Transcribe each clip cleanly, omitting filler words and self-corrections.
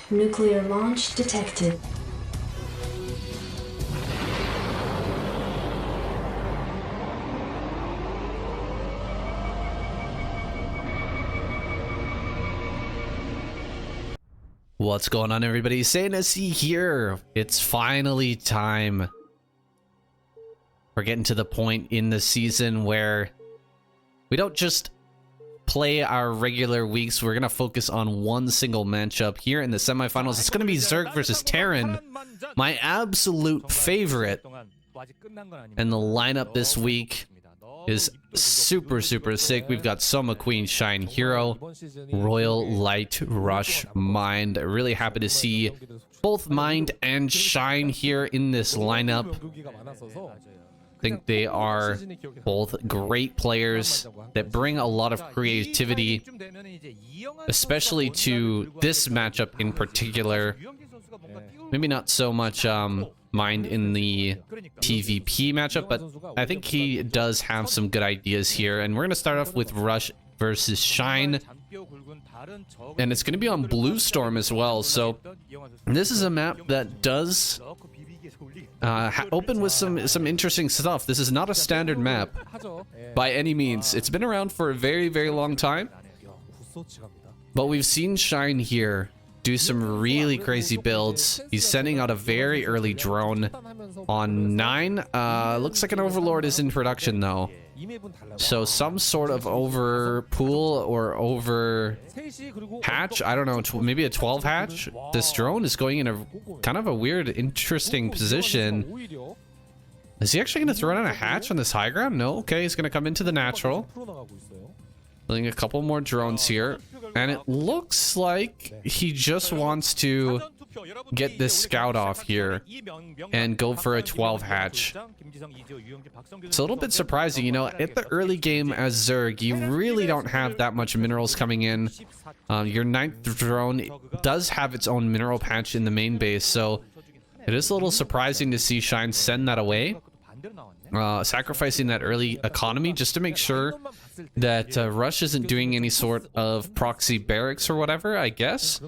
Nuclear launch detected. What's going on, everybody? Sanasi here. It's finally time. We're getting to the point in the season where we don't just play our regular weeks. We're going to focus on one single matchup here in the semifinals. It's going to be Zerg versus Terran, my absolute favorite. And the lineup this week is super sick. We've got Soma Queen Shine Hero, Royal Light Rush Mind. Really happy to see both Mind and Shine here in this lineup. I think they are both great players that bring a lot of creativity, especially to this matchup in particular. Maybe not so much Mind in the PvP matchup, but I think he does have some good ideas here. And we're going to start off with Rush versus Shine, and it's going to be on Blue Storm as well. So this is a map that does open with some interesting stuff. This is not a standard map by any means. It's been around for a very long time, but we've seen Shine here do some really crazy builds. He's sending out a very early drone on 9. Looks like an Overlord is in production though, so some sort of over pool or over hatch, I don't know, maybe a 12 hatch. This drone is going in a kind of a weird, interesting position. Is he actually going to throw down a hatch on this high ground? No. Okay, he's going to come into the natural, building a couple more drones here, and it looks like he just wants to get this scout off here and go for a 12 hatch. It's a little bit surprising, you know, at the early game as Zerg, you really don't have that much minerals coming in. Your 9th drone does have its own mineral patch in the main base, so it is a little surprising to see Shine send that away. Sacrificing that early economy just to make sure that Rush isn't doing any sort of proxy barracks or whatever, I guess.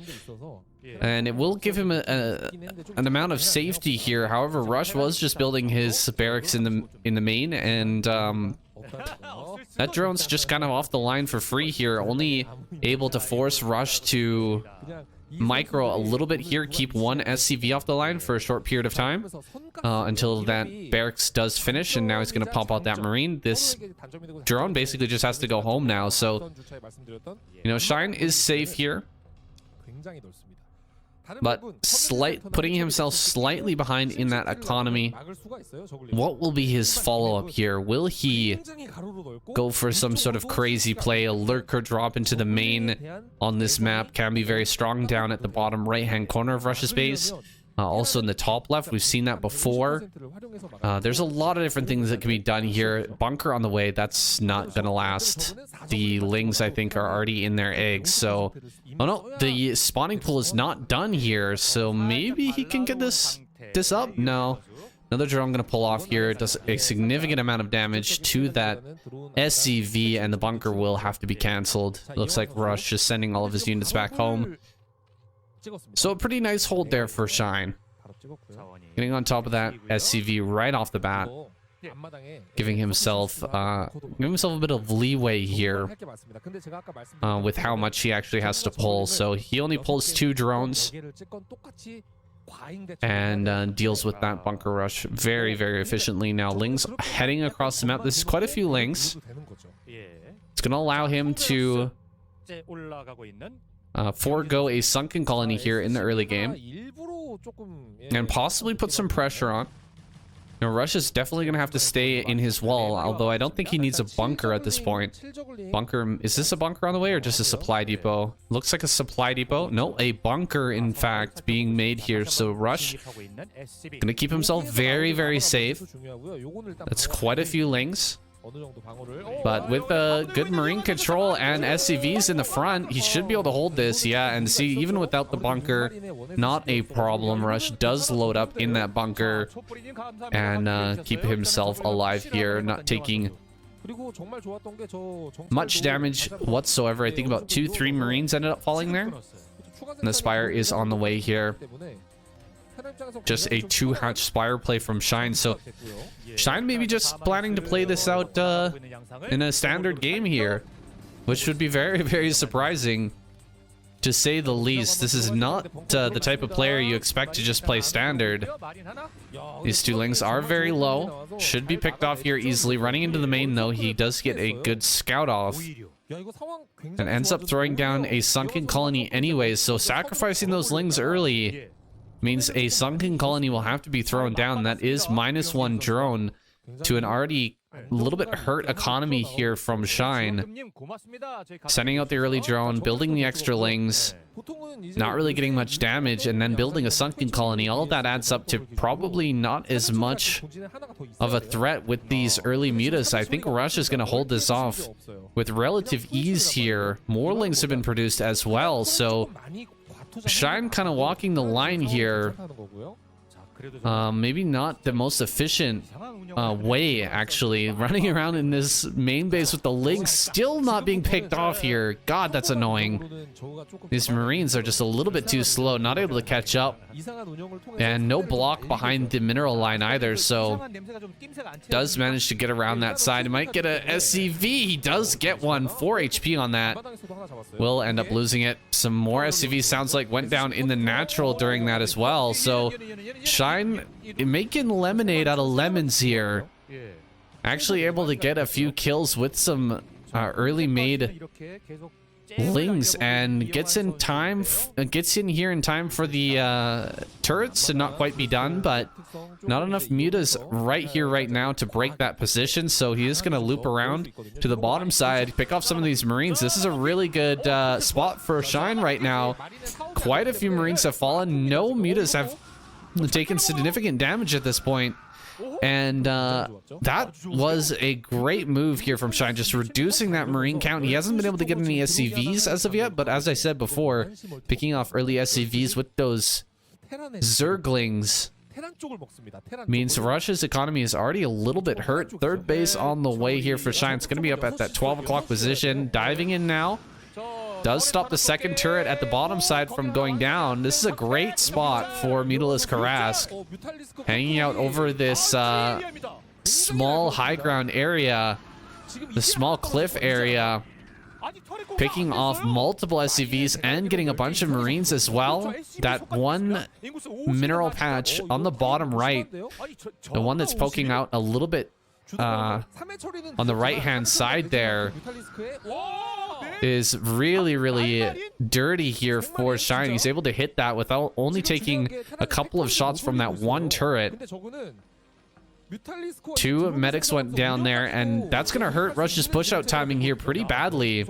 And it will give him an amount of safety here. However, Rush was just building his barracks in the main, and that drone's just kind of off the line for free here, only able to force Rush to micro a little bit here, keep one SCV off the line for a short period of time until that barracks does finish, and now he's going to pop out that marine. This drone basically just has to go home now, so you know, Shine is safe here, but putting himself slightly behind in that economy. What will be his follow-up here? Will he go for some sort of crazy play? A lurker drop into the main on this map can be very strong down at the bottom right-hand corner of Rush's base. Also in the top left, we've seen that before. There's a lot of different things that can be done here. Bunker on the way, that's not gonna last. The lings, I think, are already in their eggs, so oh no, the spawning pool is not done here, so maybe he can get this up. No, another drone gonna pull off here. It does a significant amount of damage to that SCV, and the bunker will have to be canceled. Looks like Rush is sending all of his units back home. So a pretty nice hold there for Shine, getting on top of that SCV right off the bat, giving himself a bit of leeway here with how much he actually has to pull. So he only pulls 2 drones and deals with that bunker rush very efficiently. Now Ling's heading across the map. This is quite a few Lings. It's going to allow him to forego a sunken colony here in the early game and possibly put some pressure on. Now Rush is definitely gonna have to stay in his wall, although I don't think he needs a bunker at this point. Bunker, is this a bunker on the way or just a supply depot? Looks like a supply depot. No, a bunker in fact being made here. So Rush gonna keep himself very safe. That's quite a few Lings. But with good marine control and SCVs in the front, he should be able to hold this. Yeah, and see, even without the bunker, not a problem. Rush does load up in that bunker and keep himself alive here, not taking much damage whatsoever. I think about 2-3 marines ended up falling there. And the Spire is on the way here. Just a 2-hatch Spire play from Shine. So Shine maybe just planning to play this out in a standard game here, which would be very, very surprising, to say the least. This is not the type of player you expect to just play standard. These 2 lings are very low. Should be picked off here easily. Running into the main, though, he does get a good scout off. And ends up throwing down a sunken colony anyways. So sacrificing those lings early means a sunken colony will have to be thrown down. That is -1 drone to an already a little bit hurt economy here from Shine. Sending out the early drone, building the extra lings, not really getting much damage, and then building a sunken colony. All of that adds up to probably not as much of a threat with these early mutas. I think Rush is going to hold this off with relative ease here. More lings have been produced as well, so Shine kind of walking the line here. Maybe not the most efficient way, actually. Running around in this main base with the lings still not being picked off here. God, that's annoying. These Marines are just a little bit too slow, not able to catch up. And no block behind the mineral line either, so does manage to get around that side. He might get a SCV. He does get one. 4 HP on that. Will end up losing it. Some more SCV sounds like went down in the natural during that as well, so Shine making lemonade out of lemons here. Actually able to get a few kills with some early made lings, and gets in here in time for the turrets to not quite be done, but not enough mutas right here right now to break that position. So he is going to loop around to the bottom side, pick off some of these Marines. This is a really good spot for Shine right now. Quite a few Marines have fallen. No mutas have taken significant damage at this point. And that was a great move here from Shine, just reducing that Marine count. He hasn't been able to get any SCVs as of yet, but as I said before, picking off early SCVs with those Zerglings means Russia's economy is already a little bit hurt. Third base on the way here for Shine. It's going to be up at that 12 o'clock position. Diving in now. Does stop the second turret at the bottom side from going down. This is a great spot for Mutalisk Harask. Hanging out over this small high ground area, the small cliff area. Picking off multiple SCVs and getting a bunch of Marines as well. That one mineral patch on the bottom right, the one that's poking out a little bit on the right-hand side there, is really, really dirty here for Shine. He's able to hit that without only taking a couple of shots from that one turret. 2 medics went down there, and that's going to hurt Rush's push-out timing here pretty badly.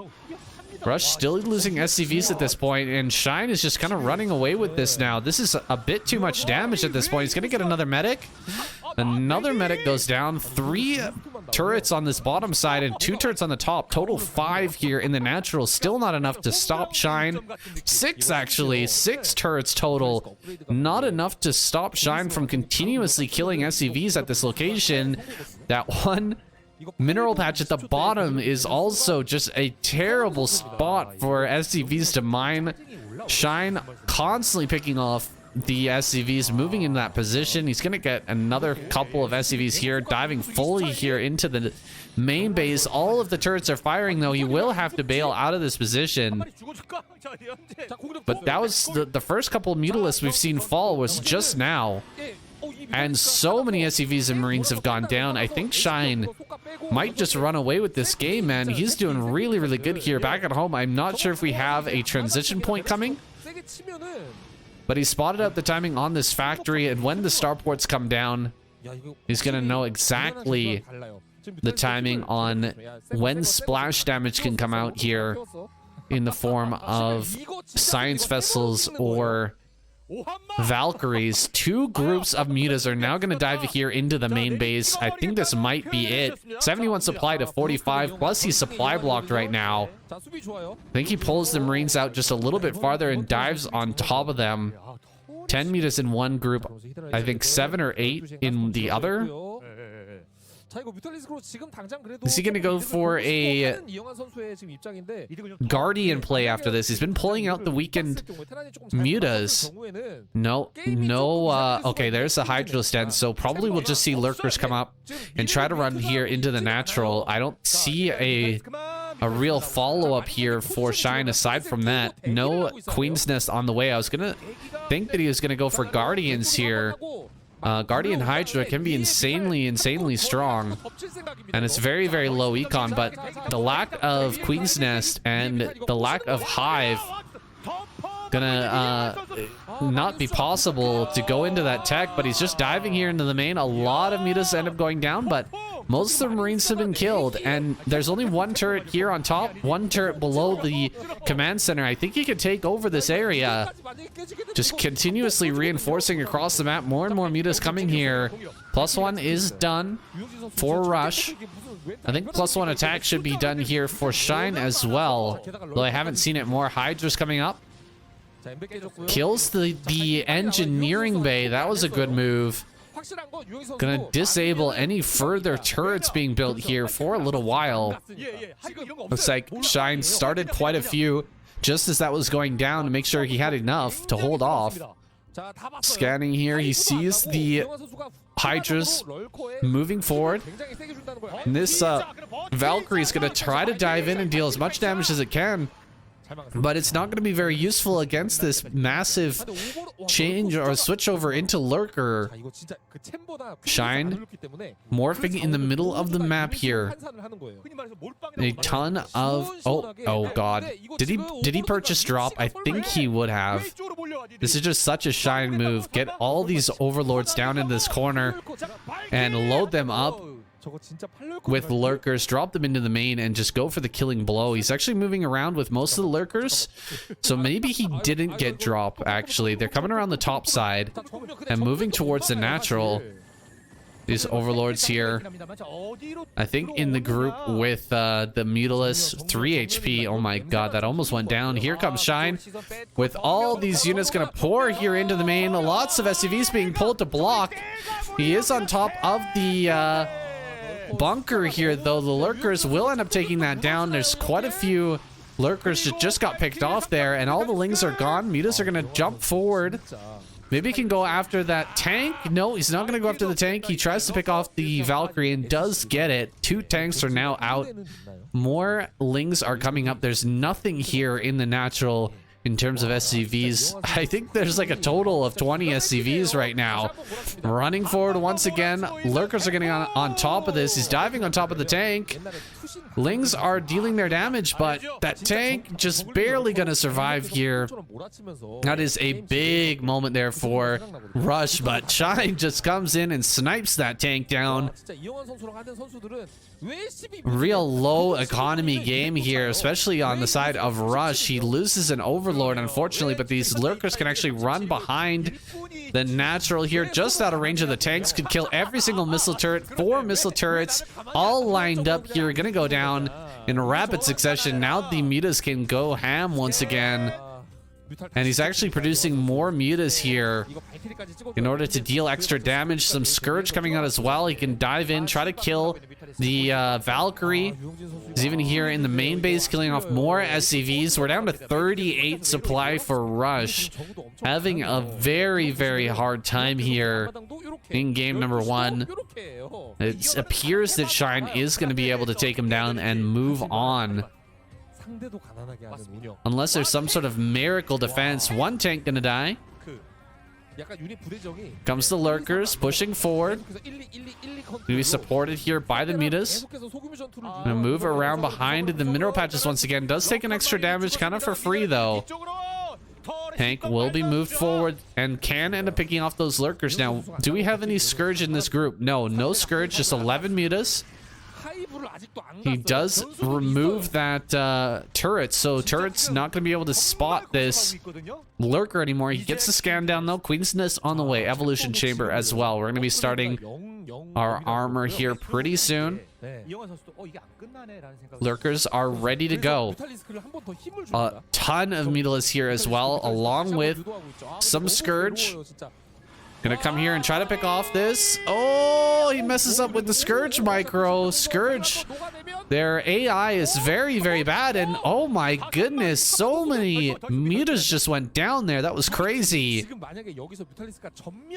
Rush still losing SCVs at this point, and Shine is just kind of running away with this now. This is a bit too much damage at this point. He's going to get another medic. Another medic goes down. 3 turrets on this bottom side and 2 turrets on the top. Total 5 here in the natural. Still not enough to stop Shine. 6 actually. 6 turrets total. Not enough to stop Shine from continuously killing SCVs at this location. That one mineral patch at the bottom is also just a terrible spot for SCVs to mine. Shine constantly picking off the SCVs, moving in that position. He's going to get another couple of SCVs here, diving fully here into the main base. All of the turrets are firing, though. He will have to bail out of this position. But that was the first couple of Mutalisks we've seen fall was just now. And so many SCVs and Marines have gone down. I think Shine might just run away with this game, man. He's doing really, really good here. Back at home, I'm not sure if we have a transition point coming, but he spotted out the timing on this factory, and when the starports come down, he's going to know exactly the timing on when splash damage can come out here in the form of science vessels or Valkyries. 2 groups of mutas are now going to dive here into the main base. I think this might be it. 71 supply to 45, plus he's supply blocked right now. I think he pulls the Marines out just a little bit farther and dives on top of them. 10 mutas in one group, I think 7 or 8 in the other. Is he gonna go for a Guardian play after this? He's been pulling out the weakened mutas. No. Okay, there's the Hydro stand, so probably we'll just see Lurkers come up and try to run here into the natural. I don't see a real follow-up here for Shine aside from that. No Queen's Nest on the way. I was gonna think that he was gonna go for Guardians here. Guardian Hydra can be insanely strong, and it's very low econ, but the lack of Queen's Nest and the lack of Hive gonna not be possible to go into that tech. But he's just diving here into the main. A lot of mutas end up going down, but most of the Marines have been killed, and there's only one turret here on top, one turret below the command center. I think he could take over this area, just continuously reinforcing across the map. More and more mutas coming here. +1 is done for Rush. I think +1 attack should be done here for Shine as well, though I haven't seen it. More Hydras coming up. Kills the engineering bay. That was a good move. Gonna disable any further turrets being built here for a little while. Looks like Shine started quite a few just as that was going down to make sure he had enough to hold off. Scanning here, he sees the Hydras moving forward. And this Valkyrie is gonna try to dive in and deal as much damage as it can, but it's not going to be very useful against this massive change or switch over into Lurker. Shine morphing in the middle of the map here. A ton of oh god. Did he purchase drop? I think he would have. This is just such a Shine move. Get all these overlords down in this corner and load them up with Lurkers, drop them into the main, and just go for the killing blow. He's actually moving around with most of the Lurkers, so maybe he didn't get drop. Actually, they're coming around the top side and moving towards the natural. These overlords here, I think in the group with the Mutilus, 3 HP. Oh my god, that almost went down. Here comes Shine with all these units gonna pour here into the main. Lots of SCVs being pulled to block. He is on top of the bunker here, though. The Lurkers will end up taking that down. There's quite a few Lurkers that just got picked off there, and all the Lings are gone. Mutas are gonna jump forward. Maybe he can go after that tank. No, he's not gonna go after the tank. He tries to pick off the Valkyrie and does get it. 2 tanks are now out. More Lings are coming up. There's nothing here in the natural in terms of SCVs. I think there's like a total of 20 SCVs right now. Running forward once again. Lurkers are getting on top of this. He's diving on top of the tank. Lings are dealing their damage, but that tank just barely gonna survive here. That is a big moment there for Rush, but Shine just comes in and snipes that tank down. Real low economy game here, especially on the side of Rush. He loses an overlord, unfortunately, but these Lurkers can actually run behind the natural here, just out of range of the tanks. Could kill every single missile turret. 4 missile turrets all lined up here, gonna go down in rapid succession. Now the mutas can go ham once again, and he's actually producing more mutas here in order to deal extra damage. Some Scourge coming out as well. He can dive in, try to kill the Valkyrie. He's even here in the main base, killing off more SCVs. We're down to 38 supply for Rush, having a very hard time here in game number 1. It appears that Shine is going to be able to take him down and move on, unless there's some sort of miracle defense. 1 tank gonna die. Comes the Lurkers pushing forward. Gonna be supported here by the mutas. Gonna move around behind the mineral patches once again. Does take an extra damage, kind of for free though. Tank will be moved forward and can end up picking off those Lurkers. Now, do we have any Scourge in this group? No Scourge, just 11 mutas. He does remove that turret, so turret's not going to be able to spot this Lurker anymore. He gets the scan down though. Queen's Nest on the way. Evolution Chamber as well. We're going to be starting our armor here pretty soon. Lurkers are ready to go. A ton of Mutilus here as well, along with some Scourge. Gonna come here and try to pick off this. Oh, he messes up with the Scourge micro. Scourge, their AI is very, very bad. And oh my goodness, so many mutas just went down there. That was crazy.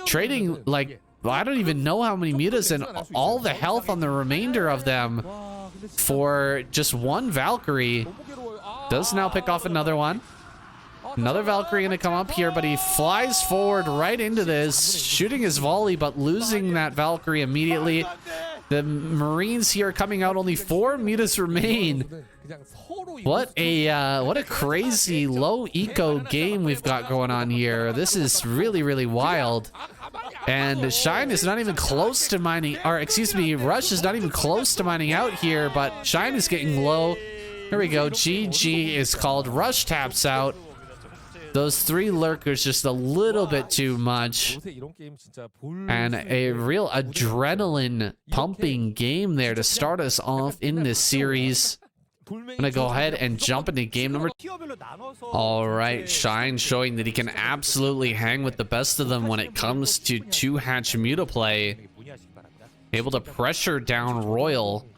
Trading, like, I don't even know how many mutas and all the health on the remainder of them for just one Valkyrie. Does now pick off another one. Another Valkyrie gonna come up here, but he flies forward right into this, shooting his volley, but losing that Valkyrie immediately. The Marines here coming out, only 4 mutas remain. What a crazy low eco game we've got going on here. This is really, really wild. And Shine is not even close to mining, or excuse me, Rush is not even close to mining out here, but Shine is getting low. Here we go, GG is called. Rush taps out. Those 3 lurkers just a little bit too much. And a real adrenaline pumping game there to start us off in this series. I'm gonna go ahead and jump into game number 2. All right, Shine showing that he can absolutely hang with the best of them when it comes to 2-hatch muta play. Able to pressure down Royal,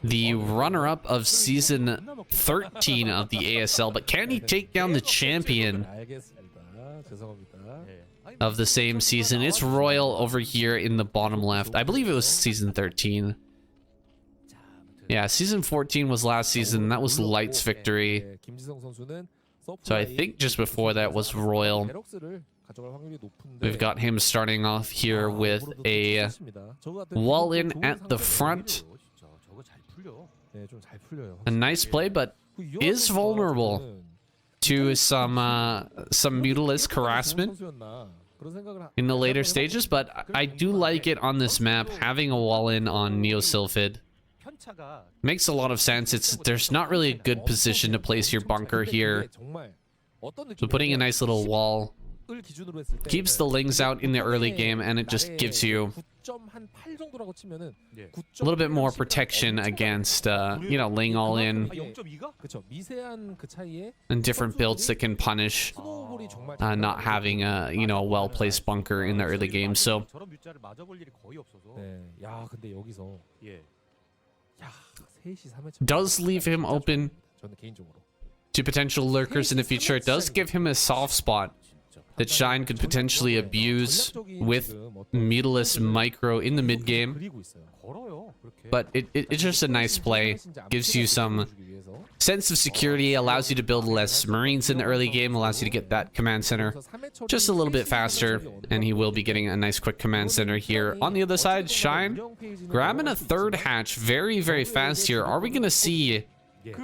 the runner-up of season 13 of the ASL, but can he take down the champion of the same season? It's Royal over here in the bottom left. I believe it was season 13. Yeah, season 14 was last season. That was Light's victory. So I think just before that was Royal. We've got him starting off here with a wall in at the front. A nice play, but is vulnerable to some Mutalisk harassment in the later stages. But I do like it on this map, having a wall in on Neo Sylphid. Makes a lot of sense. There's not really a good position to place your bunker here. So putting a nice little wall keeps the Lings out in the early game, and it just gives you a little bit more protection against, you know, Ling all in and different builds that can punish not having a, you know, a well-placed bunker in the early game. So does leave him open to potential lurkers in the future. It does give him a soft spot that Shine could potentially abuse with Mutalisk micro in the mid game. But it's just a nice play. Gives you some sense of security, allows you to build less Marines in the early game, allows you to get that command center just a little bit faster, and he will be getting a nice quick command center here. On the other side, Shine grabbing a 3rd hatch very, very fast here. Are we going to see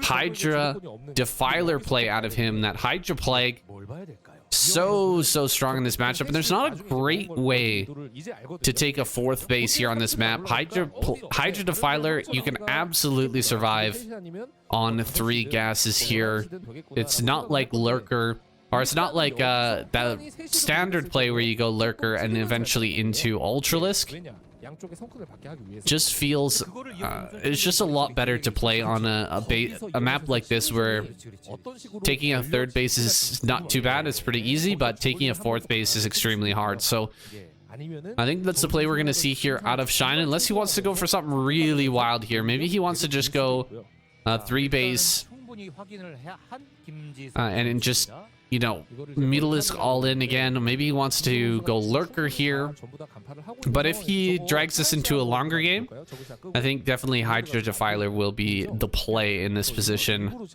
Hydra Defiler play out of him? That Hydra Plague, so strong in this matchup, and there's not a great way to take a 4th base here on this map. Hydra Defiler, you can absolutely survive on 3 gases here. It's not like Lurker, or it's not like that standard play where you go Lurker and eventually into Ultralisk. Just feels it's just a lot better to play on a map like this, where taking a 3rd base is not too bad. It's pretty easy, but taking a 4th base is extremely hard. So I think that's the play we're going to see here out of Shine, unless he wants to go for something really wild here. Maybe he wants to just go 3 base and just, you know, Mutalisk all in again. Maybe he wants to go Lurker here. But if he drags us into a longer game, I think definitely Hydra Defiler will be the play in this position.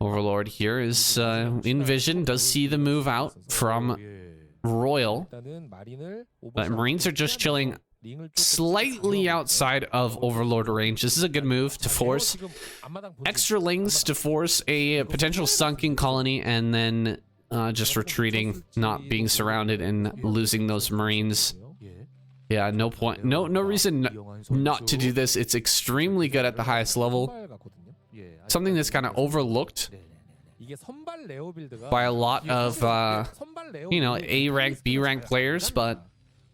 Overlord here is in vision, does see the move out from Royal. But Marines are just chilling slightly outside of Overlord range. This is a good move to force extra Lings, to force a potential sunken colony, and then just retreating, not being surrounded and losing those Marines. Yeah, no point, no reason not to do this. It's extremely good at the highest level. Something that's kind of overlooked by a lot of you know, A rank, B rank players, but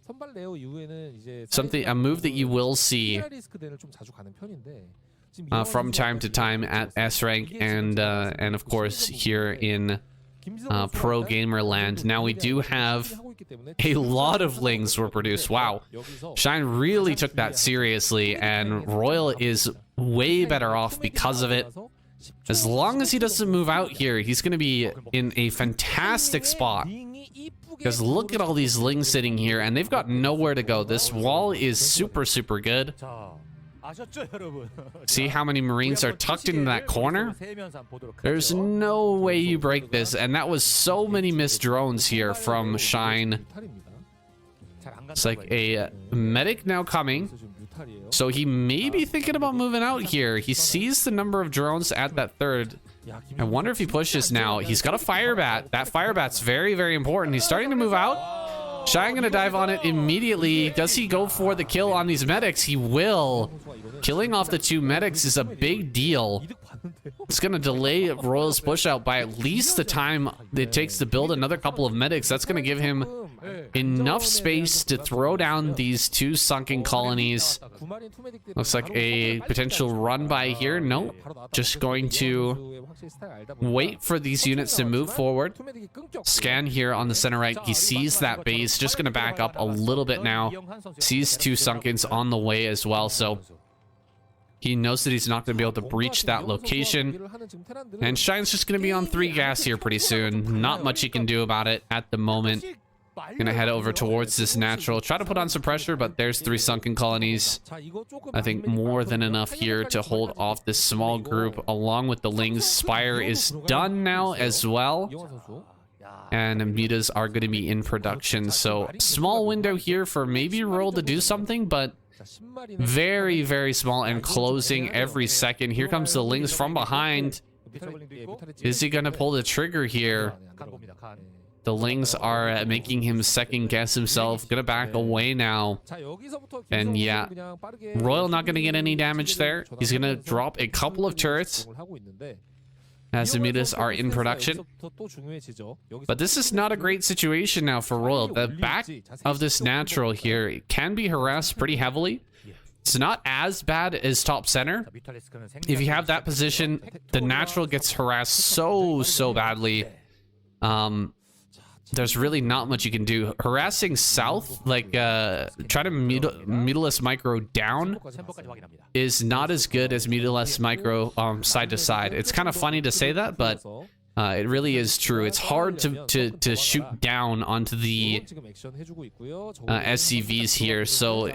a move that you will see from time to time at S rank and of course here in pro gamer land. Now we do have A lot of lings were produced. Wow. Shine really took that seriously, and Royal is way better off because of it. As long as he doesn't move out here, he's going to be in a fantastic spot. Because look at all these lings sitting here, and they've got nowhere to go. This wall is super, super good. See how many Marines are tucked into that corner? There's no way you break this, and that was so many missed drones here from Shine. It's like a medic now coming. So he may be thinking about moving out here. He sees the number of drones at that third. I wonder if he pushes now. He's got a fire bat. That fire bat's very, very important. He's starting to move out. Shine gonna dive on it immediately. Does he go for the kill on these medics? He will. Killing off the two medics is a big deal. It's gonna delay Royal's push out by at least the time it takes to build another couple of medics. That's gonna give him enough space to throw down these two sunken colonies. Looks like a potential run by here. No, just going to wait for these units to move forward. Scan here on the center right. He sees that base, just gonna back up a little bit now. Sees two sunkens on the way as well, so he knows that he's not going to be able to breach that location. And Shine's just going to be on 3 gas here pretty soon. Not much he can do about it at the moment. Gonna head over towards this natural. Try to put on some pressure, but there's 3 sunken colonies. I think more than enough here to hold off this small group along with the Lings. Spire is done now as well. And mutas are going to be in production. So small window here for maybe Roll to do something, but very, very small and closing every second. Here comes the Lings from behind. Is he going to pull the trigger here? The Lings are making him second guess himself. Gonna back away now. And yeah, Royal not gonna get any damage there. He's gonna drop a couple of turrets as the mutas are in production. But this is not a great situation now for Royal. The back of this natural here can be harassed pretty heavily. It's not as bad as top center. If you have that position, the natural gets harassed so badly. There's really not much you can do. Harassing south, like try to mutilus micro down, is not as good as mutilus micro side to side. It's kind of funny to say that, but it really is true. It's hard to shoot down onto the SCVs here, so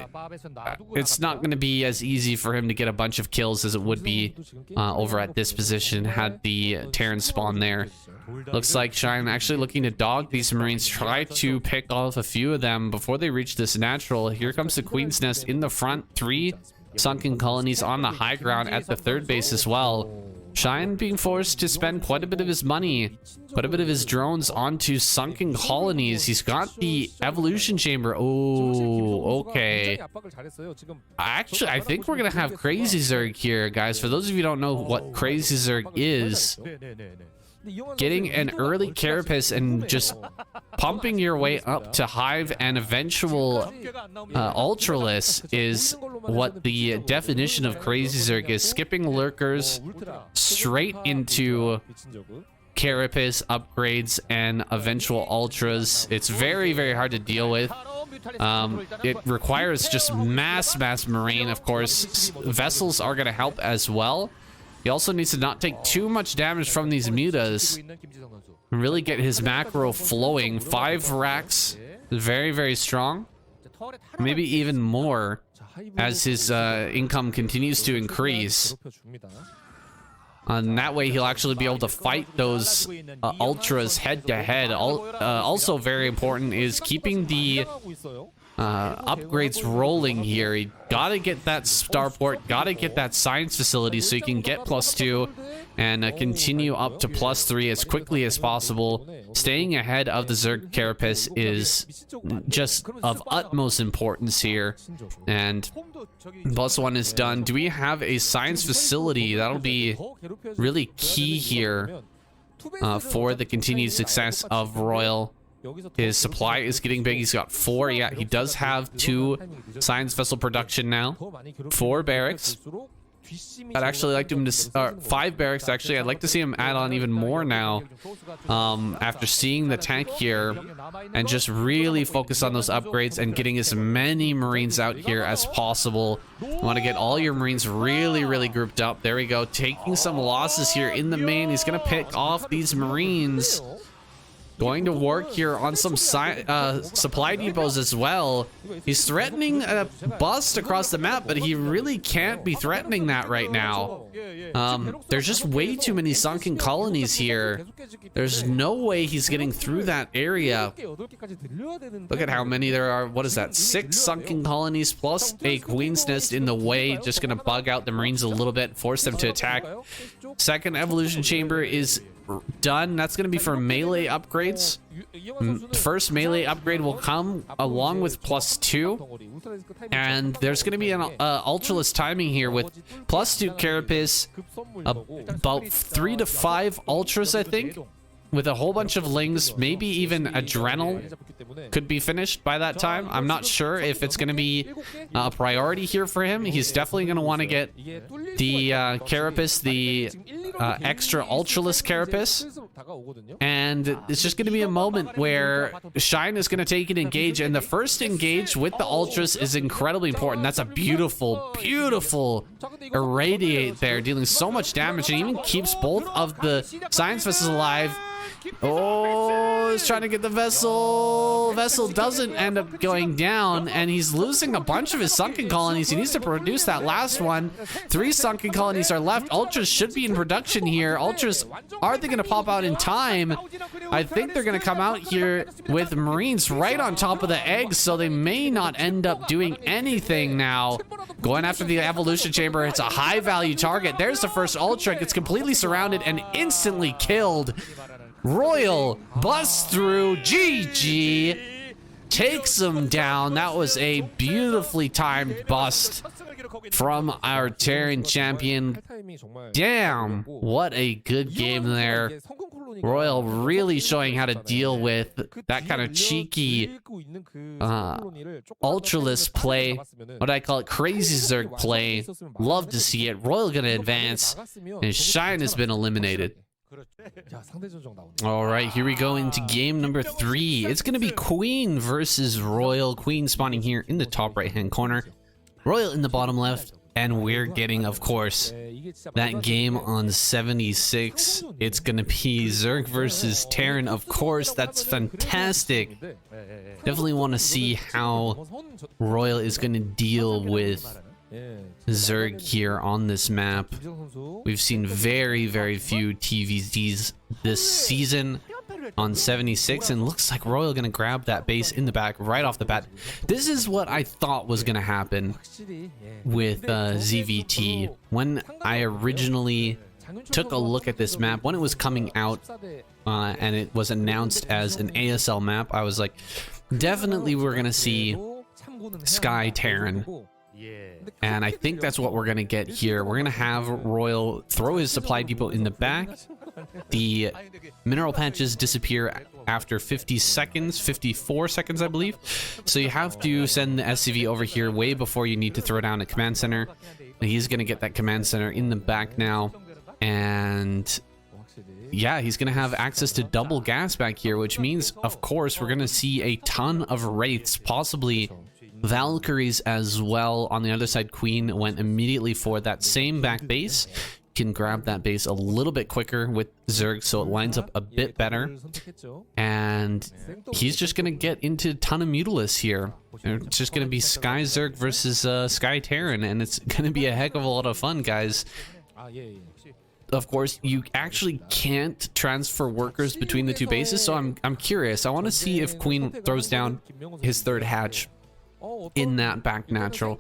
it's not going to be as easy for him to get a bunch of kills as it would be over at this position had the Terran spawn there. Looks like Shine actually looking to dog these Marines, try to pick off a few of them before they reach this natural. Here comes the Queen's Nest in the front. 3 sunken colonies on the high ground at the third base as well. Shine being forced to spend quite a bit of his money, quite a bit of his drones onto sunken colonies. He's got the evolution chamber. Oh, okay. Actually, I think we're going to have Crazy Zerg here, guys. For those of you who don't know what Crazy Zerg is, getting an early carapace and just pumping your way up to hive and eventual ultralisk is what the definition of Crazy Zerg is. Skipping lurkers straight into carapace upgrades and eventual ultras. It's very, very hard to deal with. It requires just mass marine. Of course, vessels are going to help as well. He also needs to not take too much damage from these mutas and really get his macro flowing. 5 racks, very, very strong. Maybe even more as his income continues to increase. And that way he'll actually be able to fight those ultras head to head. Also very important is keeping the upgrades rolling here. You gotta get that starport, gotta get that science facility so you can get +2 and continue up to +3 as quickly as possible. Staying ahead of the Zerg carapace is just of utmost importance here. And +1 is done. Do we have a science facility? That'll be really key here for the continued success of Royal. His supply is getting big. He's got 4. Yeah, he does have 2 science vessel production now. 4 barracks. I'd actually like him to 5 barracks. Actually, I'd like to see him add on even more now. After seeing the tank here, and just really focus on those upgrades and getting as many Marines out here as possible. You want to get all your Marines really grouped up. There we go, taking some losses here in the main. He's gonna pick off these Marines. Going to work here on some supply depots as well. He's threatening a bust across the map, but he really can't be threatening that right now. There's just way too many sunken colonies here. There's no way he's getting through that area. Look at how many there are. What is that? 6 sunken colonies plus a Queen's Nest in the way. Just gonna bug out the Marines a little bit, force them to attack. Second evolution chamber is done. That's going to be for melee upgrades. First melee upgrade will come along with +2, and there's going to be an ultraless timing here with +2 carapace, about 3 to 5 ultras, I think, with a whole bunch of lings. Maybe even adrenal could be finished by that time. I'm not sure if it's going to be a priority here for him. He's definitely going to want to get the carapace, the extra ultraless carapace, and it's just going to be a moment where Shine is going to take an engage, and the first engage with the ultras is incredibly important. That's a beautiful irradiate there, dealing so much damage, and even keeps both of the science vessels alive. Oh, he's trying to get the vessel. Vessel doesn't end up going down, and he's losing a bunch of his sunken colonies. He needs to produce that last one. 3 sunken colonies are left. Ultras should be in production here. Ultras, are they going to pop out in time? I think they're going to come out here with Marines right on top of the eggs, so they may not end up doing anything now. Going after the evolution chamber. It's a high value target. There's the first ultra. Gets completely surrounded and instantly killed. Royal busts through. GG. Takes him down. That was a beautifully timed bust from our Terran champion. Damn, what a good game there. Royal really showing how to deal with that kind of cheeky ultraless play. What I call it, crazy Zerg play. Love to see it. Royal gonna advance, and Shine has been eliminated. All right, here we go into game number 3. It's gonna be Queen versus Royal. Queen spawning here in the top right hand corner, Royal in the bottom left, and we're getting, of course, that game on 76. It's gonna be Zerg versus Terran, of course. That's fantastic. Definitely want to see how Royal is gonna deal with Zerg here on this map. We've seen very few TVZs this season on 76, and looks like Royal gonna grab that base in the back right off the bat. This is what I thought was gonna happen with ZVT. When I originally took a look at this map, when it was coming out and it was announced as an ASL map, I was like, definitely we're gonna see Sky Terran. And I think that's what we're gonna get here. We're gonna have Royal throw his supply depot in the back. The mineral patches disappear after 50 seconds, 54 seconds, I believe. So you have to send the SCV over here way before you need to throw down a command center. And he's gonna get that command center in the back now. And yeah, he's gonna have access to double gas back here, which means, of course, we're gonna see a ton of wraiths, possibly Valkyries as well. On the other side, Queen went immediately for that same back base. Can grab that base a little bit quicker with Zerg, so it lines up a bit better. And he's just gonna get into a ton of Mutalists here. It's just gonna be Sky Zerg versus Sky Terran, and it's gonna be a heck of a lot of fun, guys. Of course, you actually can't transfer workers between the two bases, so I'm curious. I want to see if Queen throws down his third hatch in that back natural.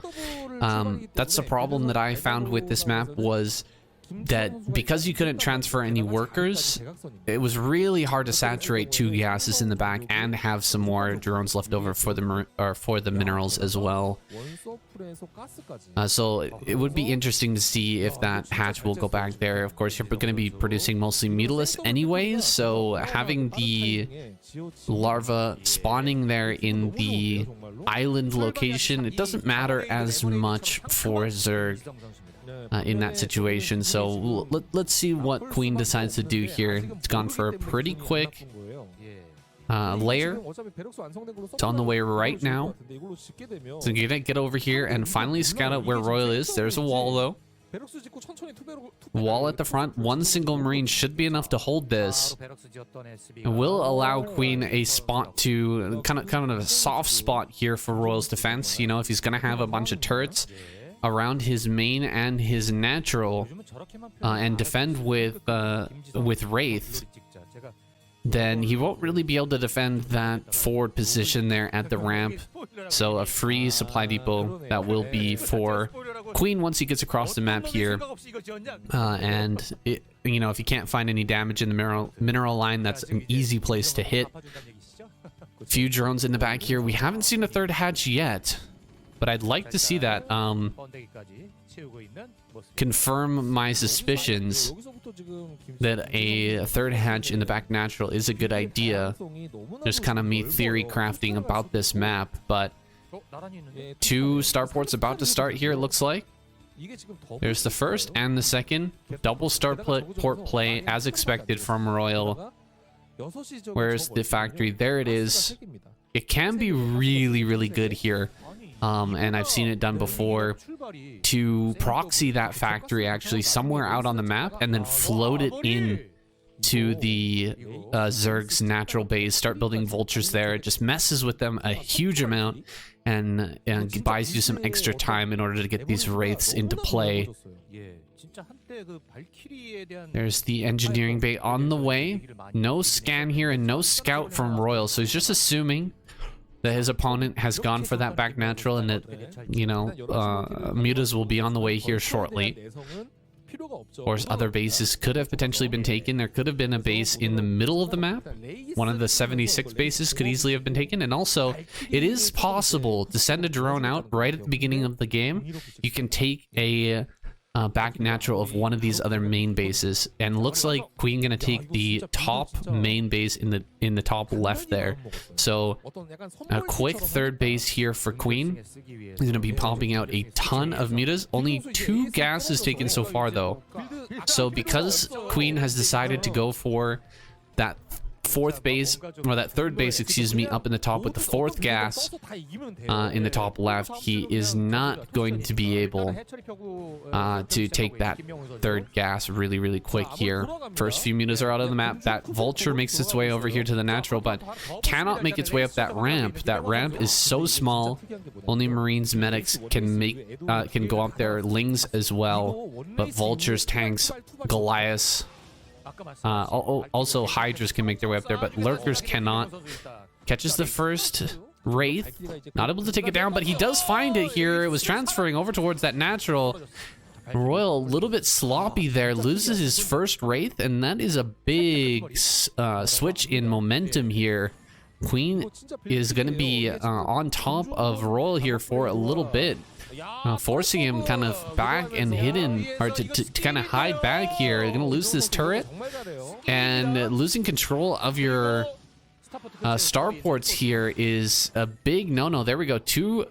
That's the problem that I found with this map, was that because you couldn't transfer any workers, it was really hard to saturate 2 gases in the back and have some more drones left over for the minerals as well. So it would be interesting to see if that hatch will go back there. Of course, you're going to be producing mostly Mutalists anyways, so having the larva spawning there in the island location, it doesn't matter as much for Zerg. in that situation. So let's see what Queen decides to do here. It's gone for a pretty quick layer. It's on the way right now. So you're gonna get over here and finally scout out where Royal is. There's a wall though. Wall at the front. One single Marine should be enough to hold this. It will allow Queen a spot to kind of a soft spot here for Royal's defense. You know, if he's gonna have a bunch of turrets around his main and his natural and defend with Wraith, then he won't really be able to defend that forward position there at the ramp. So a free supply depot that will be for Queen once he gets across the map here. And it, you know, if you can't find any damage in the mineral line, that's an easy place to hit. Few drones in the back here. We haven't seen a third hatch yet, but I'd like to see that. Confirm my suspicions that a third hatch in the back natural is a good idea. Just kind of me theory crafting about this map, but 2 starports about to start here, it looks like. There's the first and the second. Double starport play as expected from Royal. Where's the factory? There it is. It can be really, really good here. And I've seen it done before, to proxy that factory actually somewhere out on the map and then float it in to the Zerg's natural base, start building vultures there. It just messes with them a huge amount and buys you some extra time in order to get these wraiths into play. There's the engineering bay on the way. No scan here and no scout from Royal, so he's just assuming that his opponent has gone for that back natural and that, you know, mutas will be on the way here shortly. Of course, other bases could have potentially been taken. There could have been a base in the middle of the map. One of the 76 bases could easily have been taken. And also, it is possible to send a drone out right at the beginning of the game. You can take a back natural of one of these other main bases, and looks like Queen gonna take the top main base in the top left there. So a quick third base here for Queen. He's gonna be popping out a ton of mutas. Only 2 gases taken so far though. So because Queen has decided to go for that fourth base, or that third base, excuse me, up in the top with the 4th gas in the top left, he is not going to be able to take that 3rd gas really, really quick here. First few mutas are out of the map. That vulture makes its way over here to the natural, but cannot make its way up that ramp. That ramp is so small, only Marines, medics can go up there, Lings as well, but vultures, tanks, Goliaths, also Hydras can make their way up there, but Lurkers cannot. Catches the first Wraith, not able to take it down, but he does find it here. It was transferring over towards that natural. Royal, a little bit sloppy there, loses his first Wraith, and that is a big switch in momentum here. Queen is going to be on top of Royal here for a little bit. Forcing him kind of back and hidden, or to kind of hide back here. You're gonna lose this turret, and losing control of your starports here is a big no-no. There we go. 2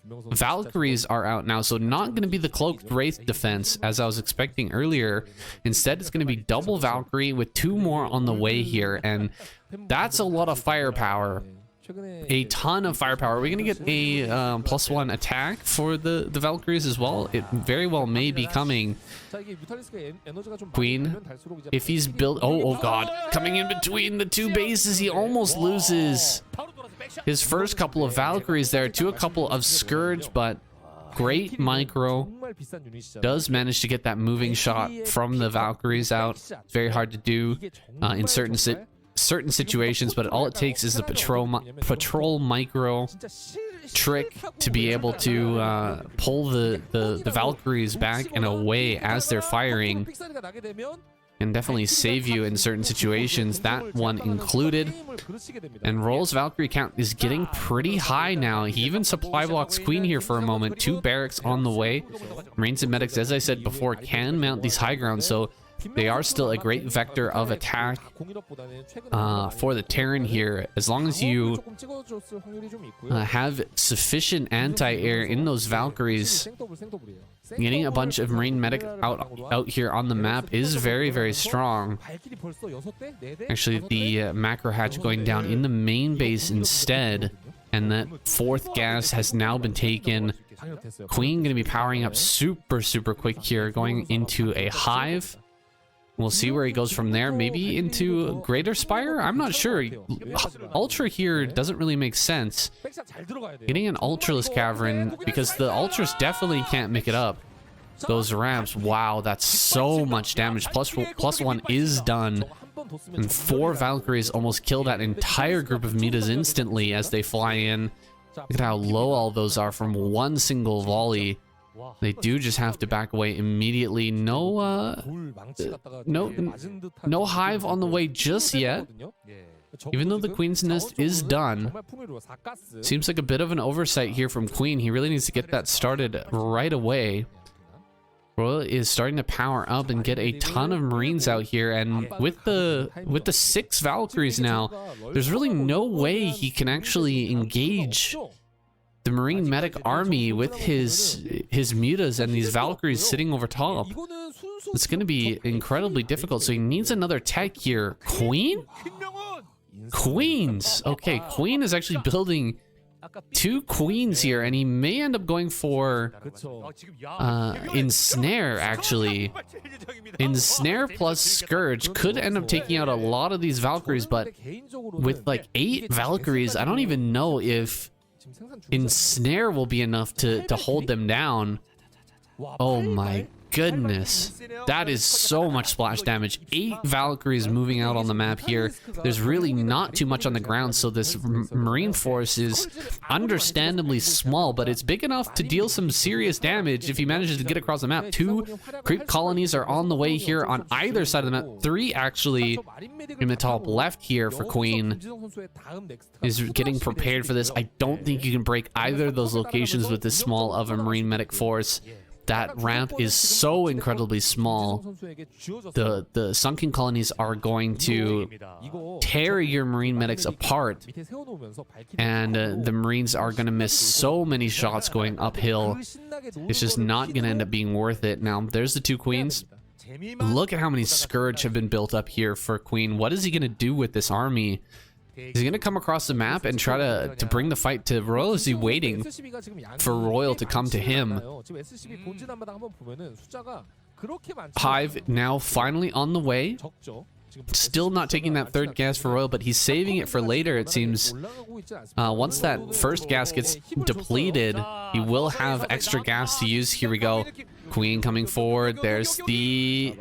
Valkyries are out now, so not going to be the cloaked Wraith defense as I was expecting earlier. Instead, it's going to be double Valkyrie with 2 more on the way here, and that's a lot of firepower. A ton of firepower. Are we going to get a +1 attack for the Valkyries as well? It very well may be coming. Queen, if he's built... Oh god. Coming in between the 2 bases, he almost loses his first couple of Valkyries there to a couple of Scourge, but great micro. Does manage to get that moving shot from the Valkyries out. Very hard to do in certain situations, but all it takes is the patrol micro trick to be able to pull the Valkyries back and away as they're firing, and definitely save you in certain situations, that one included. And Roll's Valkyrie count is getting pretty high now. He even supply blocks Queen here for a moment. 2 barracks on the way. Marines and medics, as I said before, can mount these high grounds, so they are still a great vector of attack for the Terran here. As long as you have sufficient anti-air in those Valkyries, getting a bunch of Marine Medic out here on the map is very, very strong. Actually, the macro hatch going down in the main base instead, and that fourth gas has now been taken. Queen going to be powering up super, super quick here, going into a hive. We'll see where he goes from there. Maybe into Greater Spire? I'm not sure. Ultra here doesn't really make sense. Getting an Ultraless Cavern, because the Ultras definitely can't make it up. Those ramps, wow, that's so much damage. Plus one is done. And 4 Valkyries almost kill that entire group of Mitas instantly as they fly in. Look at how low all those are from one single volley. They do just have to back away immediately. No hive on the way just yet. Even though the Queen's Nest is done. Seems like a bit of an oversight here from Queen. He really needs to get that started right away. Royal is starting to power up and get a ton of Marines out here, and with the 6 Valkyries now, there's really no way he can actually engage the Marine Medic army with his Mutas and these Valkyries sitting over top. It's going to be incredibly difficult, so he needs another tech here. Queen? Queens! Okay, Queen is actually building 2 queens here, and he may end up going for Ensnare, actually. Ensnare plus Scourge could end up taking out a lot of these Valkyries, but with like 8 Valkyries, I don't even know if Ensnare will be enough to hold them down. Oh my goodness, that is so much splash damage. 8 Valkyries moving out on the map here. There's really not too much on the ground, so this Marine force is understandably small, but it's big enough to deal some serious damage if he manages to get across the map. 2 creep colonies are on the way here on either side of the map. 3 actually in the top left here for Queen is getting prepared for this. I don't think you can break either of those locations with this small of a Marine Medic force. That ramp is so incredibly small. The sunken colonies are going to tear your Marine Medics apart, and the Marines are going to miss so many shots going uphill. It's just not going to end up being worth it. Now, there's the 2 Queens. Look at how many Scourge have been built up here for Queen. What is he going to do with this army? Is he going to come across the map and try to bring the fight to Royal? Is he waiting for Royal to come to him? Hive now finally on the way. Still not taking that 3rd gas for Royal, but he's saving it for later, it seems. Once that first gas gets depleted, he will have extra gas to use. Here we go. Queen coming forward. There's the...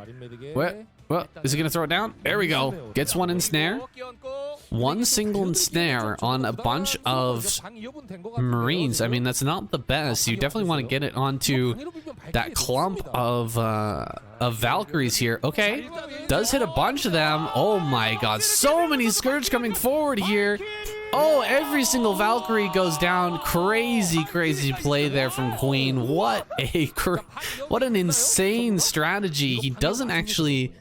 What? Well, is he going to throw it down? There we go. Gets one Ensnare. 1 single Ensnare on a bunch of Marines. I mean, that's not the best. You definitely want to get it onto that clump of Valkyries here. Okay. Does hit a bunch of them. Oh my god. So many Scourge coming forward here. Oh, every single Valkyrie goes down. Crazy, crazy play there from Queen. What an insane strategy. He doesn't actually...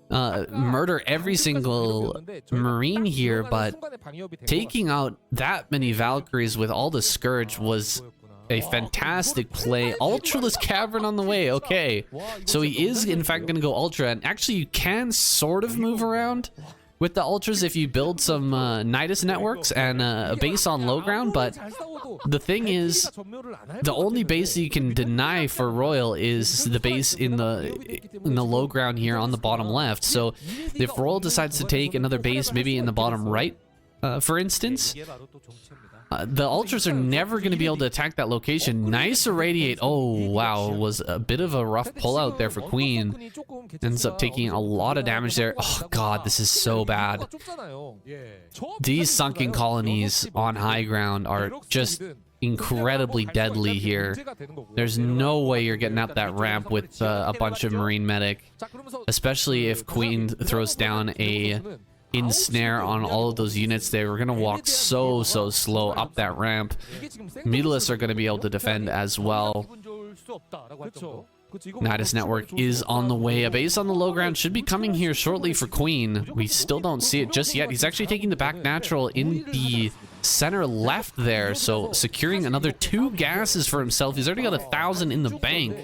murder every single Marine here, but taking out that many Valkyries with all the Scourge was a fantastic play. Ultraless Cavern on the way. Okay, so he is in fact going to go Ultra, and actually you can sort of move around with the Ultras if you build some Nidus networks and a base on low ground, but the thing is, the only base you can deny for Royal is the base in the low ground here on the bottom left. So if Royal decides to take another base, maybe in the bottom right, for instance, the Ultras are never going to be able to attack that location. Nice irradiate. Oh, wow. Was a bit of a rough pullout there for Queen. Ends up taking a lot of damage there. Oh, God, this is so bad. These sunken colonies on high ground are just incredibly deadly here. There's no way you're getting up that ramp with a bunch of Marine Medic, especially if Queen throws down a Ensnare on all of those units. They were going to walk so slow up that ramp. Mutalists are going to be able to defend as well. Nidus network is on the way. A base on the low ground should be coming here shortly for Queen. We still don't see it just yet. He's actually taking the back natural in the center left there, so securing another 2 gases for himself. He's already got 1,000 in the bank.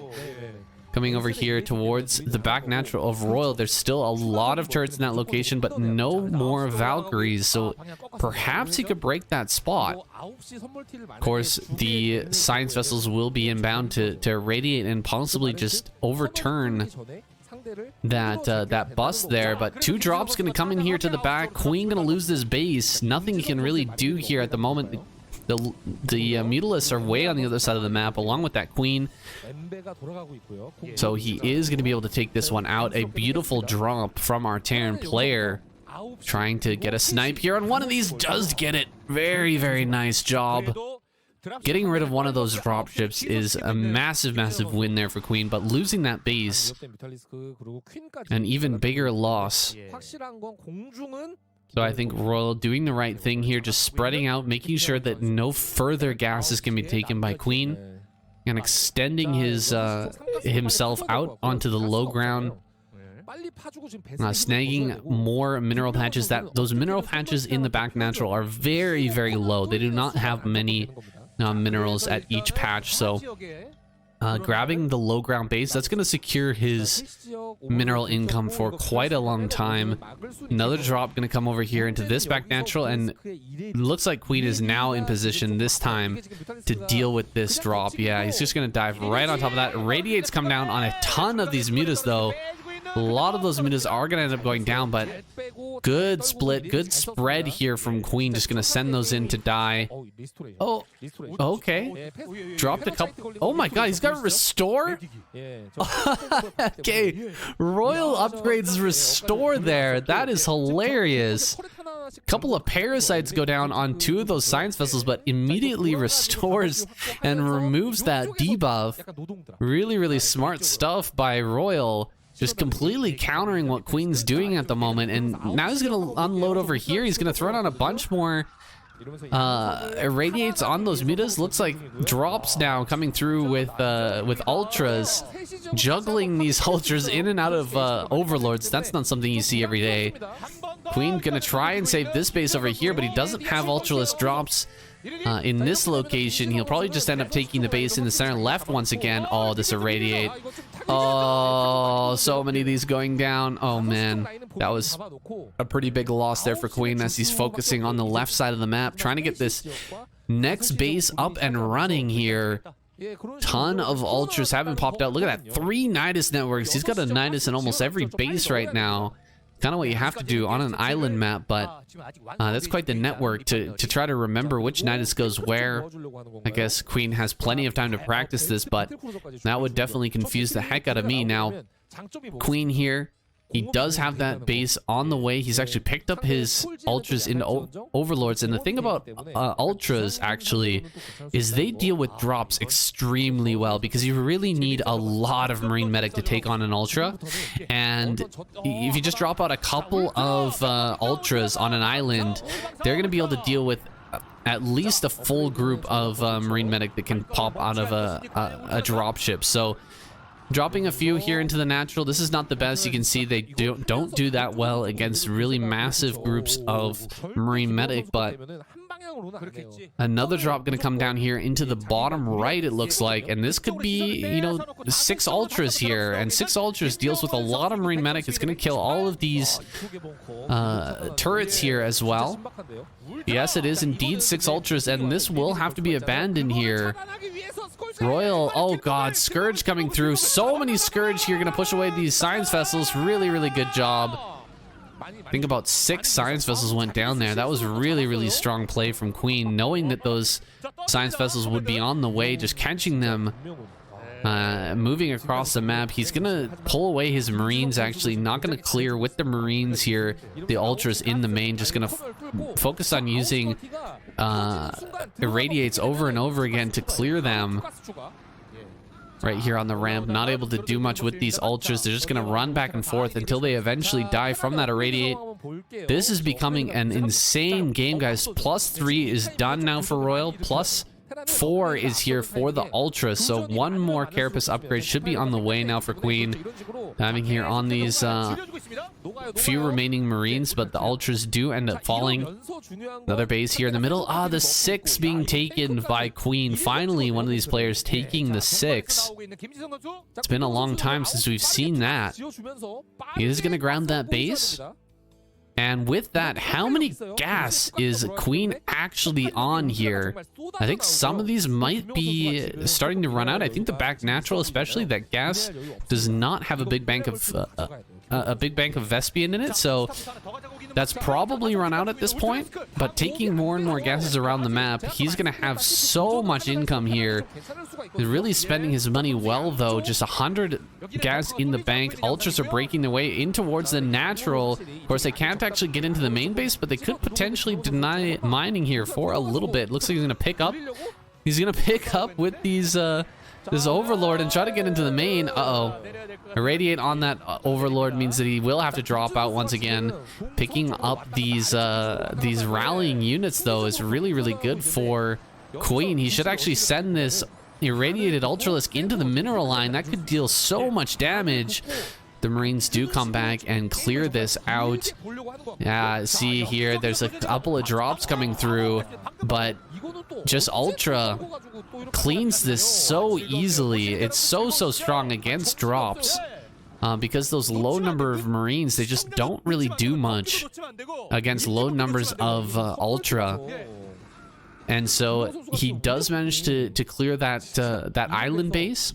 Coming over here towards the back natural of Royal. There's still a lot of turrets in that location, but no more Valkyries, so perhaps he could break that spot. Of course, the science vessels will be inbound to irradiate and possibly just overturn that bust there, but 2 drops gonna come in here to the back. Queen gonna lose this base. Nothing he can really do here at the moment. The Mutalisks are way on the other side of the map along with that Queen, so he is going to be able to take this one out. A beautiful drop from our Terran player, trying to get a snipe here on one of these. Does get it. Very, very nice job. Getting rid of one of those drop ships is a massive win there for Queen, but losing that base, an even bigger loss. So I think Royal doing the right thing here, just spreading out, making sure that no further gases can be taken by Queen, and extending his himself out onto the low ground, snagging more mineral patches. Those mineral patches in the back natural are very, very low. They do not have many minerals at each patch, so grabbing the low ground base, that's going to secure his mineral income for quite a long time. Another drop going to come over here into this back natural, and it looks like Queen is now in position this time to deal with this drop. Yeah, he's just going to dive right on top of that. Radiates come down on a ton of these mutas though. A lot of those mutas are going to end up going down, but good split, good spread here from Queen. Just going to send those in to die. Oh, okay. Dropped a couple. Oh my god, he's got restore? Okay, Royal upgrades restore there. That is hilarious. A couple of parasites go down on 2 of those science vessels, but immediately restores and removes that debuff. Really, really smart stuff by Royal. Just completely countering what Queen's doing at the moment. And now he's going to unload over here. He's going to throw down a bunch more irradiates on those mutas. Looks like drops now coming through with ultras. Juggling these ultras in and out of overlords. That's not something you see every day. Queen going to try and save this base over here, but he doesn't have ultraless drops in this location. He'll probably just end up taking the base in the center left once again. Oh, this irradiate. Oh, so many of these going down. Oh man, that was a pretty big loss there for Queen as he's focusing on the left side of the map, trying to get this next base up and running here. Ton of ultras haven't popped out. Look at that, 3 Nidus networks. He's got a Nidus in almost every base right now. Kind of what you have to do on an island map, but that's quite the network to try to remember which Nidus goes where. I guess Queen has plenty of time to practice this, but that would definitely confuse the heck out of me. Now, Queen here, he does have that base on the way. He's actually picked up his ultras into overlords, and the thing about ultras actually is they deal with drops extremely well, because you really need a lot of marine medic to take on an ultra. And if you just drop out a couple of ultras on an island, they're going to be able to deal with at least a full group of marine medic that can pop out of a drop ship. So dropping a few here into the natural, this is not the best. You can see they don't do that well against really massive groups of marine medic, but another drop going to come down here into the bottom right, it looks like, and this could be, you know, 6 ultras here, and 6 ultras deals with a lot of marine medic. It's going to kill all of these turrets here as well. Yes, it is indeed 6 ultras, and this will have to be abandoned here. Royal, oh god, Scourge coming through. So many Scourge here, gonna push away these science vessels. Really, really good job. I think about 6 science vessels went down there. That was really, really strong play from Queen, knowing that those science vessels would be on the way, just catching them moving across the map. He's gonna pull away his marines, actually not gonna clear with the marines here, the ultras in the main, just gonna focus on using irradiates over and over again to clear them right here on the ramp. Not able to do much with these ultras. They're just gonna run back and forth until they eventually die from that irradiate. This is becoming an insane game, guys. +3 is done now for Royal, plus 4 is here for the Ultra, so one more Carapace upgrade should be on the way now for Queen. Having here on these few remaining Marines, but the Ultras do end up falling. Another base here in the middle. Ah, the 6 being taken by Queen. Finally, one of these players taking the 6. It's been a long time since we've seen that. He is going to ground that base. And with that, how many gas is Queen actually on here? I think some of these might be starting to run out. I think the back natural, especially, that gas does not have a big bank of Vespian in it, so that's probably run out at this point. But taking more and more gases around the map, he's gonna have so much income here. He's really spending his money well, though. Just 100 gas in the bank. Ultras are breaking their way in towards the natural. Of course, they can't actually get into the main base, but they could potentially deny mining here for a little bit. Looks like he's gonna pick up. He's gonna pick up with these this Overlord and try to get into the main. Uh-oh. Irradiate on that Overlord means that he will have to drop out once again. Picking up these rallying units, though, is really, really good for Queen. He should actually send this irradiated Ultralisk into the mineral line. That could deal so much damage. The Marines do come back and clear this out. Yeah, see here, there's a couple of drops coming through, but just Ultra cleans this so easily. It's so strong against drops. Because those low number of Marines, they just don't really do much against low numbers of Ultra. And so he does manage to clear that island base,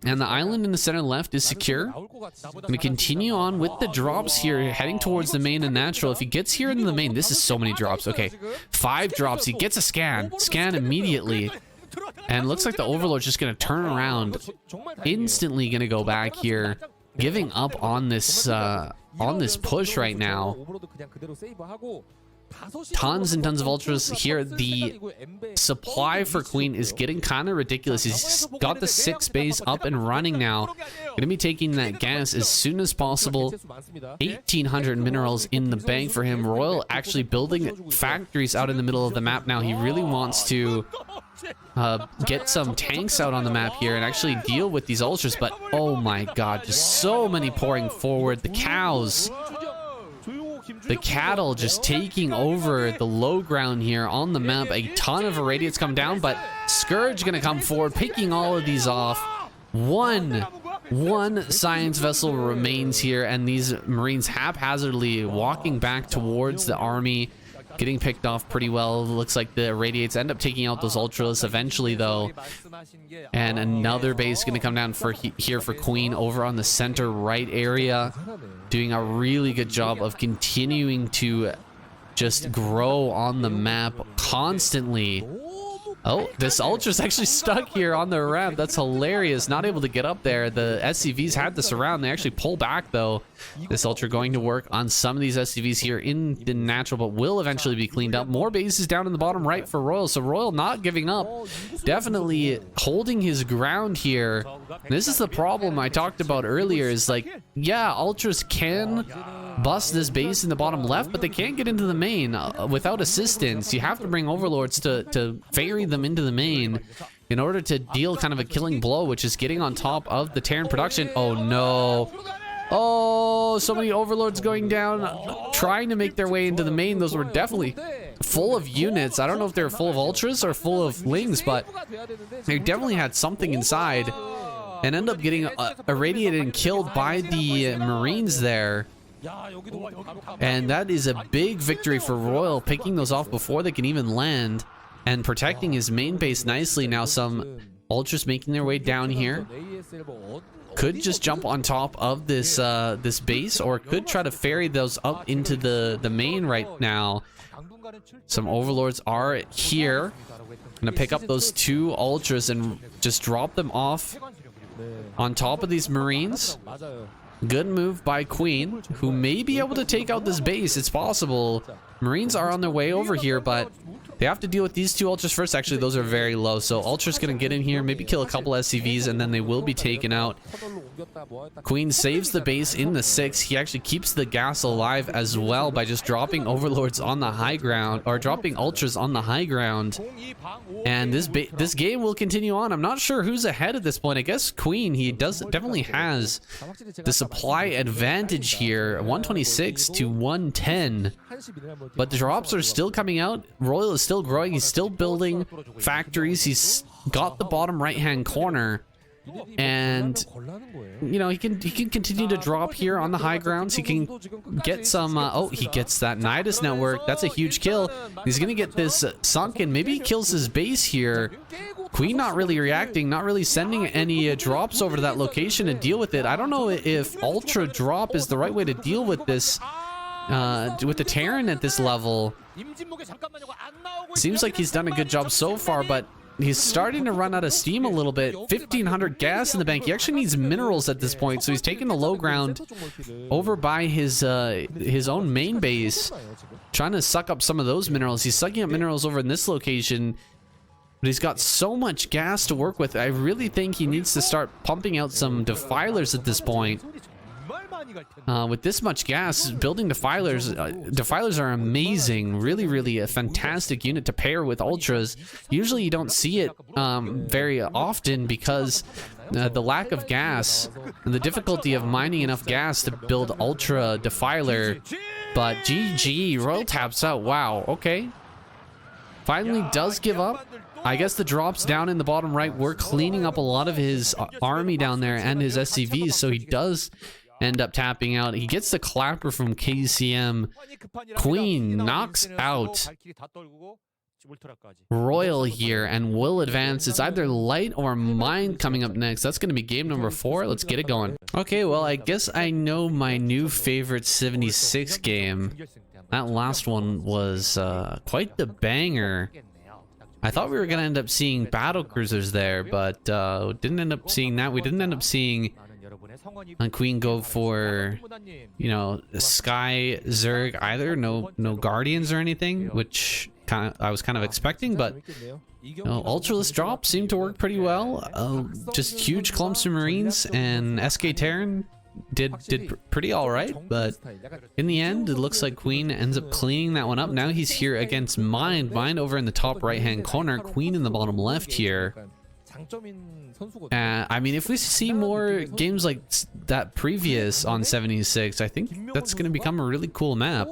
and the island in the center left is secure. We continue on with the drops here, heading towards the main and natural. If he gets here into the main, this is so many drops. Okay, 5 drops. He gets a scan immediately, and looks like the Overlord's just gonna turn around, instantly gonna go back here, giving up on this push right now. Tons and tons of Ultras here. The supply for Queen is getting kind of ridiculous. He's got the 6 base up and running now. Gonna be taking that gas as soon as possible. 1,800 minerals in the bank for him. Royal actually building factories out in the middle of the map now. He really wants to get some tanks out on the map here and actually deal with these Ultras, but oh my god, just so many pouring forward. The cows, the cattle just taking over the low ground here on the map. A ton of Irradiates come down, but Scourge gonna come forward, picking all of these off. One science vessel remains here, and these Marines haphazardly walking back towards the army, getting picked off pretty well. Looks like the Irradiates end up taking out those Ultras eventually, though. And another base going to come down here for Queen over on the center right area. Doing a really good job of continuing to just grow on the map constantly. Oh, this Ultra's actually stuck here on the ramp. That's hilarious. Not able to get up there. The SCVs had this around. They actually pull back, though. This Ultra going to work on some of these SCVs here in the natural, but will eventually be cleaned up. More bases down in the bottom right for Royal. So Royal not giving up. Definitely holding his ground here. This is the problem I talked about earlier, is like, yeah, Ultras can bust this base in the bottom left, but they can't get into the main without assistance. You have to bring Overlords to ferry them into the main in order to deal kind of a killing blow, which is getting on top of the Terran production. Oh no. Oh, so many Overlords going down, trying to make their way into the main. Those were definitely full of units. I don't know if they're full of Ultras or full of Lings, but they definitely had something inside and end up getting irradiated and killed by the Marines there. And that is a big victory for Royal, picking those off before they can even land and protecting his main base nicely. Now some Ultras making their way down here. Could just jump on top of this this base, or could try to ferry those up into the main right now. Some Overlords are here. Gonna pick up those 2 Ultras and just drop them off on top of these Marines. Good move by Queen, who may be able to take out this base. It's possible. Marines are on their way over here, but They have to deal with these two ultras first. Actually, those are very low. So Ultra's going to get in here, maybe kill a couple SCVs, and then they will be taken out. Queen saves the base in the 6. He actually keeps the gas alive as well by just dropping overlords on the high ground, or dropping ultras on the high ground. And this game will continue on. I'm not sure who's ahead at this point. I guess Queen, he definitely has the supply advantage here, 126 to 110. But the drops are still coming out. Royal is still growing. He's still building factories. He's got the bottom right hand corner, and you know, he can continue to drop here on the high grounds. He can get some oh, he gets that Nidus network. That's a huge kill. He's gonna get this sunken. Maybe he kills his base here. Queen not really reacting, not really sending any drops over to that location to deal with it. I don't know if ultra drop is the right way to deal with this with the Terran at this level. Seems like he's done a good job so far, but he's starting to run out of steam a little bit. 1,500 gas in the bank. He actually needs minerals at this point, so he's taking the low ground over by his own main base, trying to suck up some of those minerals. He's sucking up minerals over in this location, but he's got so much gas to work with. I really think he needs to start pumping out some defilers at this point. With this much gas, building defilers are amazing. Really a fantastic unit to pair with ultras. Usually you don't see it very often because the lack of gas and the difficulty of mining enough gas to build ultra defiler. But GG, Royal taps out. Wow, okay. Finally does give up. I guess the drops down in the bottom right were cleaning up a lot of his army down there and his SCVs, so he does end up tapping out. He gets the clapper from KCM. Queen knocks out Royal here and will advance. It's either Light or Mind coming up next. That's going to be game number 4. Let's get it going. Okay, well, I guess I know my new favorite 76 game. That last one was quite the banger. I thought we were going to end up seeing battle cruisers there, but didn't end up seeing that. We didn't end up seeing Queen go for, you know, Sky Zerg either. No Guardians or anything, which I was kind of expecting, but you know, Ultraless drops seemed to work pretty well. Just huge clumps of Marines, and SK Terran did pretty all right, but in the end it looks like Queen ends up cleaning that one up. Now he's here against Mind over in the top right hand corner, Queen in the bottom left here. I mean, if we see more games like that previous on 76, I think that's going to become a really cool map.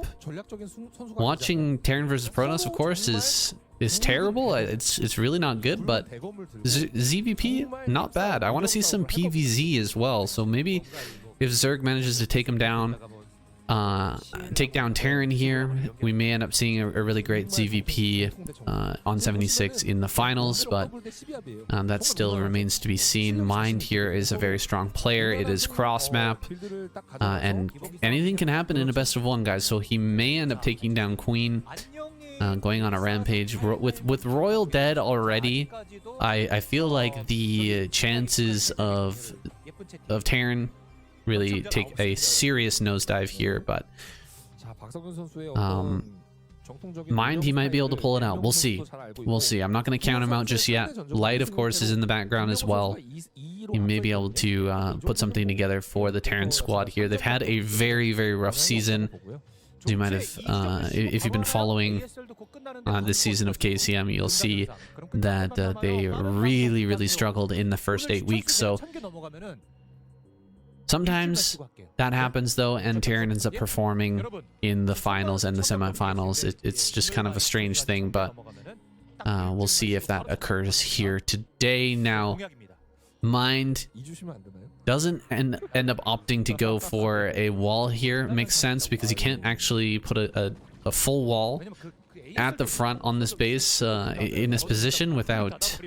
Watching Terran versus Protoss, of course, is terrible. It's really not good, but ZVP, not bad. I want to see some PVZ as well, so maybe if Zerg manages to take him down, take down Terran here, we may end up seeing a really great ZVP on 76 in the finals, but that still remains to be seen. Mind here is a very strong player. It is cross map, and anything can happen in a best of one, guys, so he may end up taking down Queen, going on a rampage. With Royal dead already, I feel like the chances of Terran really take a serious nosedive here, but Mind, he might be able to pull it out. We'll see. I'm not going to count him out just yet. Light, of course, is in the background as well. He may be able to put something together for the Terran squad here. They've had a very rough season. You might have, if you've been following this season of KCM, you'll see that they really struggled in the first 8 weeks. So sometimes that happens though, and Terran ends up performing in the finals and the semifinals. It's just kind of a strange thing, but we'll see if that occurs here today. Now, Mind doesn't end up opting to go for a wall here. Makes sense because he can't actually put a full wall at the front on this base in this position without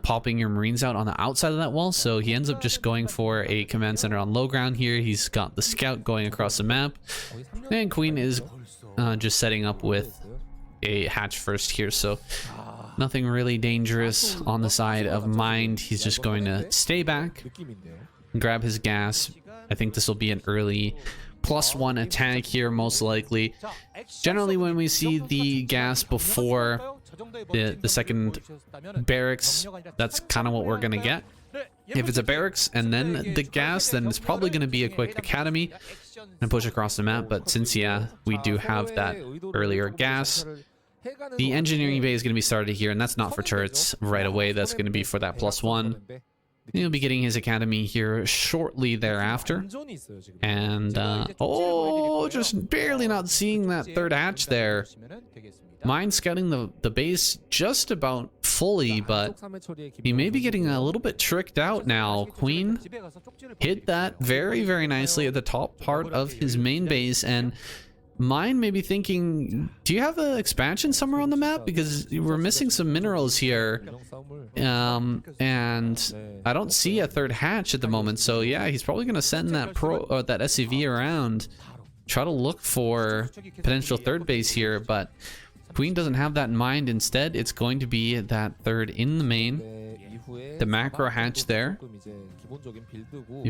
popping your Marines out on the outside of that wall. So he ends up just going for a command center on low ground here. He's got the scout going across the map, and Queen is just setting up with a hatch first here. So nothing really dangerous on the side of Mind. He's just going to stay back and grab his gas. I think this will be an early +1 attack here, most likely. Generally, when we see the gas before the second barracks, that's kind of what we're gonna get. If it's a barracks and then the gas, then it's probably going to be a quick academy and push across the map. But since, yeah, we do have that earlier gas, the engineering bay is going to be started here, and that's not for turrets right away. That's going to be for that +1. He'll be getting his academy here shortly thereafter. And, oh, just barely not seeing that third hatch there. Mine scouting the base just about fully, but he may be getting a little bit tricked out now. Queen hit that very, very nicely at the top part of his main base, and Mine may be thinking, do you have an expansion somewhere on the map? Because we're missing some minerals here. And I don't see a third hatch at the moment. So yeah, he's probably going to send that that SCV around, try to look for potential third base here, but Queen doesn't have that in mind. Instead, it's going to be that third in the main, the macro hatch there.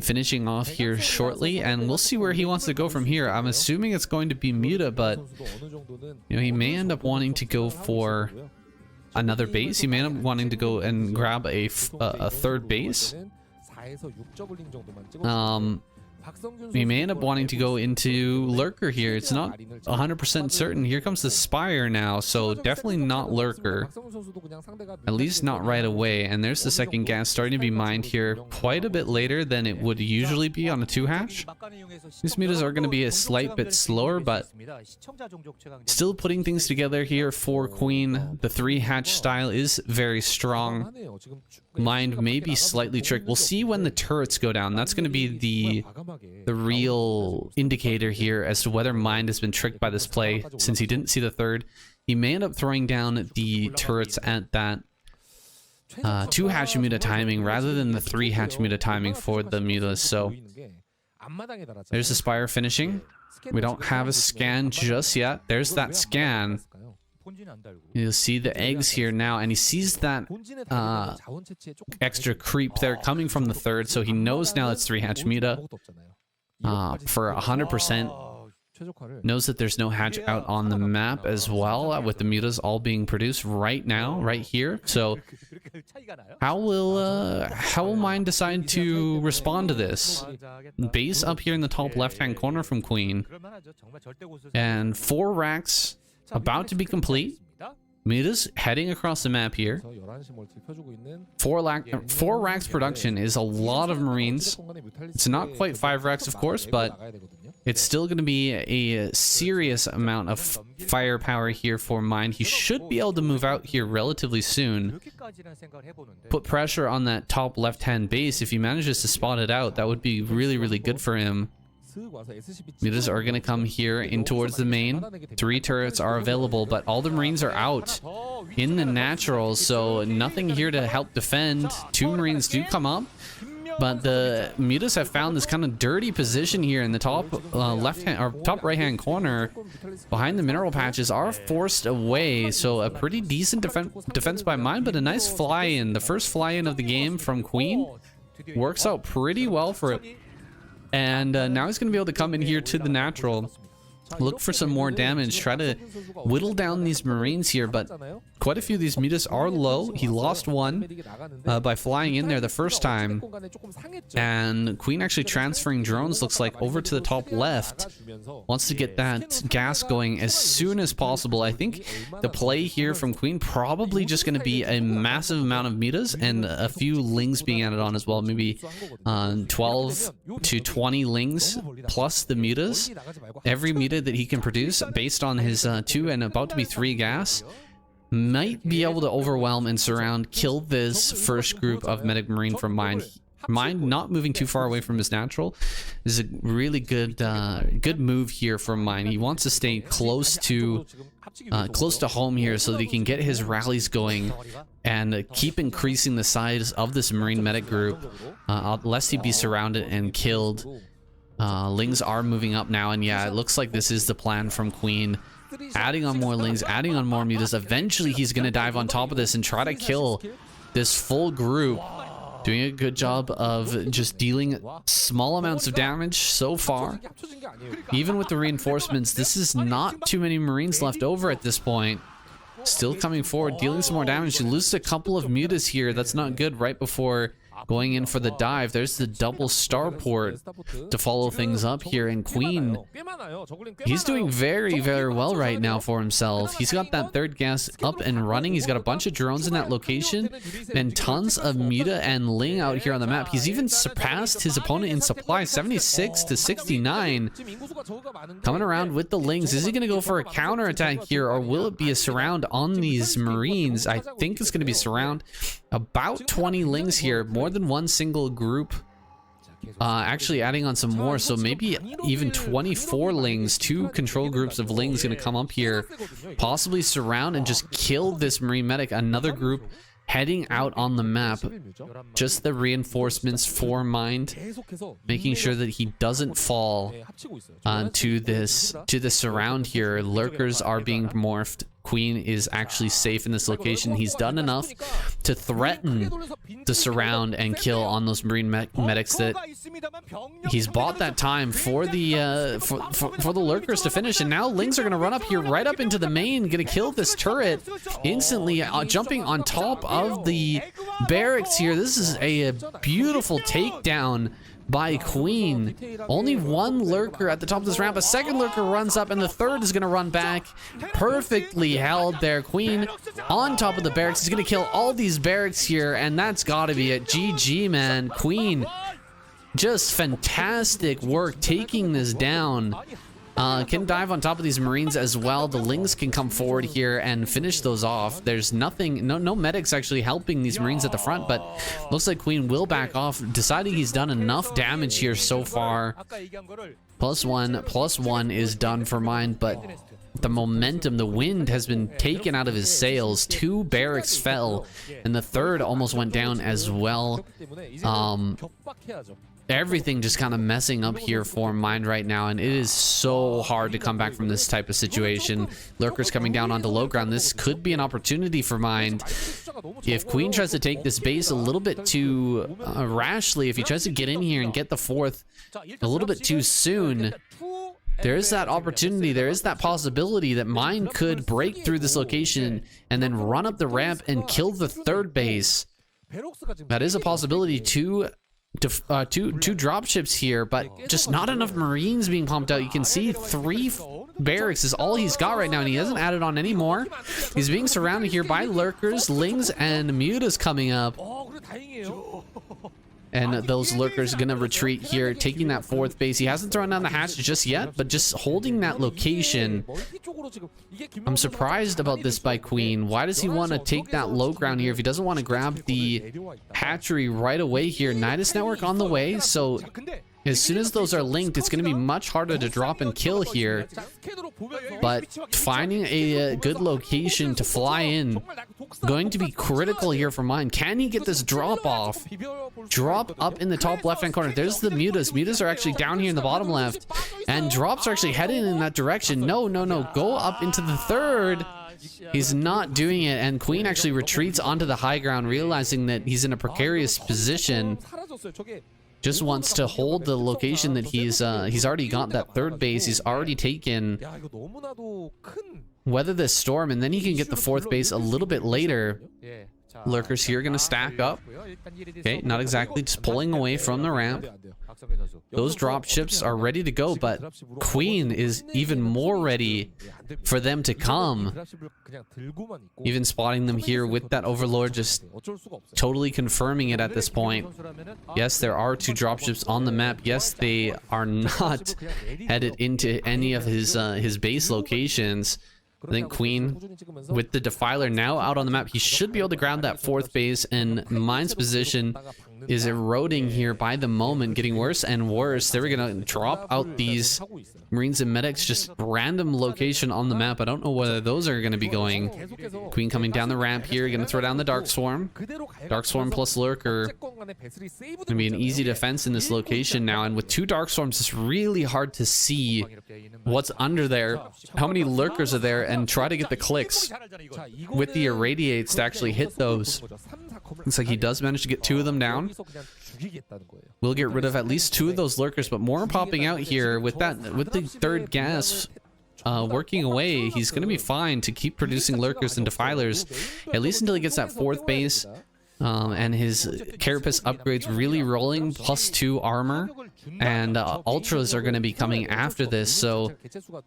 Finishing off here shortly, and we'll see where he wants to go from here. I'm assuming it's going to be Muta, but you know, he may end up wanting to go for another base. He may end up wanting to go and grab a third base. He may end up wanting to go into Lurker here. It's not 100% certain. Here comes the Spire now, so definitely not Lurker. At least not right away. And there's the second gas starting to be mined here quite a bit later than it would usually be on a 2-hatch. These mutas are going to be a slight bit slower, but still putting things together here for Queen. The 3-hatch style is very strong. Mined may be slightly tricked. We'll see when the turrets go down. That's going to be the real indicator here as to whether Mind has been tricked by this play, since he didn't see the third. He may end up throwing down the turrets at that 2-hatch muta timing rather than the 3-hatch muta timing for the mutas. So there's the Spire finishing. We don't have a scan just yet. There's that scan. You'll see the eggs here now, and he sees that extra creep there coming from the third, so he knows now it's 3-hatch muta. For 100%, knows that there's no hatch out on the map as well, with the mutas all being produced right now, right here. So how will Mine decide to respond to this? Base up here in the top left-hand corner from Queen, and 4 racks about to be complete. Mutas heading across the map here. 4 racks production is a lot of Marines. It's not quite 5 racks, of course, but it's still going to be a serious amount of firepower here for Mine. He should be able to move out here relatively soon. Put pressure on that top left-hand base. If he manages to spot it out, that would be really, really good for him. Mutas are going to come here in towards the main. 3 turrets are available, but all the Marines are out in the naturals, so nothing here to help defend. 2 Marines do come up, but the Mutas have found this kind of dirty position here in the top left-hand or top right-hand corner behind the mineral patches. Are forced away, so a pretty decent defense by Mine, but a nice fly-in. The first fly-in of the game from Queen works out pretty well for it. And now he's going to be able to come in here to the natural, look for some more damage, try to whittle down these Marines here, but quite a few of these mutas are low. He lost 1 by flying in there the first time, and Queen actually transferring drones, looks like, over to the top left. Wants to get that gas going as soon as possible. I think the play here from Queen probably just going to be a massive amount of mutas and a few lings being added on as well, maybe 12 to 20 lings plus the mutas. Every muta that he can produce based on his 2 and about to be 3 gas might be able to overwhelm and surround, kill this first group of medic Marine from Mine. Mine not moving too far away from his natural is a really good good move here from Mine. He wants to stay close to home here so that he can get his rallies going and keep increasing the size of this Marine medic group, lest he be surrounded and killed. Lings are moving up now, and yeah, it looks like this is the plan from Queen. Adding on more Lings, adding on more mutas. Eventually he's going to dive on top of this and try to kill this full group. Doing a good job of just dealing small amounts of damage so far. Even with the reinforcements, this is not too many Marines left over at this point. Still coming forward, dealing some more damage. You lose a couple of mutas here. That's not good right before going in for the dive. There's the double starport to follow things up here. And Queen, he's doing very, very well right now for himself. He's got that third gas up and running. He's got a bunch of drones in that location and tons of muta and ling out here on the map. He's even surpassed his opponent in supply, 76 to 69. Coming around with the lings. Is he going to go for a counter attack here, or will it be a surround on these Marines? I think it's going to be surround. About 20 lings here, more than one single group. Actually adding on some more, so maybe even 24 lings. 2 control groups of lings going to come up here, possibly surround and just kill this Marine medic. Another group heading out on the map. Just the reinforcements for Mind, making sure that he doesn't fall to the surround here. Lurkers are being morphed. Queen is actually safe in this location. He's done enough to threaten the surround and kill on those Marine medics that he's bought that time for the for the lurkers to finish. And now lings are going to run up here, right up into the main, going to kill this turret instantly, jumping on top of the barracks here. This is a beautiful takedown by Queen. Only one lurker at the top of this ramp. A second lurker runs up, and the third is going to run back. Perfectly held there. Queen on top of the barracks is going to kill all these barracks here, and that's got to be it. GG, man. Queen, just fantastic work taking this down. Can dive on top of these Marines as well. The lings can come forward here and finish those off. There's nothing, no medics actually helping these Marines at the front, but looks like Queen will back off, deciding he's done enough damage here so far. +1 is done for Mind, but the momentum, the wind has been taken out of his sails. 2 barracks fell, and the third almost went down as well. Everything just kind of messing up here for Mind right now, and it is so hard to come back from this type of situation. Lurkers coming down onto low ground. This could be an opportunity for Mind. If Queen tries to take this base a little bit too rashly, if he tries to get in here and get the 4th a little bit too soon, there is that opportunity, there is that possibility that Mind could break through this location and then run up the ramp and kill the 3rd base. That is a possibility. Two dropships here, but just not enough Marines being pumped out. You can see 3 barracks is all he's got right now, and he hasn't added on any more. He's being surrounded here by lurkers, lings, and mutas coming up. And those lurkers are gonna retreat here, taking that 4th base. He hasn't thrown down the hatch just yet, but just holding that location. I'm surprised about this by Queen. Why does he want to take that low ground here if he doesn't want to grab the hatchery right away here? Nidus network on the way, so as soon as those are linked, it's going to be much harder to drop and kill here. But finding a good location to fly in, going to be critical here for Mind. Can he get this drop off? Drop up in the top left-hand corner. There's the mutas. Mutas are actually down here in the bottom left, and drops are actually heading in that direction. No. Go up into the 3rd. He's not doing it, and Queen actually retreats onto the high ground, realizing that he's in a precarious position. Just wants to hold the location that he's already got that 3rd base. He's already taken. Weather this storm, and then he can get the 4th base a little bit later. Lurkers here going to stack up. Okay, not exactly, just pulling away from the ramp. Those drop ships are ready to go, but Queen is even more ready for them to come. Even spotting them here with that Overlord, just totally confirming it at this point. Yes, there are 2 dropships on the map. Yes, they are not headed into any of his base locations. I think Queen, with the Defiler now out on the map, he should be able to grab that 4th base, and Mind's position is eroding here by the moment, getting worse and worse. They're going to drop out these Marines and medics, just random location on the map. I don't know whether those are going to be going. Queen coming down the ramp here, going to throw down the Dark Swarm. Dark Swarm plus Lurker. Going to be an easy defense in this location now. And with 2 Dark Swarms, it's really hard to see what's under there, how many Lurkers are there, and try to get the clicks with the Irradiates to actually hit those. Looks like he does manage to get 2 of them down. We'll get rid of at least 2 of those Lurkers, but more popping out here with that, with the 3rd gas working away. He's going to be fine to keep producing Lurkers and Defilers, at least until he gets that 4th base. And his Carapace upgrades really rolling, +2 armor, and Ultras are going to be coming after this, so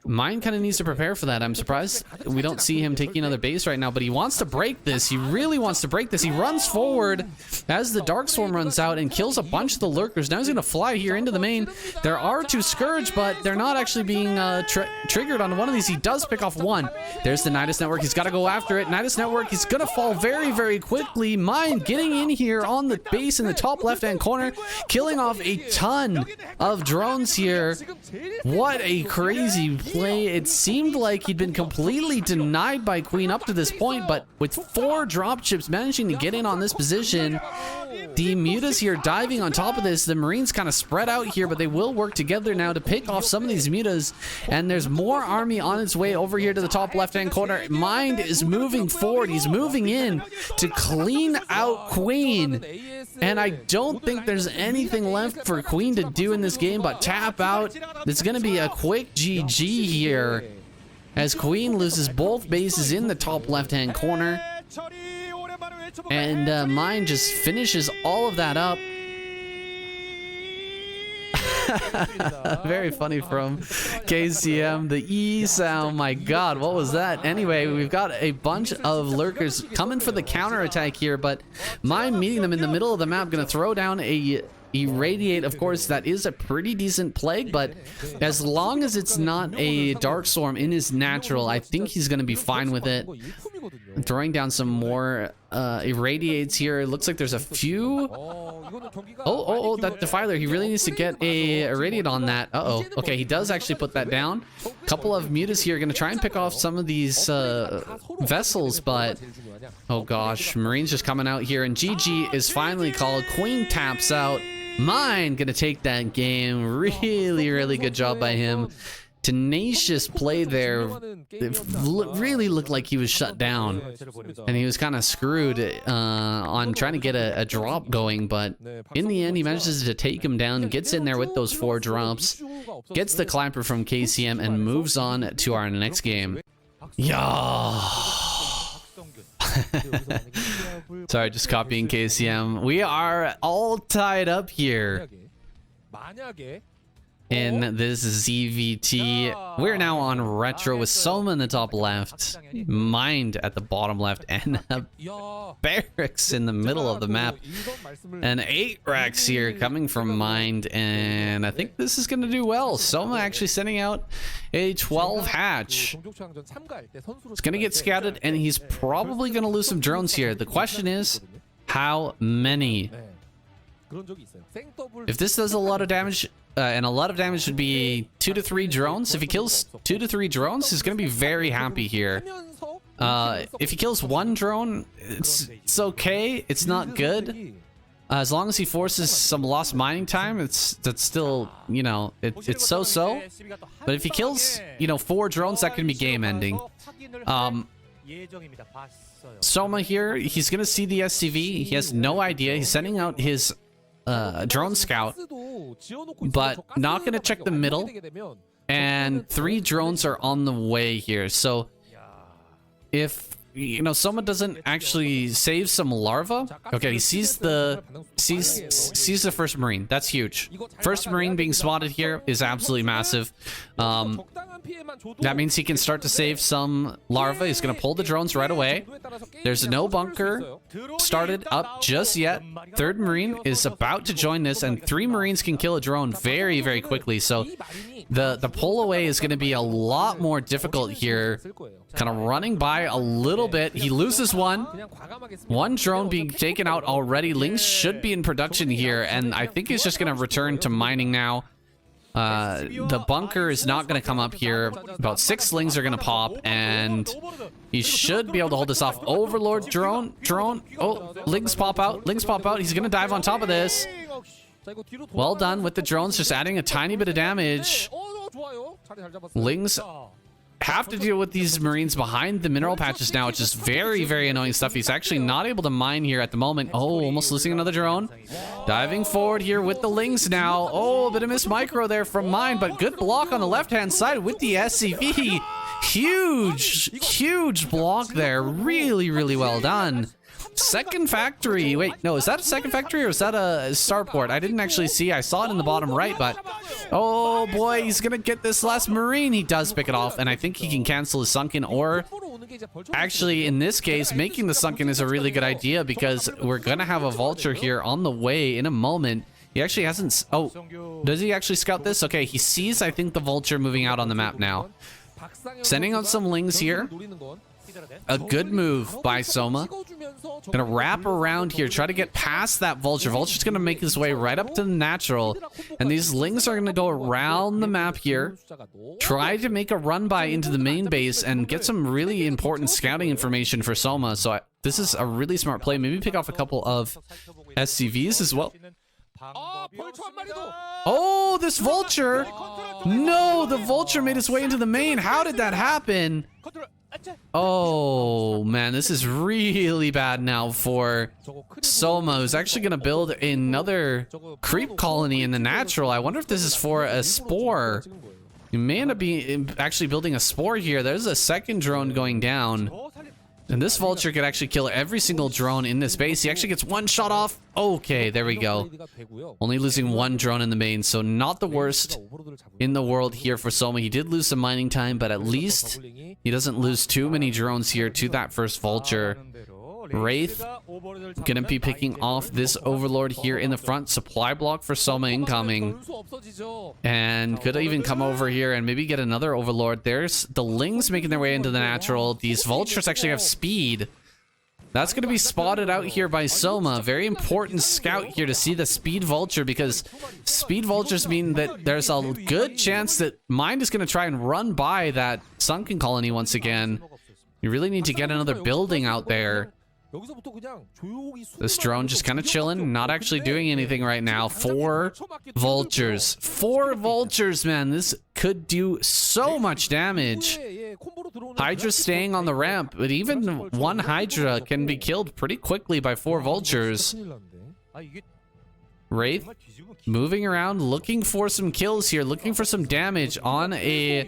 Mine kind of needs to prepare for that. I'm surprised we don't see him taking another base right now, but he wants to break this. He really wants to break this. He runs forward as the Dark Swarm runs out and kills a bunch of the Lurkers. Now he's going to fly here into the main. There are 2 Scourge, but they're not actually being triggered on one of these. He does pick off 1. There's the Nidus Network. He's got to go after it. Nidus Network, he's going to fall very, very quickly. Mine getting in here on the base in the top left-hand corner, killing off a ton of drones here. What a crazy play. It seemed like he'd been completely denied by Queen up to this point, but with 4 dropships managing to get in on this position, the Mutas here diving on top of this. The Marines kind of spread out here, but they will work together now to pick off some of these Mutas, and there's more army on its way over here to the top left-hand corner. Mind is moving forward. He's moving in to clean out Queen, and I don't think there's anything left for Queen to do in this game but tap out. It's going to be a quick GG here as Queen loses both bases in the top left-hand corner, and Mine just finishes all of that up. Very funny from KCM. The E sound, my god, what was that? Anyway, we've got a bunch of Lurkers coming for the counter attack here, but Mine meeting them in the middle of the map, gonna throw down a Irradiate. Of course, that is a pretty decent plague, but as long as it's not a Dark Swarm in his natural, I think he's gonna be fine with it. Throwing down some more Irradiates here. It looks like there's a few. Oh, that Defiler. He really needs to get a Irradiate on that. Okay, he does actually put that down. Couple of Mutas here going to try and pick off some of these vessels, but oh gosh, Marines just coming out here, and GG is finally called. Queen taps out. Mine going to take that game. Really, really good job by him. Tenacious play there. It really looked like he was shut down, and he was kind of screwed on trying to get a drop going, but in the end he manages to take him down, gets in there with those 4 drops, gets the clapper from KCM, and moves on to our next game. Yeah. Sorry, just copying KCM. We are all tied up here in this ZVT. We're now on retro with Soma in the top left, Mind at the bottom left, and a barracks in the middle of the map, and 8 racks here coming from Mind, and I think this is going to do well. Soma actually sending out a 12 hatch. It's going to get scouted, and he's probably going to lose some drones here. The question is, how many? If this does a lot of damage, and a lot of damage would be 2 to 3 drones. If he kills 2 to 3 drones, he's going to be very happy here. If he kills 1 drone, it's okay. It's not good. As long as he forces some lost mining time, that's still, you know, it's so-so. But if he kills, you know, 4 drones, that can be game ending. Soma here, he's going to see the SCV. He has no idea. He's sending out his drone scout, but not going to check the middle, and 3 drones are on the way here. So if, you know, Soma doesn't actually save some larva, okay, he sees the first Marine. That's huge. First Marine being spotted here is absolutely massive. That means he can start to save some larva. He's going to pull the drones right away. There's no bunker started up just yet. 3rd Marine is about to join this, and 3 Marines can kill a drone very, very quickly. So the pull away is going to be a lot more difficult here. Kind of running by a little bit. He loses 1. 1 drone being taken out already. Lynx should be in production here, and I think he's just going to return to mining now. The bunker is not going to come up here. About 6 slings are going to pop, and he should be able to hold this off. Overlord drone. Oh, lings pop out. He's going to dive on top of this. Well done with the drones, just adding a tiny bit of damage. Lings have to deal with these marines behind the mineral patches now, which is very, very annoying stuff. He's actually not able to mine here at the moment. Oh, almost losing another drone. Diving forward here with the lings now. Oh, a bit of miss micro there from mine, but good block on the left-hand side with the SCV. Huge block there. Really, really well done. Second factory. Wait, no, is that a second factory or is that a starport? I didn't actually see. I saw it in the bottom right, but oh boy, he's gonna get this last marine. He does pick it off, and I think he can cancel his sunken, or actually in this case making the sunken is a really good idea, because we're gonna have a vulture here on the way in a moment. He actually hasn't. Oh, does he actually scout this? Okay, he sees, I think, the vulture moving out on the map now. Sending out some lings here. A good move by Soma. Gonna wrap around here, try to get past that vulture. Vulture's gonna make his way right up to the natural, and these lings are gonna go around the map here, try to make a run by into the main base and get some really important scouting information for Soma. So this is a really smart play. Maybe pick off a couple of SCVs as well. Oh, this vulture! No, the vulture made its way into the main. How did that happen? Oh man, this is really bad now for Soma, who's actually going to build another creep colony in the natural. I wonder if this is for a spore. You may end up actually building a spore here. There's a second drone going down. And this vulture could actually kill every single drone in this base. He actually gets one shot off. Okay, there we go. Only losing one drone in the main, so not the worst in the world here for Soma. He did lose some mining time, but at least he doesn't lose too many drones here to that first vulture. Wraith gonna be picking off this overlord here in the front. Supply block for Soma incoming, and could even come over here and maybe get another overlord. There's the lings making their way into the natural. These vultures actually have speed. That's going to be spotted out here by Soma. Very important scout here to see the speed vulture, because speed vultures mean that there's a good chance that Mind is going to try and run by that sunken colony once again. You really need to get another building out there. This drone just kind of chilling, not actually doing anything right now. 4 vultures. 4 vultures, man. This could do so much damage. Hydra staying on the ramp, but even one Hydra can be killed pretty quickly by 4 vultures. Wraith moving around, looking for some kills here, looking for some damage on a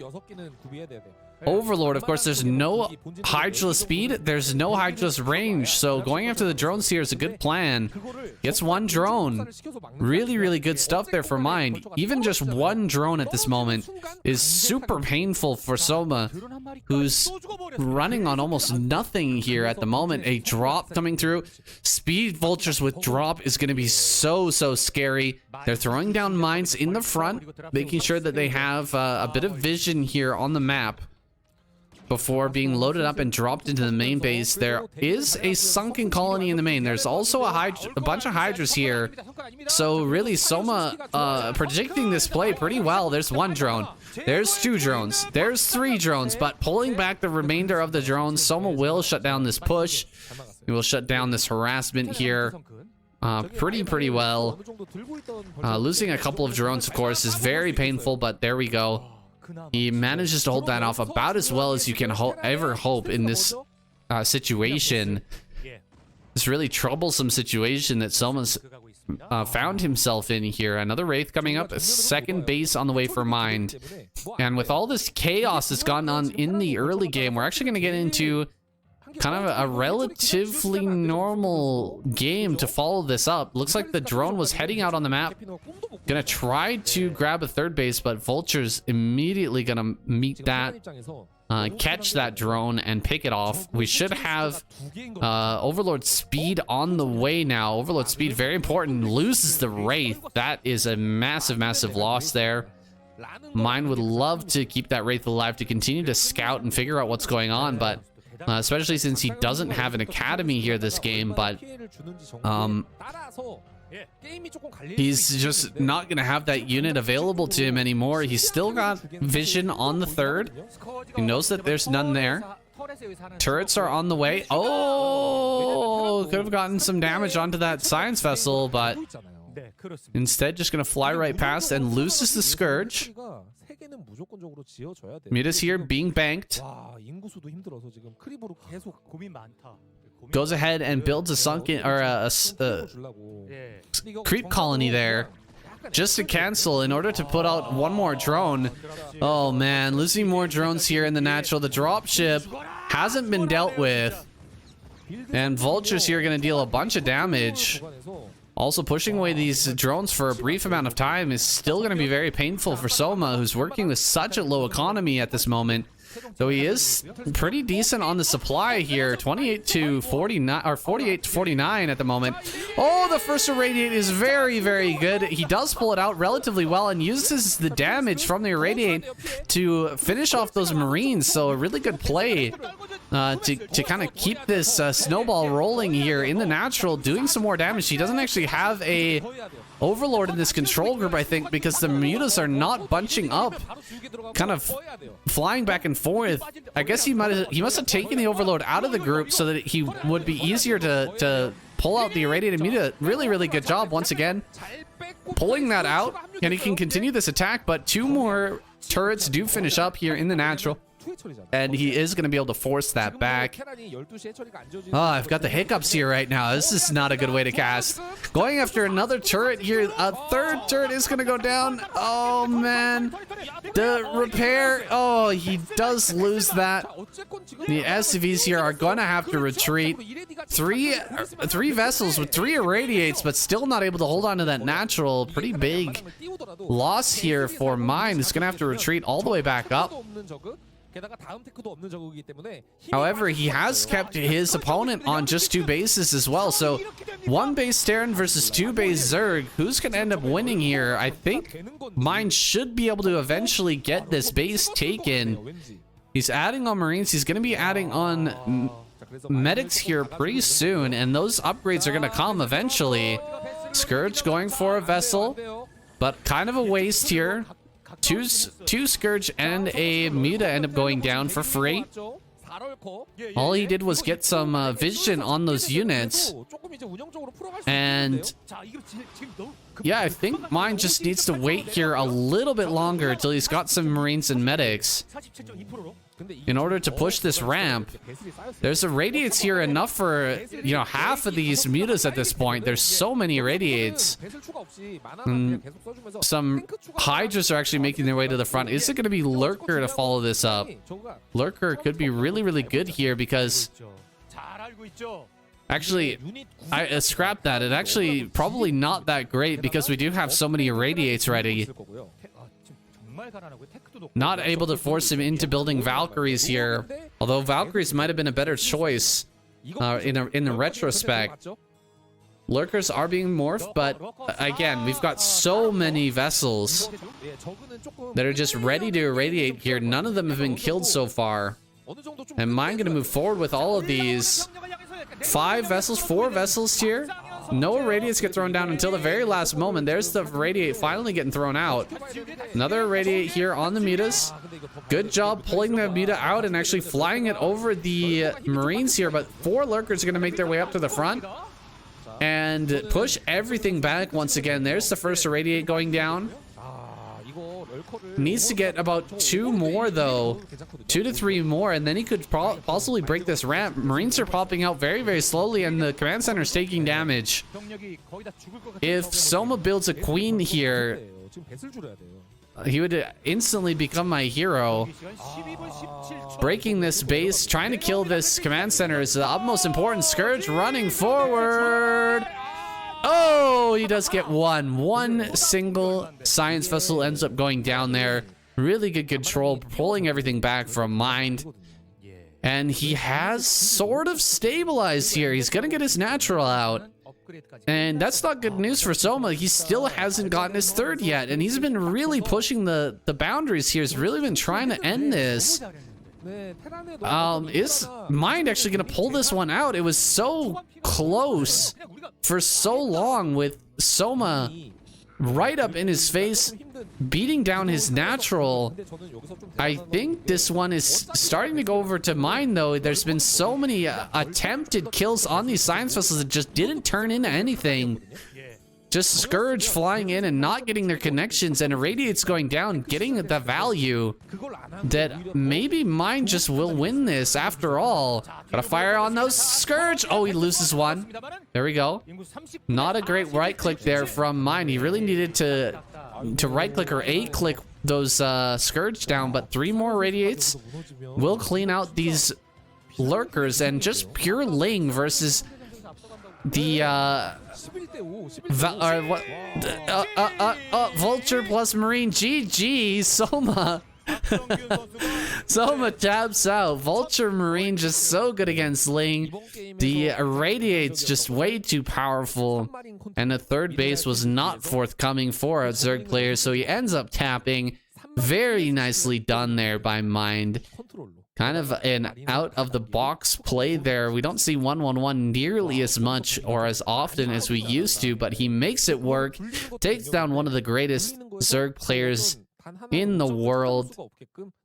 overlord. Of course, there's no Hydra's speed, there's no Hydra's range, so going after the drones here is a good plan. Gets one drone. Really, really good stuff there for Mind. Even just one drone at this moment is super painful for Soma, who's running on almost nothing here at the moment. A drop coming through. Speed vultures with drop is going to be so scary. They're throwing down mines in the front, making sure that they have a bit of vision here on the map before being loaded up and dropped into the main base. There is a sunken colony in the main. There's also a bunch of Hydras here. So really, Soma predicting this play pretty well. There's one drone. There's 2 drones. There's 3 drones. But pulling back the remainder of the drones, Soma will shut down this push. He will shut down this harassment here. Pretty well. Losing a couple of drones, of course, is very painful, but there we go. He manages to hold that off about as well as you can ever hope in this situation. This really troublesome situation that Soma's found himself in here. Another Wraith coming up, a second base on the way for Mind. And with all this chaos that's gone on in the early game, we're actually going to get into kind of a relatively normal game to follow this up. Looks like the drone was heading out on the map. Gonna try to grab a third base, but Vulture's immediately gonna meet that, catch that drone and pick it off. We should have Overlord speed on the way now. Overlord speed, very important. Loses the Wraith. That is a massive loss there. Mine would love to keep that Wraith alive to continue to scout and figure out what's going on, but especially since he doesn't have an academy here this game. But He's just not going to have that unit available to him anymore. He's still got vision on the third. He knows that there's none there. Turrets are on the way. Oh, could have gotten some damage onto that science vessel, but instead just going to fly right past and loses the Scourge. Midas here being banked. Goes ahead and builds a sunken or a creep colony there just to cancel in order to put out one more drone. Oh man, losing more drones here in the natural. The dropship hasn't been dealt with, and vultures here are going to deal a bunch of damage. Also, pushing away these drones for a brief amount of time is still going to be very painful for Soma, who's working with such a low economy at this moment. Though he is pretty decent on the supply here, 28 to 49 or 48 to 49 at the moment. Oh, the first irradiate is very, very good. He does pull it out relatively well and uses the damage from the irradiate to finish off those Marines. So a really good play to kind of keep this snowball rolling here in the natural, doing some more damage. He doesn't actually have a Overlord in this control group, I think, because the mutas are not bunching up, kind of flying back and forth. I guess he must have taken the Overlord out of the group so that he would be easier to pull out the irradiated muta. Really, really good job once again, pulling that out, and he can continue this attack. But two more turrets do finish up here in the natural, and he is going to be able to force that back. Oh, I've got the hiccups here right now. This is not a good way to cast. Going after another turret here. A third turret is going to go down. Oh, man. The repair. Oh, he does lose that. The SCVs here are going to have to retreat. Three vessels with 3 irradiates, but still not able to hold on to that natural. Pretty big loss here for Mind. He's going to have to retreat all the way back up. However, he has kept his opponent on just 2 bases as well. So 1 base Terran versus 2 base Zerg. Who's going to end up winning here? I think Mind should be able to eventually get this base taken. He's adding on Marines. He's going to be adding on medics here pretty soon, and those upgrades are going to come eventually. Scourge going for a vessel, but kind of a waste here. Two Scourge and a Muta end up going down for free. All he did was get some vision on those units. And yeah, I think Mine just needs to wait here a little bit longer until he's got some Marines and medics in order to push this ramp. There's irradiates here enough for, you know, half of these mutas at this point. There's so many irradiates. Some Hydras are actually making their way to the front. Is it going to be Lurker to follow this up? Lurker could be really, really good here because... Actually, I scrapped that. It actually probably not that great because we do have so many irradiates ready. Not able to force him into building Valkyries here, although Valkyries might have been a better choice in the retrospect. Lurkers are being morphed, but again, we've got so many vessels that are just ready to irradiate here. None of them have been killed so far. And Mine going to move forward with all of these. 4 vessels here. No irradiates get thrown down until the very last moment. There's the irradiate finally getting thrown out. Another irradiate here on the mutas. Good job pulling the muta out and actually flying it over the Marines here. But 4 Lurkers are going to make their way up to the front and push everything back once again. There's the first irradiate going down. Needs to get about 2 more though, 2 to 3 more, and then he could possibly break this ramp. Marines are popping out very, very slowly, and the command center is taking damage. If Soma builds a queen here, he would instantly become my hero. Breaking this base, trying to kill this command center is the utmost important. Scourge running forward. Oh, he does get one single science vessel ends up going down there. Really good control, pulling everything back from Mind. And he has sort of stabilized here. He's gonna get his natural out. And that's not good news for Soma. He still hasn't gotten his 3rd yet, and he's been really pushing the boundaries here. He's really been trying to end this. Is Mind actually gonna pull this one out? It was so close for so long with Soma right up in his face, beating down his natural. I think this one is starting to go over to mine, though. There's been so many attempted kills on these science vessels that just didn't turn into anything. Just Scourge flying in and not getting their connections, and Irradiate's going down, getting the value that maybe mine just will win this after all. Gotta fire on those Scourge. Oh, he loses one. There we go. Not a great right click there from mine. He really needed to right click or A click those Scourge down, but 3 more Irradiates will clean out these lurkers, and just pure Ling versus the Vulture plus Marine. GG, Soma. Soma taps out. Vulture Marine just so good against Ling. The Irradiate's just way too powerful, and the third base was not forthcoming for a Zerg player, so he ends up tapping. Very nicely done there by Mind. Kind of an out-of-the-box play there. We don't see 1-1-1 nearly as much or as often as we used to, but he makes it work. Takes down one of the greatest Zerg players in the world.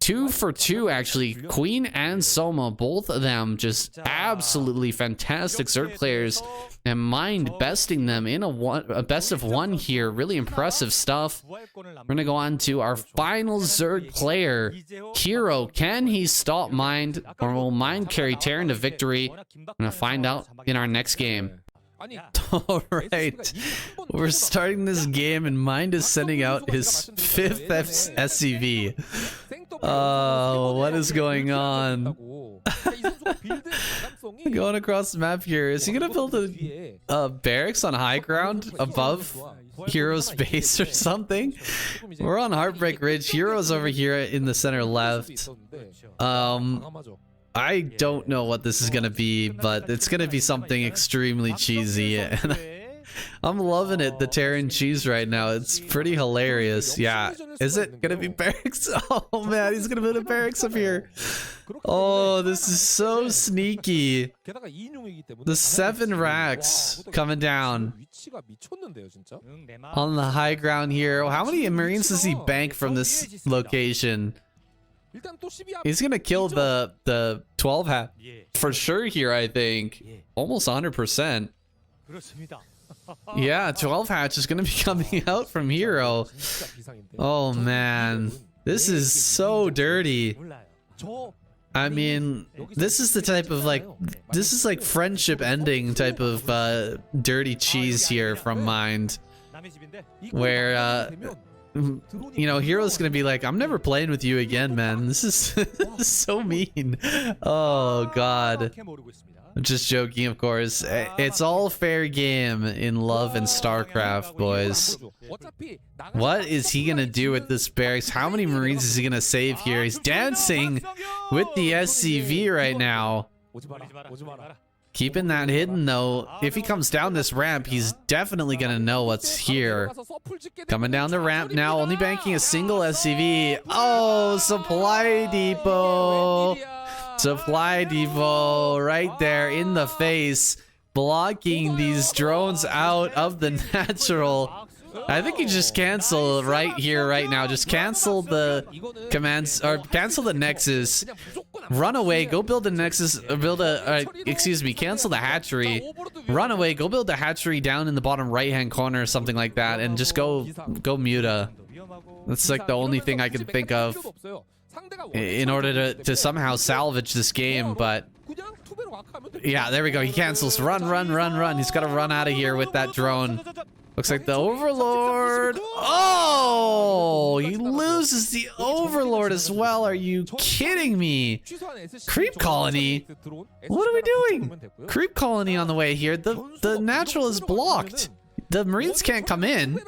2 for 2, actually. Queen and Soma, both of them just absolutely fantastic Zerg players, and Mind besting them in a best of 1 here. Really impressive stuff. We're gonna go on to our final Zerg player, Hero. Can he stop Mind, or will Mind carry Terran to victory? We're gonna find out in our next game. All right, we're starting this game, and Mind is sending out his 5th SCV. Oh, what is going on? Going across the map here. Is he gonna build a barracks on high ground above Hero's base or something? We're on Heartbreak Ridge. Hero's over here in the center left. I don't know what this is gonna be, but it's gonna be something extremely cheesy, and I'm loving it, the Terran cheese right now. It's pretty hilarious. Yeah, is it gonna be barracks? Oh man, he's gonna build a barracks up here. Oh, this is so sneaky. The 7 racks coming down on the high ground here. How many Marines does he bank from this location? He's gonna kill the 12 hat for sure here, I think. Almost 100%. Yeah, 12 hatch is gonna be coming out from Hero. Oh man, this is so dirty. I mean, this is the type of this is like friendship ending type of dirty cheese here from Mind, where you know, Hero's gonna be like, I'm never playing with you again, man. This is, this is so mean. Oh god. I'm just joking, of course. It's all fair game in love and Starcraft, boys. What is he gonna do with this barracks? How many Marines is he gonna save here? He's dancing with the SCV right now. Keeping that hidden, though. If he comes down this ramp, he's definitely gonna know what's here. Coming down the ramp now, only banking a single SCV. Oh, supply depot. Supply depot right there in the face, blocking these drones out of the natural. I think you just cancel right here, right now. Just cancel the commands, or cancel the Nexus. Run away, go build a Nexus, or build a, excuse me, cancel the hatchery. Run away, go build a hatchery down in the bottom right-hand corner or something like that, and just go muta. That's like the only thing I can think of in order to somehow salvage this game, but yeah, there we go. He cancels. Run, run, run, run. He's got to run out of here with that drone. Looks like the Overlord. Oh, he loses the Overlord as well. Are you kidding me? Creep colony. What are we doing? Creep colony on the way here. The natural is blocked. The Marines can't come in.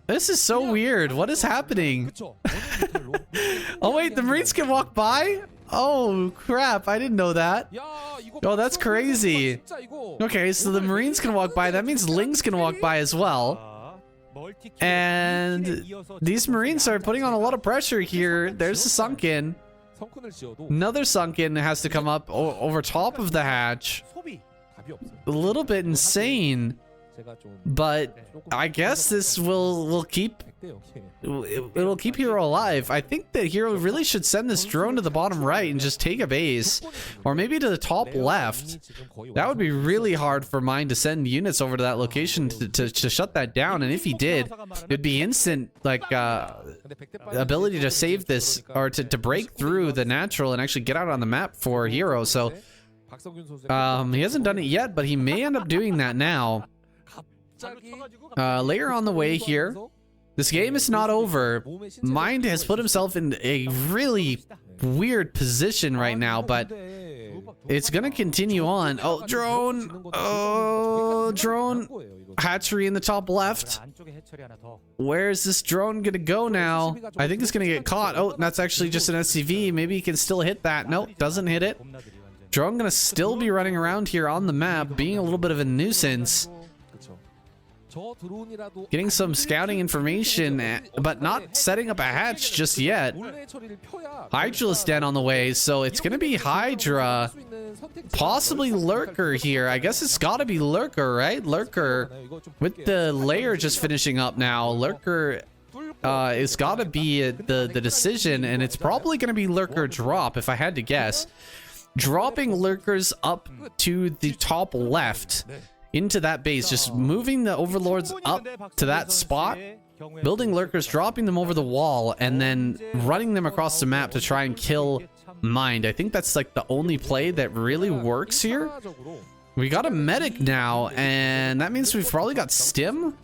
This is so weird. What is happening? Oh wait, the Marines can walk by? Oh crap, I didn't know that. Oh, that's crazy. Okay, so the Marines can walk by. That means Lings can walk by as well. And these Marines are putting on a lot of pressure here. There's a sunken. Another sunken has to come up over top of the hatch. A little bit insane. but I guess this will keep it'll keep Hero alive. I think that Hero really should send this drone to the bottom right and just take a base, or maybe to the top left. That would be really hard for mine to send units over to that location to shut that down. And if he did, it'd be instant, like ability to save this, or to break through the natural and actually get out on the map for Hero. So he hasn't done it yet, but he may end up doing that now. Layer on the way here. This game is not over. Mind has put himself in a really weird position right now, but it's gonna continue on. Oh, drone! Oh, drone! Hatchery in the top left. Where is this drone gonna go now? I think it's gonna get caught. Oh, that's actually just an SCV. Maybe he can still hit that. Nope, doesn't hit it. Drone gonna still be running around here on the map, being a little bit of a nuisance. Getting some scouting information, but not setting up a hatch just yet. Hydra's dead on the way, so it's gonna be Hydra, possibly Lurker here. I guess it's gotta be Lurker, right? Lurker, with the layer just finishing up now. Lurker it's gotta be the decision, and it's probably gonna be Lurker drop if I had to guess. Dropping Lurkers up to the top left into that base, just moving the overlords up to that spot, building Lurkers, dropping them over the wall, and then running them across the map to try and kill Mind. I think that's like the only play that really works here. We got a medic now, and that means we've probably got Stim.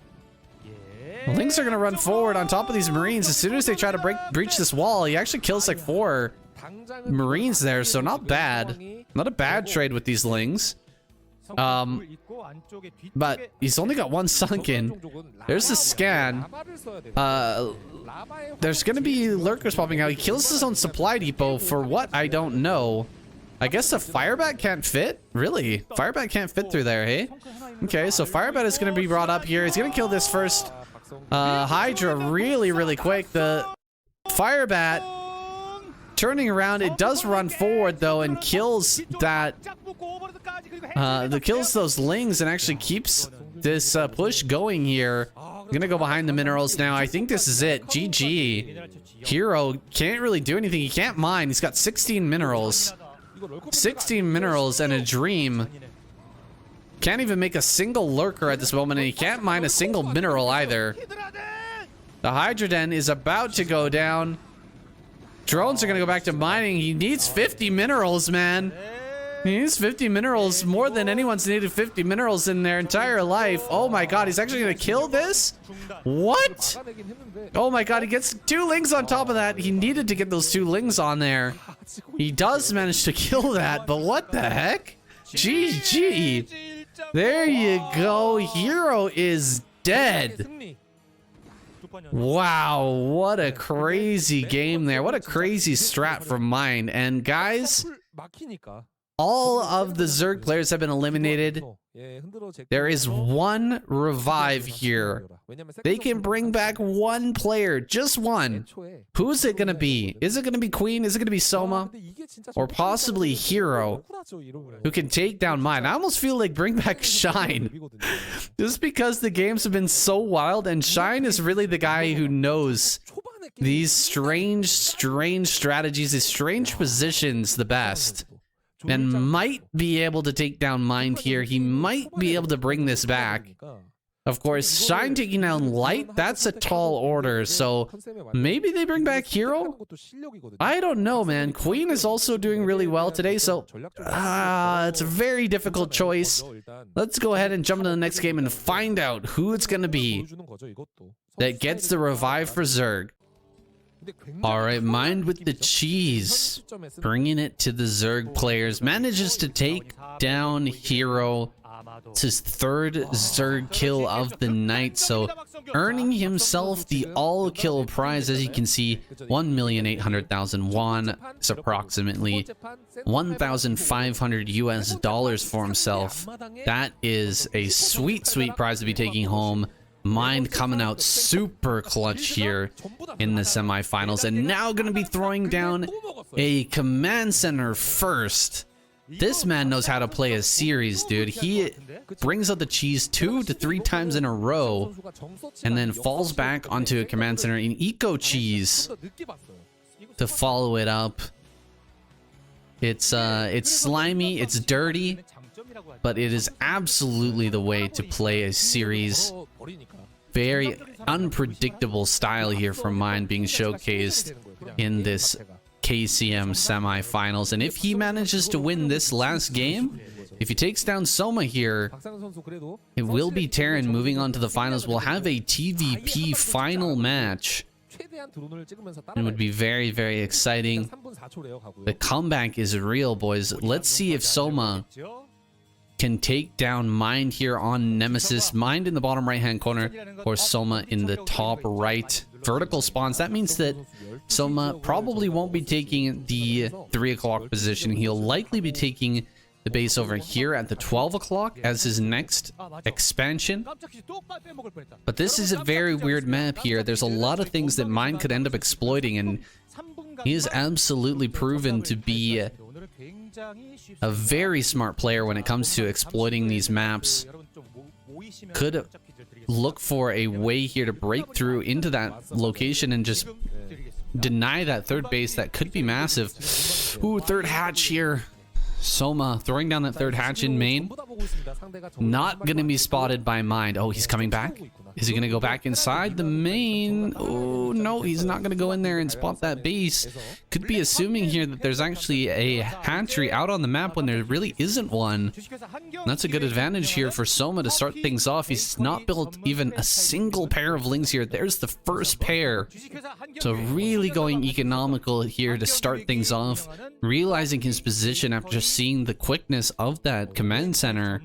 Lynx are gonna run forward on top of these Marines. As soon as they try to breach this wall, he actually kills like 4 Marines there, so not bad. Not a bad trade with these Lings. But he's only got 1 sunken. There's the scan. There's gonna be Lurkers popping out. He kills his own supply depot for what? I don't know. I guess the Firebat can't fit? Really? Firebat can't fit through there, hey? Okay, so Firebat is gonna be brought up here. He's gonna kill this first Hydra really quick. The Firebat turning around, it does run forward though and kills that kills those Lings and actually keeps this push going here. I'm gonna go behind the minerals now. I think this is it. GG. Hero can't really do anything. He can't mine. He's got 16 minerals. 16 minerals and a dream. Can't even make a single Lurker at this moment, and he can't mine a single mineral either. The Hydra Den is about to go down. Drones are gonna go back to mining. He needs 50 minerals, man. He needs 50 minerals, more than anyone's needed 50 minerals in their entire life. Oh my god, he's actually gonna kill this? What? Oh my god, he gets 2 Lings on top of that. He needed to get those 2 Lings on there. He does manage to kill that, but what the heck? GG. There you go. Hero is dead. Wow, what a crazy game there. What a crazy strat from Mind. And guys, all of the Zerg players have been eliminated. There is 1 revive here. They can bring back 1 player, just 1. Who's it gonna be? Is it gonna be Queen? Is it gonna be Soma? Or possibly Hero, who can take down Mind? I almost feel like bring back Shine. Just because the games have been so wild, and Shine is really the guy who knows these strange strategies, these strange positions the best. And might be able to take down Mind here. He might be able to bring this back. Of course, Shine taking down Light, that's a tall order, so maybe they bring back Hero? I don't know, man. Queen is also doing really well today, so it's a very difficult choice. Let's go ahead and jump into the next game and find out who it's going to be that gets the revive for Zerg. Alright, Mind with the cheese, bringing it to the Zerg players, manages to take down Hero. It's his 3rd Zerg kill of the night, so earning himself the all-kill prize. As you can see, 1,800,000 won. It's approximately 1,500 US dollars for himself. That is a sweet prize to be taking home. Mind coming out super clutch here in the semifinals, and now going to be throwing down a command center first. This man knows how to play a series, dude. He brings out the cheese 2 to 3 times in a row and then falls back onto a command center in eco cheese to follow it up. It's slimy, it's dirty, but it is absolutely the way to play a series. Very unpredictable style here from Mind being showcased in this KCM semifinals. And if he manages to win this last game, if he takes down Soma here, it will be Terran moving on to the finals. We'll have a TVP final match. It would be very, very exciting. The comeback is real, boys. Let's see if Soma can take down Mind here on Nemesis. Mind in the bottom right hand corner, or Soma in the top right. Vertical spawns. That means that Soma probably won't be taking the 3 o'clock position. He'll likely be taking the base over here at the 12 o'clock as his next expansion. But this is a very weird map here. There's a lot of things that Mind could end up exploiting, and he is absolutely proven to be a very smart player when it comes to exploiting these maps. Could look for a way here to break through into that location and just deny that third base. That could be massive. Ooh, third hatch here. Soma throwing down that third hatch in main. Not gonna be spotted by Mind. Oh, he's coming back. Is he gonna go back inside the main? Oh no, he's not gonna go in there and spot that base. Could be assuming here that there's actually a hatchery out on the map when there really isn't one. That's a good advantage here for Soma to start things off. He's not built even a single pair of lings here. There's the first pair. So really going economical here to start things off. Realizing his position after just seeing the quickness of that command center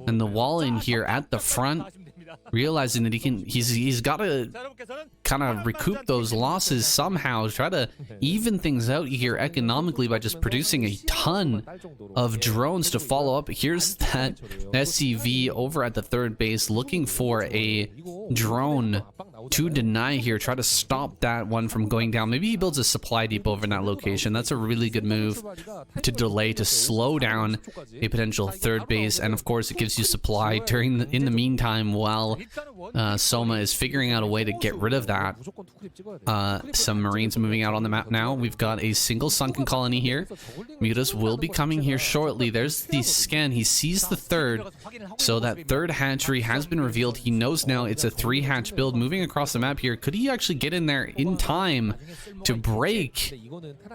and the wall in here at the front. Realizing that he's got to kind of recoup those losses somehow, try to even things out here economically by just producing a ton of drones to follow up. Here's that SCV over at the third base looking for a drone to deny here, try to stop that one from going down. Maybe he builds a supply depot over in that location. That's a really good move to delay, to slow down a potential third base, and of course it gives you supply during in the meantime while Soma is figuring out a way to get rid of that. Some Marines moving out on the map now. We've got a single sunken colony here. Mutas will be coming here shortly. There's the scan. He sees the third, so that third hatchery has been revealed. He knows now it's a 3 hatch build moving across the map here. Could he actually get in there in time to break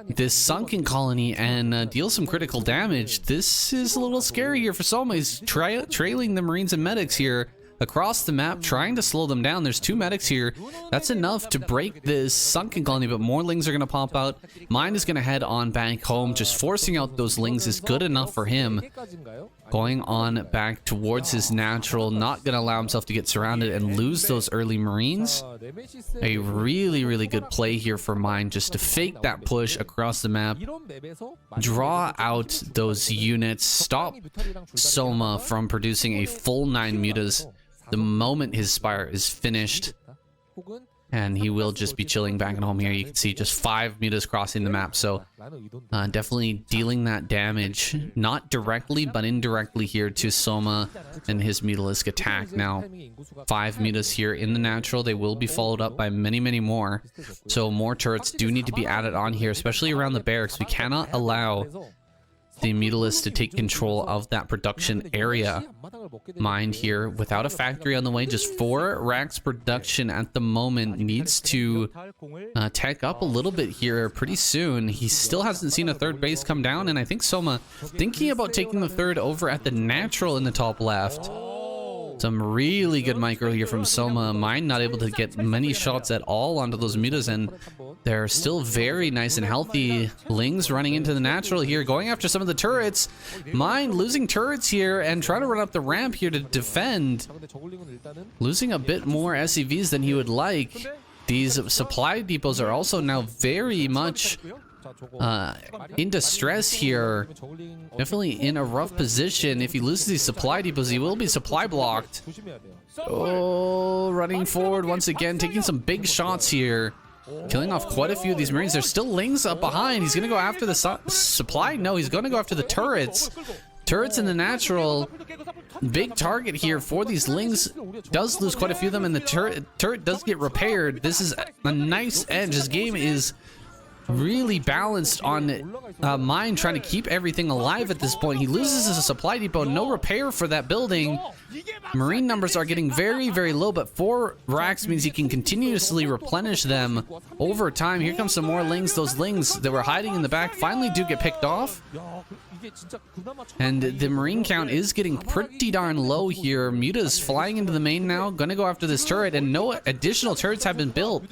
this sunken colony and deal some critical damage? This is a little scary here for Soma. He's trailing the Marines and medics here across the map, trying to slow them down. There's 2 medics here. That's enough to break this sunken colony, but more lings are going to pop out. Mind is going to head on back home. Just forcing out those lings is good enough for him. Going on back towards his natural, not going to allow himself to get surrounded and lose those early Marines. A really, really good play here for Mind, just to fake that push across the map, draw out those units, stop Soma from producing a full 9 mutas the moment his spire is finished, and he will just be chilling back at home here. You can see just 5 mutas crossing the map, so definitely dealing that damage, not directly but indirectly here to Soma and his mutalisk attack. Now 5 mutas here in the natural. They will be followed up by many, many more, so more turrets do need to be added on here, especially around the barracks. We cannot allow the mutalisk to take control of that production area. Mind here without a factory on the way, just 4 racks production at the moment. Needs to tech up a little bit here pretty soon. He still hasn't seen a third base come down, and I think Soma thinking about taking the third over at the natural in the top left. Some really good micro here from Soma. Mind not able to get many shots at all onto those mutas, and they're still very nice and healthy. Lings running into the natural here, going after some of the turrets. Mind losing turrets here and trying to run up the ramp here to defend. Losing a bit more SCVs than he would like. These supply depots are also now very much in distress here. Definitely in a rough position. If he loses these supply depots, he will be supply blocked. Oh, running forward once again, taking some big shots here. killing off quite a few of these Marines. There's still Lings up behind. He's going to go after the supply. No, he's going to go after the turrets. Turrets in the natural. Big target here for these Lings. Does lose quite a few of them, and the turret does get repaired. This is a nice edge. This game is really balanced on Mine trying to keep everything alive at this point. He loses his supply depot. No repair for that building. Marine numbers are getting very, very low, but 4 racks means he can continuously replenish them over time. Here comes some more Lings. Those Lings that were hiding in the back finally do get picked off. And the Marine count is getting pretty darn low here. Muta's flying into the main now. Gonna go after this turret, and no additional turrets have been built.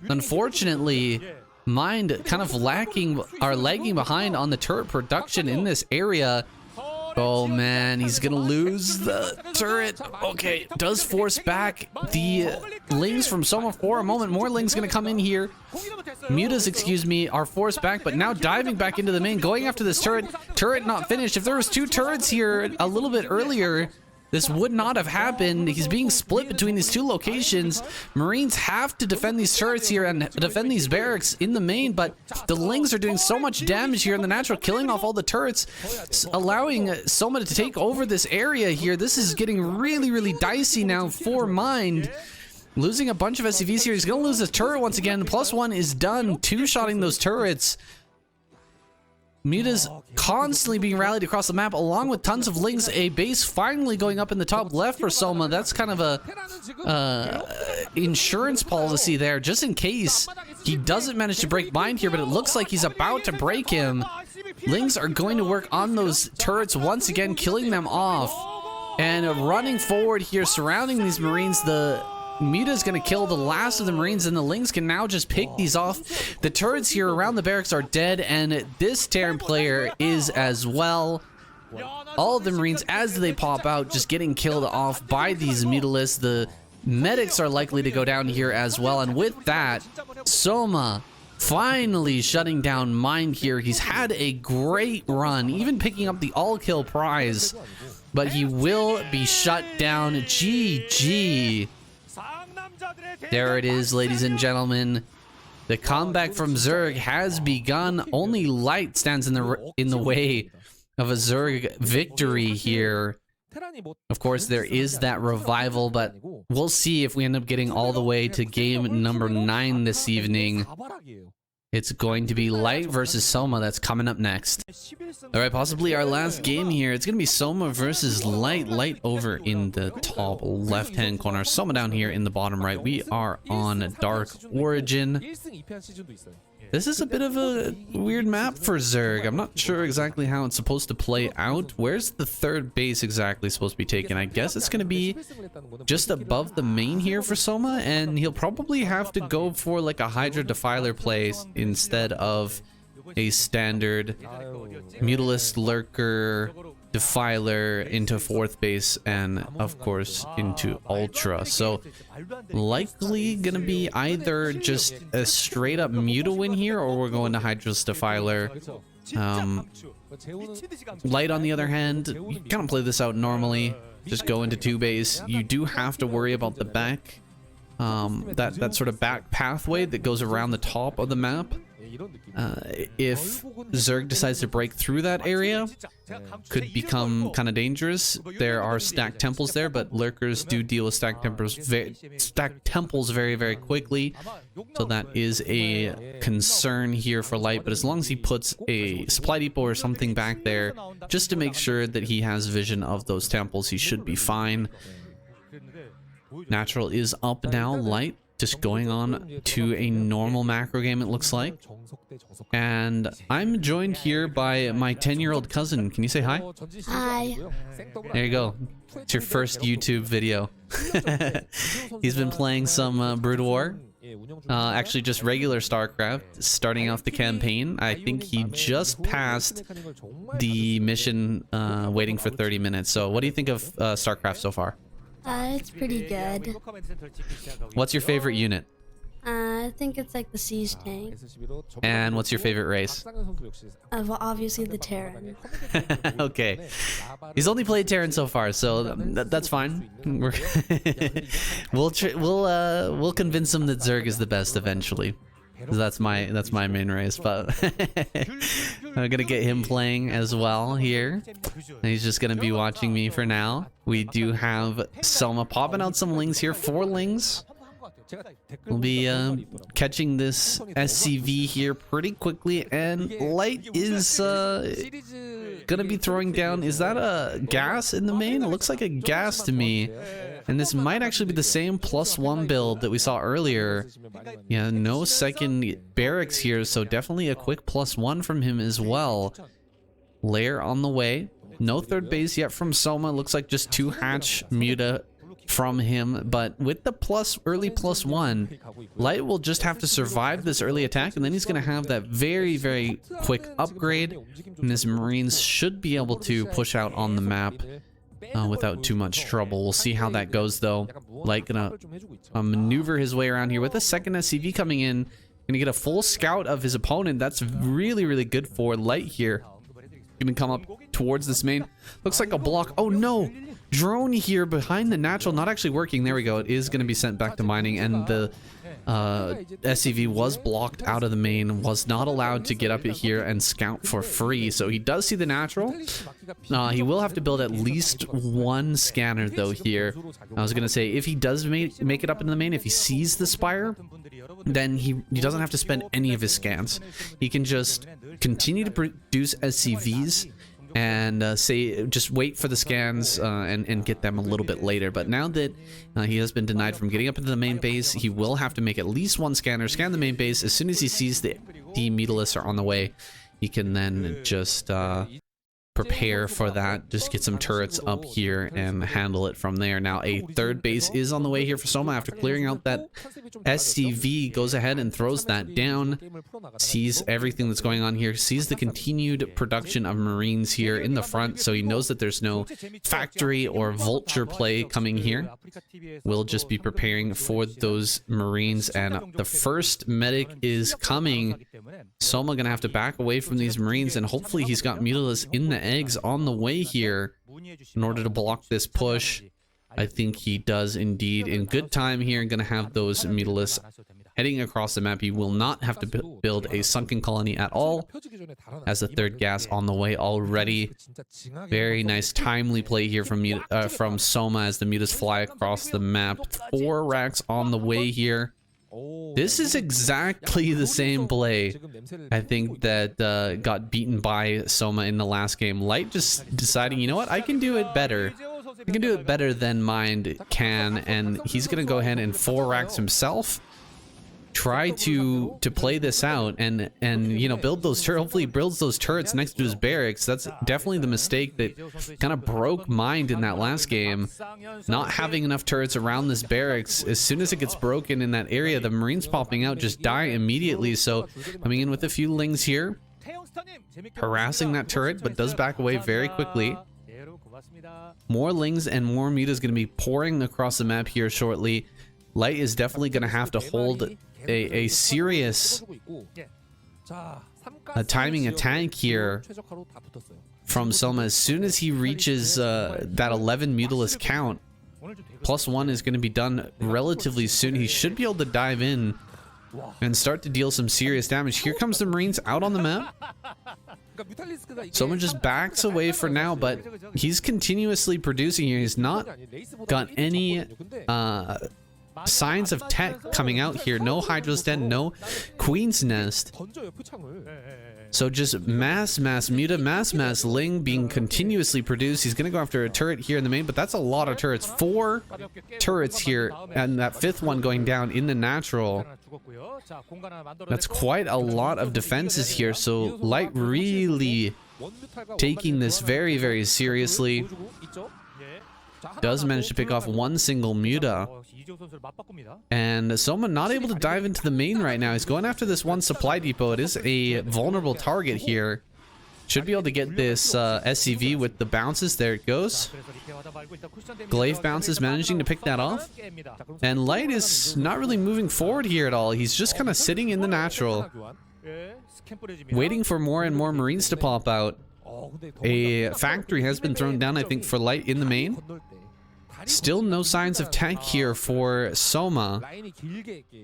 Unfortunately, Mind kind of lagging behind on the turret production in this area. Oh man, he's gonna lose the turret. Okay, does force back the Lings from Soma for a moment. More Lings gonna come in here. Mutas, excuse me, are forced back, but now diving back into the main, going after this turret. Turret not finished. If there was 2 turrets here a little bit earlier, this would not have happened. He's being split between these 2 locations. Marines have to defend these turrets here and defend these barracks in the main, but the Lings are doing so much damage here in the natural, killing off all the turrets, allowing Soma to take over this area here. This is getting really, really dicey now for Mind. Losing a bunch of SCVs here. He's going to lose his turret once again. +1 is done. 2-shotting those turrets. Muta's constantly being rallied across the map, along with tons of Lings. A base finally going up in the top left for Soma. That's kind of a insurance policy there, just in case he doesn't manage to break Mind here, but it looks like he's about to break him. Lings are going to work on those turrets once again, killing them off. And running forward here, surrounding these Marines, the Muta's gonna kill the last of the Marines, and the Lings can now just pick these off. The turrets here around the barracks are dead, and this Terran player is as well. All of the Marines, as they pop out, just getting killed off by these Mutalists. The medics are likely to go down here as well, and with that, Soma finally shutting down Mind here. He's had a great run, even picking up the all-kill prize, but he will be shut down. GG. There it is, ladies and gentlemen. The comeback from Zerg has begun. Only light stands in the way of a Zerg victory here. Of course, there is that revival, but we'll see if we end up getting all the way to game number 9 this evening. It's going to be Light versus Soma that's coming up next. Alright, possibly our last game here. It's going to be Soma versus Light. Light over in the top left-hand corner. Soma down here in the bottom right. We are on Dark Origin. This is a bit of a weird map for Zerg. I'm not sure exactly how it's supposed to play out. Where's the 3rd base exactly supposed to be taken? I guess it's going to be just above the main here for Soma, and he'll probably have to go for like a Hydra Defiler play instead of a standard Mutalist Lurker Defiler into 4th base, and of course into Ultra. So likely gonna be either just a straight up Muta win here, or we're going to Hydra's Defiler. Light, on the other hand, you kind of play this out normally. Just go into 2 base. You do have to worry about the back, that sort of back pathway that goes around the top of the map. If Zerg decides to break through that area, could become kind of dangerous. There are stacked temples there, but lurkers do deal with stacked temples very, very quickly. So that is a concern here for Light. But as long as he puts a supply depot or something back there, just to make sure that he has vision of those temples, he should be fine. Natural is up now. Light just going on to a normal macro game, it looks like. And I'm joined here by my 10-year-old cousin. Can you say hi? Hi. There you go. It's your first YouTube video. He's been playing some Brood War. Actually just regular Starcraft, starting off the campaign. I think he just passed the mission waiting for 30 minutes. So what do you think of Starcraft so far? It's pretty good. What's your favorite unit? I think it's like the siege tank. And what's your favorite race? Well, obviously the Terran. Okay. He's only played Terran so far, so that's fine. We'll convince him that Zerg is the best eventually. That's my main race, but I'm gonna get him playing as well here. He's just gonna be watching me for now. We do have Soma popping out some lings here, 4 lings. We'll be catching this SCV here pretty quickly, and Light is gonna be throwing down. Is that a gas in the main? It looks like a gas to me. And this might actually be the same +1 build that we saw earlier. Yeah, no second barracks here, so definitely a quick +1 from him as well. Lair on the way. No third base yet from Soma. Looks like just 2 hatch muta from him, but with the early +1, Light will just have to survive this early attack, and then he's going to have that very, very quick upgrade, and his Marines should be able to push out on the map without too much trouble. We'll see how that goes, though. Light gonna maneuver his way around here with a second SCV coming in. Gonna get a full scout of his opponent. That's really, really good for Light here. Gonna come up towards this main. Looks like a block. Oh no! Drone here behind the natural, not actually working. There we go. It is going to be sent back to mining, and the SCV was blocked out of the main, was not allowed to get up here and scout for free. So he does see the natural. He will have to build at least 1 scanner though here. I was going to say, if he does make it up into the main, if he sees the spire, then he doesn't have to spend any of his scans. He can just continue to produce SCVs and just wait for the scans and get them a little bit later. But now that he has been denied from getting up into the main base, he will have to make at least 1 scanner, scan the main base. As soon as he sees the mutalisks are on the way, he can then just prepare for that, just get some turrets up here and handle it from there. Now a third base is on the way here for Soma after clearing out that SCV. Goes ahead and throws that down, sees everything that's going on here, sees the continued production of Marines here in the front, so he knows that there's no factory or vulture play coming here. We'll just be preparing for those Marines, and the first medic is coming. Soma gonna have to back away from these Marines, and hopefully he's got mutalisks in the eggs on the way here in order to block this push. I think he does indeed in good time here, and gonna have those mutalisks heading across the map. He will not have to build a sunken colony at all, as a third gas on the way already. Very nice timely play here from Soma as the mutas fly across the map. 4 racks on the way here. This is exactly the same play, I think, that got beaten by Soma in the last game. Light just deciding, you know what, I can do it better. I can do it better than Mind can, and he's going to go ahead and 4 racks himself. Try to play this out and you know, build those turrets. Hopefully he builds those turrets next to his barracks. That's definitely the mistake that kind of broke Mind in that last game, not having enough turrets around this barracks. As soon as it gets broken in that area, the Marines popping out just die immediately. So coming in with a few lings here, harassing that turret, but does back away very quickly. More lings and more mutas going to be pouring across the map here shortly. Light is definitely going to have to hold a serious timing attack here from Soma. As soon as he reaches that 11 mutalisk count, +1 is going to be done relatively soon. He should be able to dive in and start to deal some serious damage. Here comes the Marines out on the map. Soma just backs away for now, but he's continuously producing here. He's not got any signs of tech coming out here. No Hydra's Den, no Queen's Nest. So just mass muta, mass ling being continuously produced. He's gonna go after a turret here in the main, but that's a lot of turrets. 4 turrets here, and that 5th one going down in the natural. That's quite a lot of defenses here. So Light really taking this very, very seriously. Does manage to pick off 1 single muta. And Soma not able to dive into the main right now. He's going after this 1 supply depot. It is a vulnerable target here. Should be able to get this SCV with the bounces. There it goes. Glaive bounces, managing to pick that off. And Light is not really moving forward here at all. He's just kind of sitting in the natural, waiting for more and more Marines to pop out. A factory has been thrown down, I think, for Light in the main. Still no signs of tech here for Soma.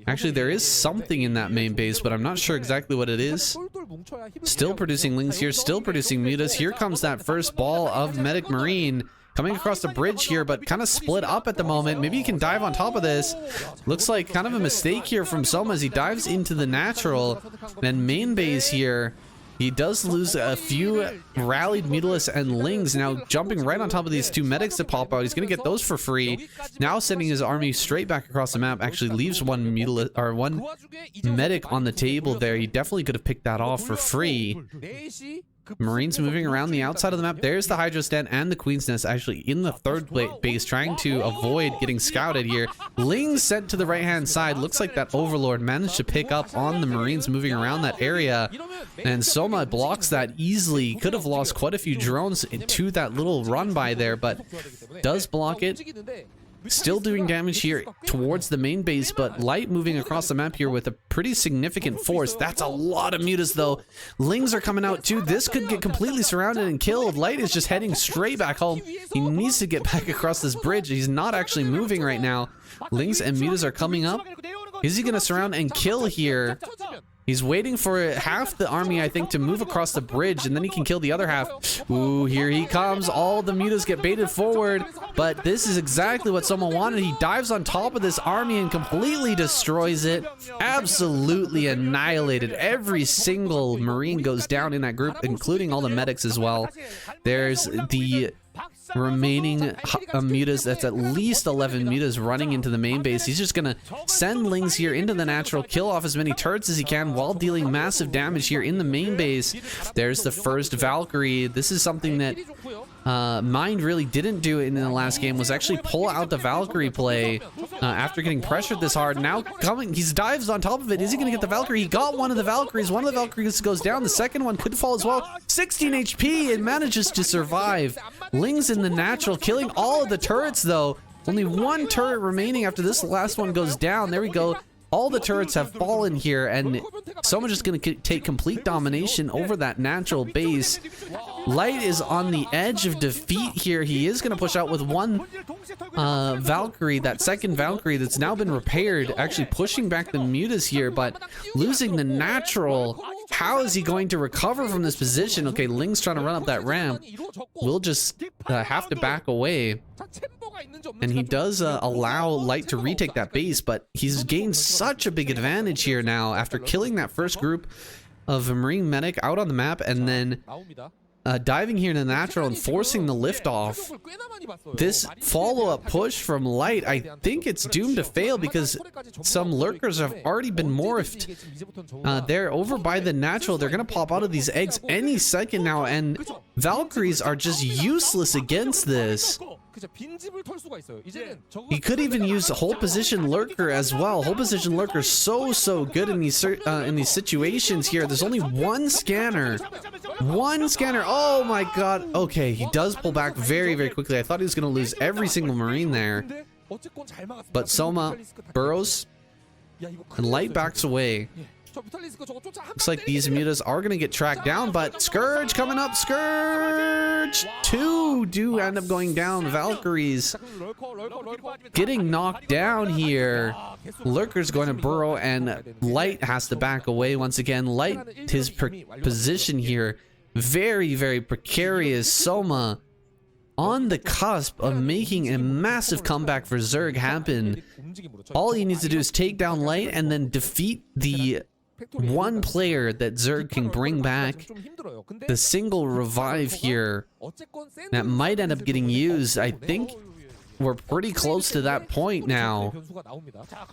Actually, there is something in that main base, but I'm not sure exactly what it is. Still producing Lings here, still producing mutas. Here comes that first ball of Medic Marine coming across the bridge here, but kind of split up at the moment. Maybe he can dive on top of this. Looks like kind of a mistake here from Soma as he dives into the natural. And main base here, he does lose a few rallied Mutalisk and Lings. Now jumping right on top of these two medics that pop out. He's going to get those for free. Now sending his army straight back across the map. Actually leaves one Mutalisk or one medic on the table there. He definitely could have picked that off for free. Marines moving around the outside of the map. There's the Hydro Stand and the Queen's Nest actually in the third base, trying to avoid getting scouted here. Lings sent to the right-hand side. Looks like that Overlord managed to pick up on the Marines moving around that area. And Soma blocks that easily. Could have lost quite a few drones to that little run by there, but does block it. Still doing damage here towards the main base, but Light moving across the map here with a pretty significant force. That's a lot of mutas though. Lings are coming out too. This could get completely surrounded and killed. Light is just heading straight back home. He needs to get back across this bridge. He's not actually moving right now. Lings and mutas are coming up. Is he going to surround and kill here? He's waiting for half the army, I think, to move across the bridge, and then he can kill the other half. Ooh, here he comes. All the mutas get baited forward, but this is exactly what Soma wanted. He dives on top of this army and completely destroys it. Absolutely annihilated. Every single Marine goes down in that group, including all the medics as well. There's the remaining mutas. That's at least 11 mutas running into the main base. He's just gonna send Lings here into the natural, kill off as many turrets as he can while dealing massive damage here in the main base. There's the first Valkyrie. This is something that Mind really didn't do in the last game, was actually pull out the Valkyrie play after getting pressured this hard. Now coming, he dives on top of it. Is he gonna get the Valkyrie? He got one of the Valkyries. One of the Valkyries goes down. The second one could fall as well. 16 HP and manages to survive. Lings in the natural, killing all of the turrets though. Only one turret remaining after this last one goes down. There we go. All the turrets have fallen here, and Soma's just going to take complete domination over that natural base. Light is on the edge of defeat here. He is going to push out with one Valkyrie, that second Valkyrie that's now been repaired, actually pushing back the mutas here, but losing the natural. How is he going to recover from this position? Okay, Ling's trying to run up that ramp. We'll just have to back away. And he does allow Light to retake that base, but he's gained such a big advantage here now after killing that first group of a Marine medic out on the map and then diving here in the natural and forcing the liftoff. This follow-up push from Light, I think it's doomed to fail because some lurkers have already been morphed. They're over by the natural. They're going to pop out of these eggs any second now, and Valkyries are just useless against this. He could even use hold position lurker as well. Hold position lurker so good in these situations here. There's only one scanner. One scanner. Oh my god. Okay, he does pull back very quickly. I thought he was going to lose every single Marine there. But Soma burrows and Light backs away. Looks like these mutas are going to get tracked down, but Scourge coming up. Scourge! Two do end up going down. Valkyries getting knocked down here. Lurker's going to burrow, and Light has to back away once again. Light, his position here, very precarious. Soma on the cusp of making a massive comeback for Zerg happen. All he needs to do is take down Light and then defeat the one player that Zerg can bring back. The single revive here that might end up getting used. I think we're pretty close to that point now.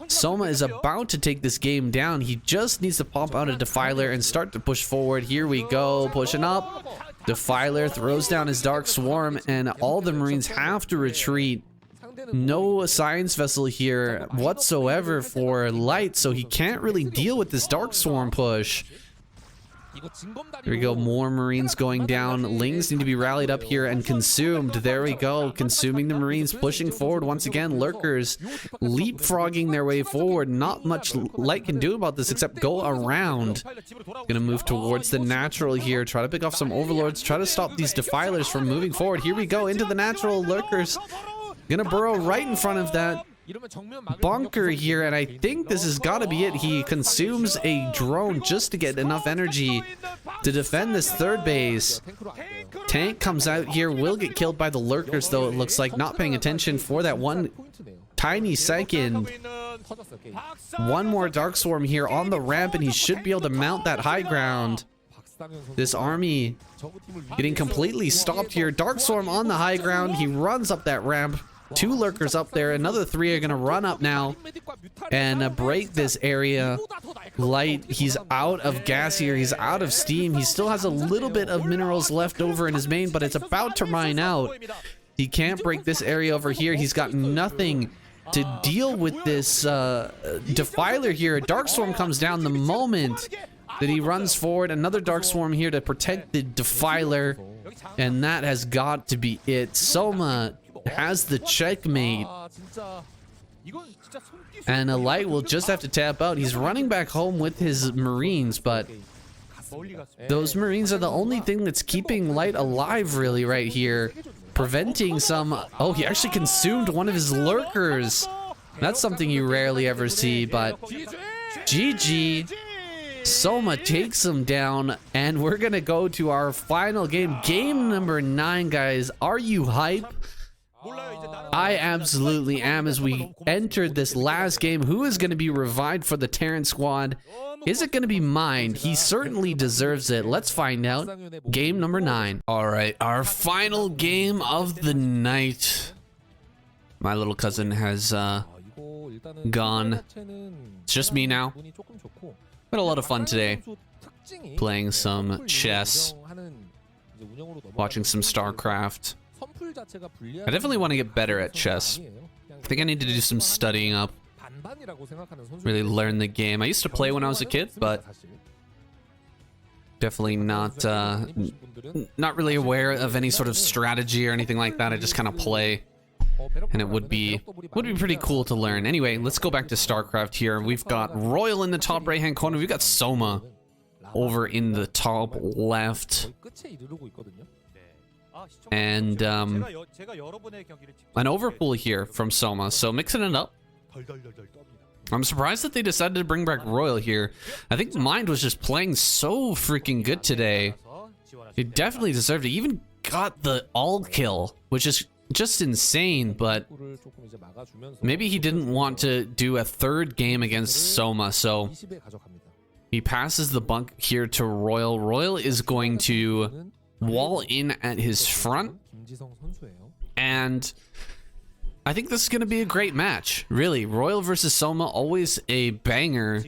Soma is about to take this game down. He just needs to pop out a Defiler and start to push forward. Here we go, pushing up. Defiler throws down his Dark Swarm, and all the Marines have to retreat. No science vessel here whatsoever for Light, so he can't really deal with this Dark Swarm push. There we go, more Marines going down. Lings need to be rallied up here and consumed. There we go, consuming the Marines, pushing forward once again. Lurkers leapfrogging their way forward. Not much Light can do about this except go around. Gonna move towards the natural here, try to pick off some overlords, try to stop these Defilers from moving forward. Here we go, into the natural. Lurkers Gonna burrow right in front of that bunker here, and I think this has got to be it. He consumes a drone just to get enough energy to defend this third base. Tank comes out here, will get killed by the lurkers, though it looks like, not paying attention for that one tiny second. One more Dark Swarm here on the ramp, and he should be able to mount that high ground. This army getting completely stopped here. Dark Swarm on the high ground. He runs up that ramp. 2 lurkers up there. Another 3 are going to run up now and break this area. Light, he's out of gas here. He's out of steam. He still has a little bit of minerals left over in his main, but it's about to mine out. He can't break this area over here. He's got nothing to deal with this defiler here. A Dark Swarm comes down the moment that he runs forward. Another Dark Swarm here to protect the defiler, and that has got to be it. Soma has the checkmate, and a Light will just have to tap out. He's running back home with his Marines, but those Marines are the only thing that's keeping Light alive really right here, preventing some... Oh, he actually consumed one of his lurkers. That's something you rarely ever see, but GG. Soma takes him down, and we're gonna go to our final game, game number 9, guys. Are you hype? I absolutely am. As we entered this last game, who is going to be revived for the Terran squad? Is it going to be Mind? He certainly deserves it. Let's find out. Game number 9. All right, our final game of the night. My little cousin has gone. It's just me now. Had a lot of fun today, playing some chess, watching some Starcraft. I definitely want to get better at chess. I think I need to do some studying up, really learn the game. I used to play when I was a kid, but definitely not really aware of any sort of strategy or anything like that. I just kind of play, and it would be pretty cool to learn. Anyway, let's go back to StarCraft here. We've got Royal in the top right hand corner. We've got Soma over in the top left. And an overpull here from Soma, so mixing it up. I'm surprised that they decided to bring back Royal here. I think Mind was just playing so freaking good today. He definitely deserved it. He even got the all kill, which is just insane, but maybe he didn't want to do a third game against Soma, so he passes the bunk here to Royal. Royal is going to wall in at his front, and I think this is going to be a great match. Really, Royal versus Soma, always a banger.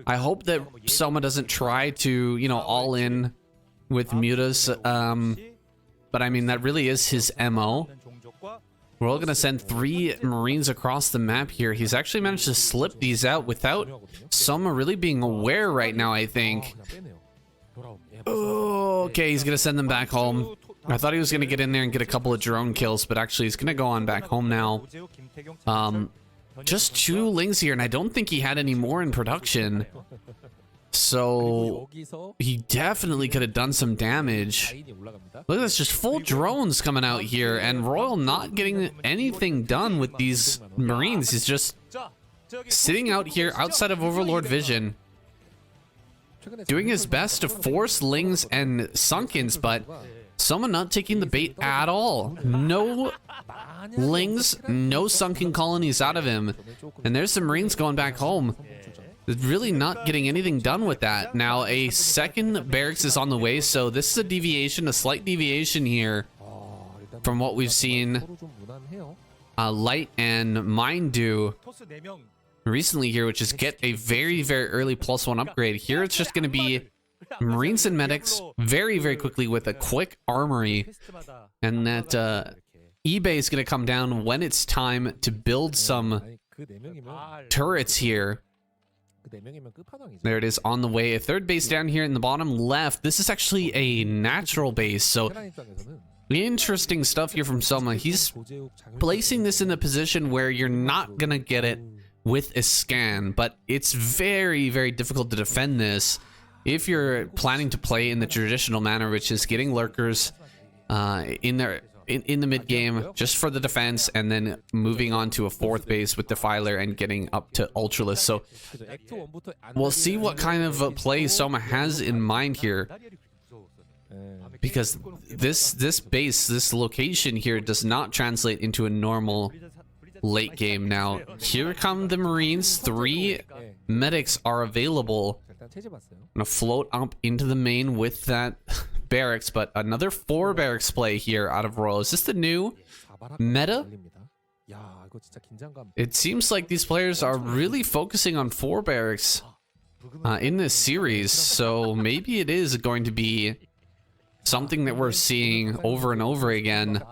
I hope that Soma doesn't try to, you know, all in with mutas, but I mean, that really is his MO. We're all going to send 3 Marines across the map here. He's actually managed to slip these out without Soma really being aware right now, I think. Oh, okay, he's gonna send them back home. I thought he was gonna get in there and get a couple of drone kills, but actually he's gonna go on back home now. Just 2 Lings here, and I don't think he had any more in production. So he definitely could have done some damage. Look at this, just full drones coming out here, and Royal not getting anything done with these Marines. He's just sitting out here outside of Overlord vision, doing his best to force Lings and Sunkens, but Soma not taking the bait at all. No Lings, no Sunken colonies out of him. And there's some Marines going back home. Really not getting anything done with that. Now a second barracks is on the way, so this is a deviation, a slight deviation here from what we've seen Light and Mind do recently here, which is get a very very early +1 upgrade. Here it's just going to be Marines and medics very very quickly with a quick armory, and that eBay is going to come down when it's time to build some turrets here. There it is on the way. A third base down here in the bottom left. This is actually a natural base, so interesting stuff here from Soma. He's placing this in a position where you're not gonna get it with a scan, but it's very very difficult to defend this if you're planning to play in the traditional manner, which is getting lurkers in there in the mid game just for the defense, and then moving on to a fourth base with Defiler and getting up to Ultralisk. So we'll see what kind of play Soma has in mind here, because this base, this location here does not translate into a normal late game. Now here come the Marines. 3 medics are available. I'm gonna float up into the main with that barracks, but another 4 barracks play here out of Royal. Is this the new meta? It seems like these players are really focusing on 4 barracks in this series, so maybe it is going to be something that we're seeing over and over again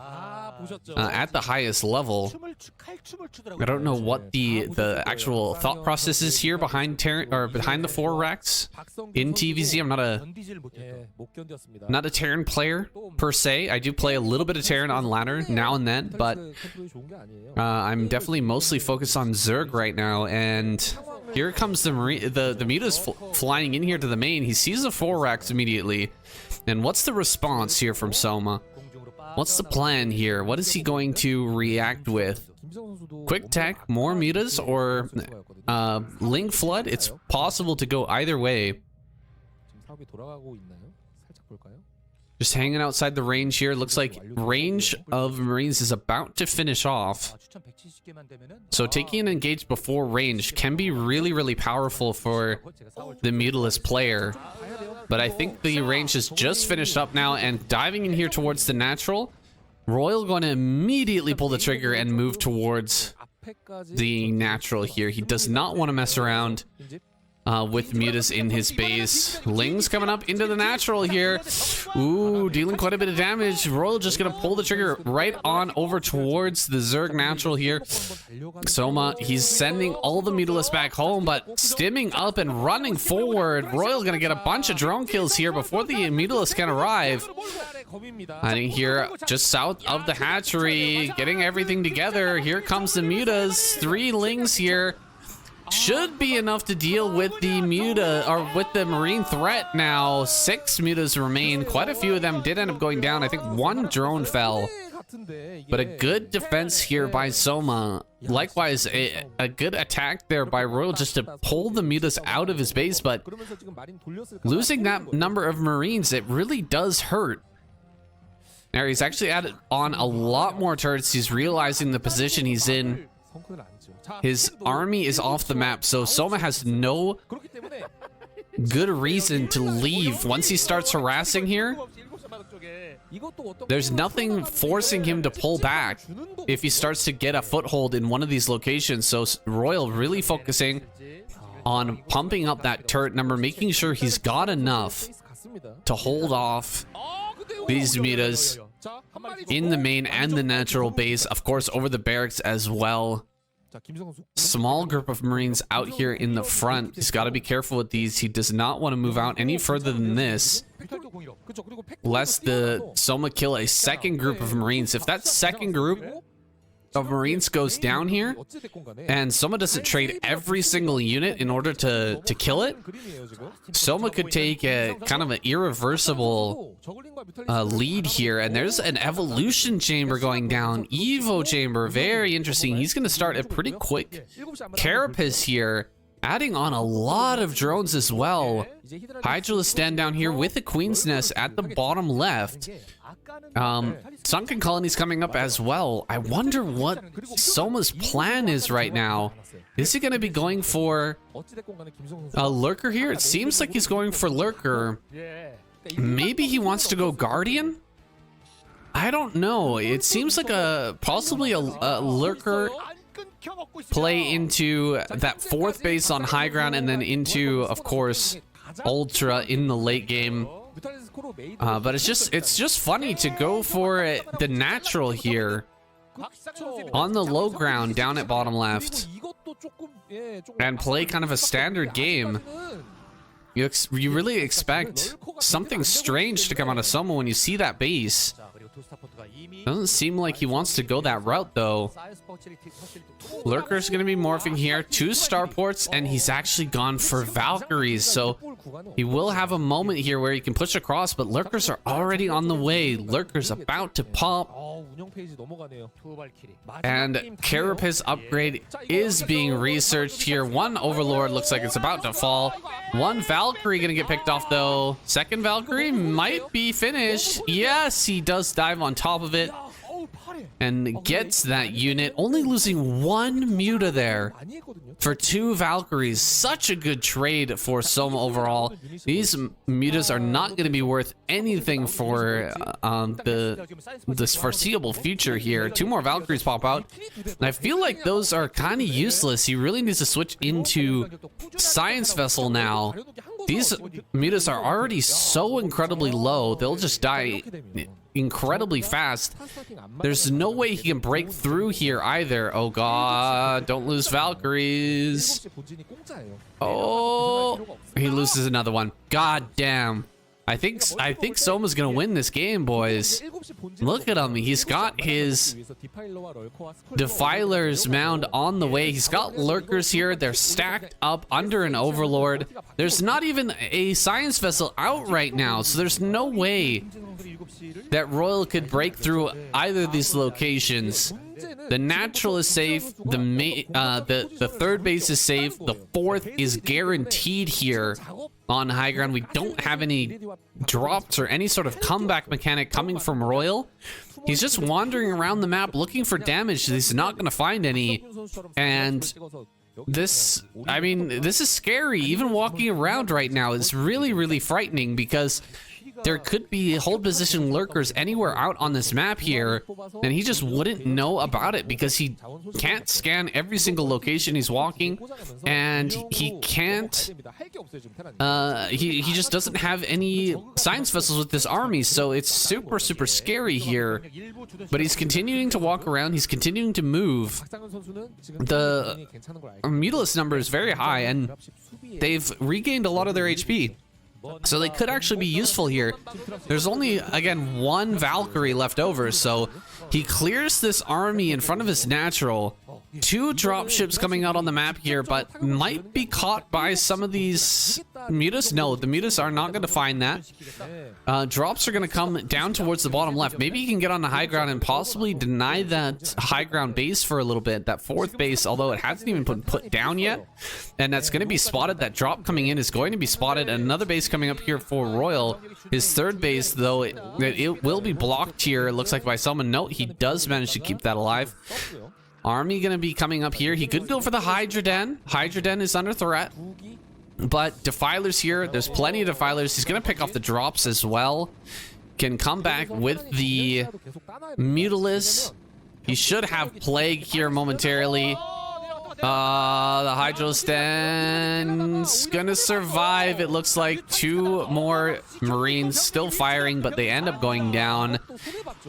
at the highest level. I don't know what the actual thought process is here behind Terran, or behind the 4 racks in TVZ. I'm not a Terran player per se. I do play a little bit of Terran on ladder now and then, but I'm definitely mostly focused on Zerg right now. And here comes the Mutas flying in here to the main. He sees the 4 racks immediately. And what's the response here from Soma? What's the plan here? What is he going to react with? Quick tech, more mutas, or Link Flood? It's possible to go either way. Just hanging outside the range here. Looks like range of Marines is about to finish off. So taking an engage before range can be really, really powerful for the Mutalist player. But I think the range is just finished up now, and diving in here towards the natural. Royal going to immediately pull the trigger and move towards the natural here. He does not want to mess around with Mutas in his base. Ling's coming up into the natural here. Ooh, dealing quite a bit of damage. Royal just gonna pull the trigger right on over towards the Zerg natural here. Soma, he's sending all the Mutalists back home, but stimming up and running forward. Royal gonna get a bunch of drone kills here before the Mutalists can arrive. Hiding here just south of the hatchery, getting everything together. Here comes the Mutas. 3 Lings here. Should be enough to deal with the Muta, or with the Marine threat now. 6 Mutas remain. Quite a few of them did end up going down. I think 1 drone fell. But a good defense here by Soma. Likewise, a good attack there by Royal just to pull the Mutas out of his base. But losing that number of Marines, it really does hurt. Now he's actually added on a lot more turrets. He's realizing the position he's in. His army is off the map, so Soma has no good reason to leave. Once he starts harassing here, there's nothing forcing him to pull back if he starts to get a foothold in one of these locations. So Royal really focusing on pumping up that turret number, making sure he's got enough to hold off these Mutas in the main and the natural base, of course, over the barracks as well. Small group of Marines out here in the front. He's got to be careful with these. He does not want to move out any further than this, lest the Soma kill a second group of Marines. If that second group of Marines goes down here and Soma doesn't trade every single unit in order to kill it, Soma could take a kind of an irreversible lead here. And there's an evolution chamber going down. Evo chamber, very interesting. He's going to start a pretty quick carapace here, adding on a lot of drones as well. Hydralisk stand down here with the Queen's Nest at the bottom left. Sunken Colony's coming up as well. I wonder what Soma's plan is right now. Is he going to be going for a Lurker here? It seems like he's going for Lurker. Maybe he wants to go Guardian? I don't know. It seems like possibly a Lurker play into that 4th base on high ground, and then into, of course, Ultra in the late game. But it's just funny to go for the natural here on the low ground down at bottom left and play kind of a standard game. You really expect something strange to come out of Soma when you see that base. Doesn't seem like he wants to go that route though. Lurker's gonna be morphing here. 2 starports, and he's actually gone for Valkyries. So He will have a moment here where he can push across, but lurkers are already on the way. Lurkers about to pop. And Carapace upgrade is being researched here. One Overlord looks like it's about to fall. One Valkyrie gonna get picked off though. Second Valkyrie might be finished. Yes, he does dive on top of it and gets that unit, only losing one Muta there for 2 Valkyries. Such a good trade for Soma overall. These Mutas are not going to be worth anything for this foreseeable future here. 2 more Valkyries pop out, and I feel like those are kind of useless. He really needs to switch into Science Vessel now. These Mutas are already so incredibly low, they'll just die incredibly fast. There's no way he can break through here either. Oh god, don't lose Valkyries. Oh, he loses another one. God damn. I think Soma's gonna win this game, boys. Look at him. He's got his Defiler's mound on the way. He's got lurkers here. They're stacked up under an Overlord. There's not even a science vessel out right now, so there's no way that Royal could break through either of these locations. The natural is safe. The third base is safe. The fourth is guaranteed here on high ground. We don't have any drops or any sort of comeback mechanic coming from Royal. He's just wandering around the map looking for damage. He's not going to find any. And this, I mean, this is scary. Even walking around right now is really, really frightening because there could be hold position lurkers anywhere out on this map here, and he just wouldn't know about it because he can't scan every single location he's walking, and he can't he just doesn't have any science vessels with this army, so it's super scary here. But he's continuing to walk around, he's continuing to move. The Mutalisk number is very high, and they've regained a lot of their HP, so they could actually be useful here. There's only, again, 1 Valkyrie left over, so he clears this army in front of his natural. 2 dropships coming out on the map here, but might be caught by some of these Mutas. No, the Mutas are not going to find that. Drops are going to come down towards the bottom left. Maybe he can get on the high ground and possibly deny that high ground base for a little bit. That 4th base, although it hasn't even been put down yet. And that's going to be spotted. That drop coming in is going to be spotted. Another base coming up here for Royal. His 3rd base, though, it will be blocked here. It looks like by someone. No, he does manage to keep that alive. Army gonna be coming up here. He could go for the Hydra Den. Hydra Den is under threat, but Defilers here. There's plenty of Defilers. He's gonna pick off the drops as well. Can come back with the Mutalisk. He should have Plague here momentarily. The Hydros Den's gonna survive. It looks like 2 more Marines still firing, but they end up going down.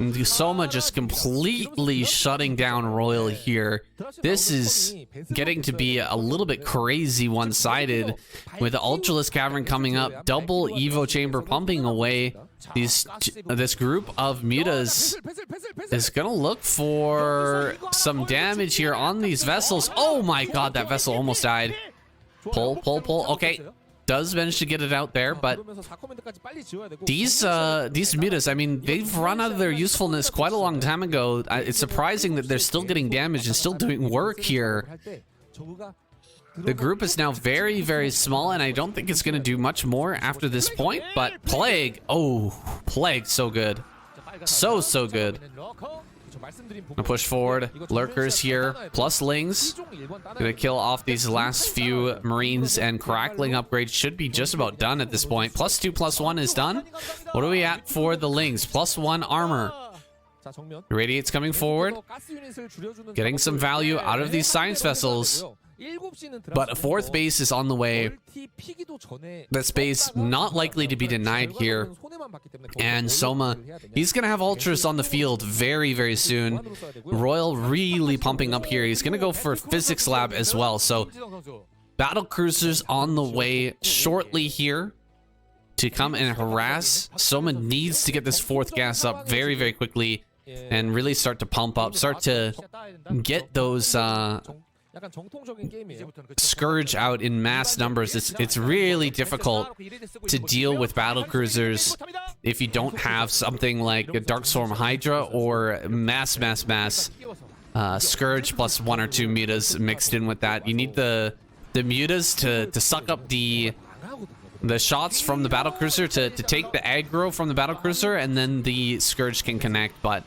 And Soma just completely shutting down Royal here. This is getting to be a little bit crazy one-sided with the Ultralisk Cavern coming up, double Evo Chamber pumping away. This group of Mutas is gonna look for some damage here on these vessels. Oh my god, that vessel almost died. Pull. Okay, does manage to get it out there, but these Mutas, I mean, they've run out of their usefulness quite a long time ago. It's surprising that they're still getting damage and still doing work here. The group is now very small, and I don't think it's going to do much more after this point, but Plague, oh, Plague, so good. So good. Gonna push forward. Lurkers here, plus Lings. Gonna kill off these last few Marines, and Crackling upgrade should be just about done at this point. +2/+1 is done. What are we at for the Lings? +1 armor. Radiate's coming forward. Getting some value out of these science vessels. But a 4th base is on the way. That space not likely to be denied here. And Soma, he's going to have Ultras on the field very soon. Royal really pumping up here. He's going to go for Physics Lab as well. So battle cruisers on the way shortly here to come and harass. Soma needs to get this 4th gas up very quickly and really start to pump up, start to get those Scourge out in mass numbers. It's really difficult to deal with battlecruisers if you don't have something like a Darkstorm Hydra or mass Scourge plus 1 or 2 mutas mixed in with that. You need the mutas to suck up the shots from the battlecruiser to take the aggro from the battlecruiser, and then the Scourge can connect. But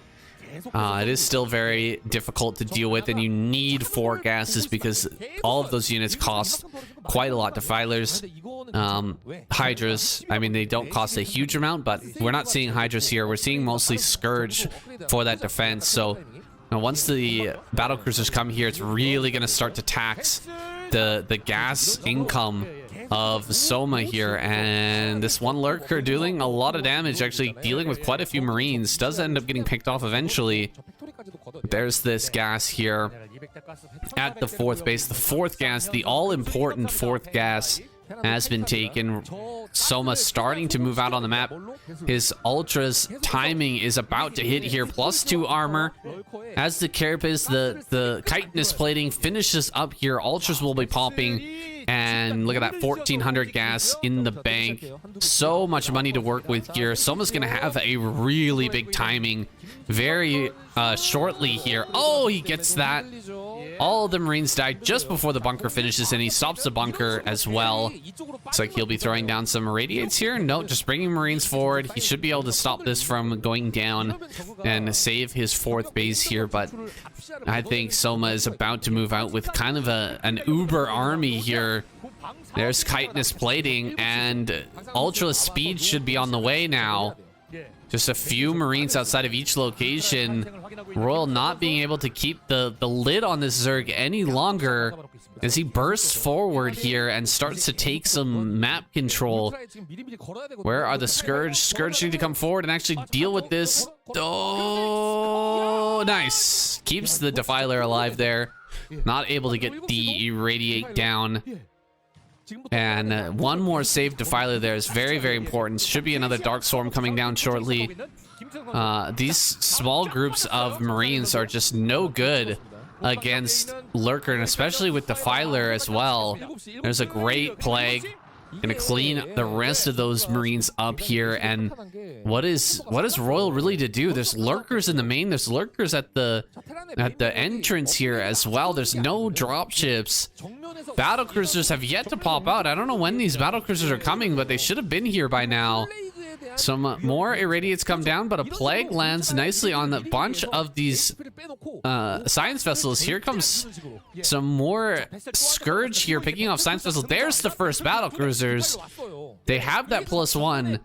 it is still very difficult to deal with, and you need 4 gases because all of those units cost quite a lot. Defilers, Hydras, I mean, they don't cost a huge amount, but we're not seeing Hydras here. We're seeing mostly Scourge for that defense. So once the battlecruisers come here, it's really going to start to tax the gas income of Soma here, and this one lurker doing a lot of damage, actually dealing with quite a few Marines. Does end up getting picked off eventually. There's this gas here at the 4th base. The 4th gas, the all-important 4th gas, has been taken. Soma starting to move out on the map. His Ultra's timing is about to hit here. +2 armor. As the Carapace, the chitinous plating finishes up here, Ultras will be popping. And look at that, 1400 gas in the bank. So much money to work with here. Soma's going to have a really big timing very shortly here. Oh, he gets that. All of the Marines die just before the bunker finishes, and he stops the bunker as well. Looks like he'll be throwing down some irradiates here. No, just bringing Marines forward. He should be able to stop this from going down and save his 4th base here, but I think Soma is about to move out with kind of an uber army here. There's chitinous plating, and ultra speed should be on the way now. Just a few Marines outside of each location. Royal not being able to keep the lid on this Zerg any longer as he bursts forward here and starts to take some map control. Where are the Scourge? Scourge need to come forward and actually deal with this. Oh, nice. Keeps the Defiler alive there. Not able to get the Irradiate down. And one more save Defiler there is very, very important. Should be another Dark Storm coming down shortly. These small groups of Marines are just no good against Lurker, and especially with Defiler as well. There's a great Plague. Gonna clean the rest of those Marines up here. And what is Royal really to do? There's lurkers in the main. There's lurkers at the entrance here as well. There's no dropships. Battlecruisers have yet to pop out. I don't know when these battlecruisers are coming, but they should have been here by now. Some more irradiates come down, but a plague lands nicely on a bunch of these science vessels. Here comes some more Scourge here, picking off science vessels. There's the first battlecruisers. They have that +1.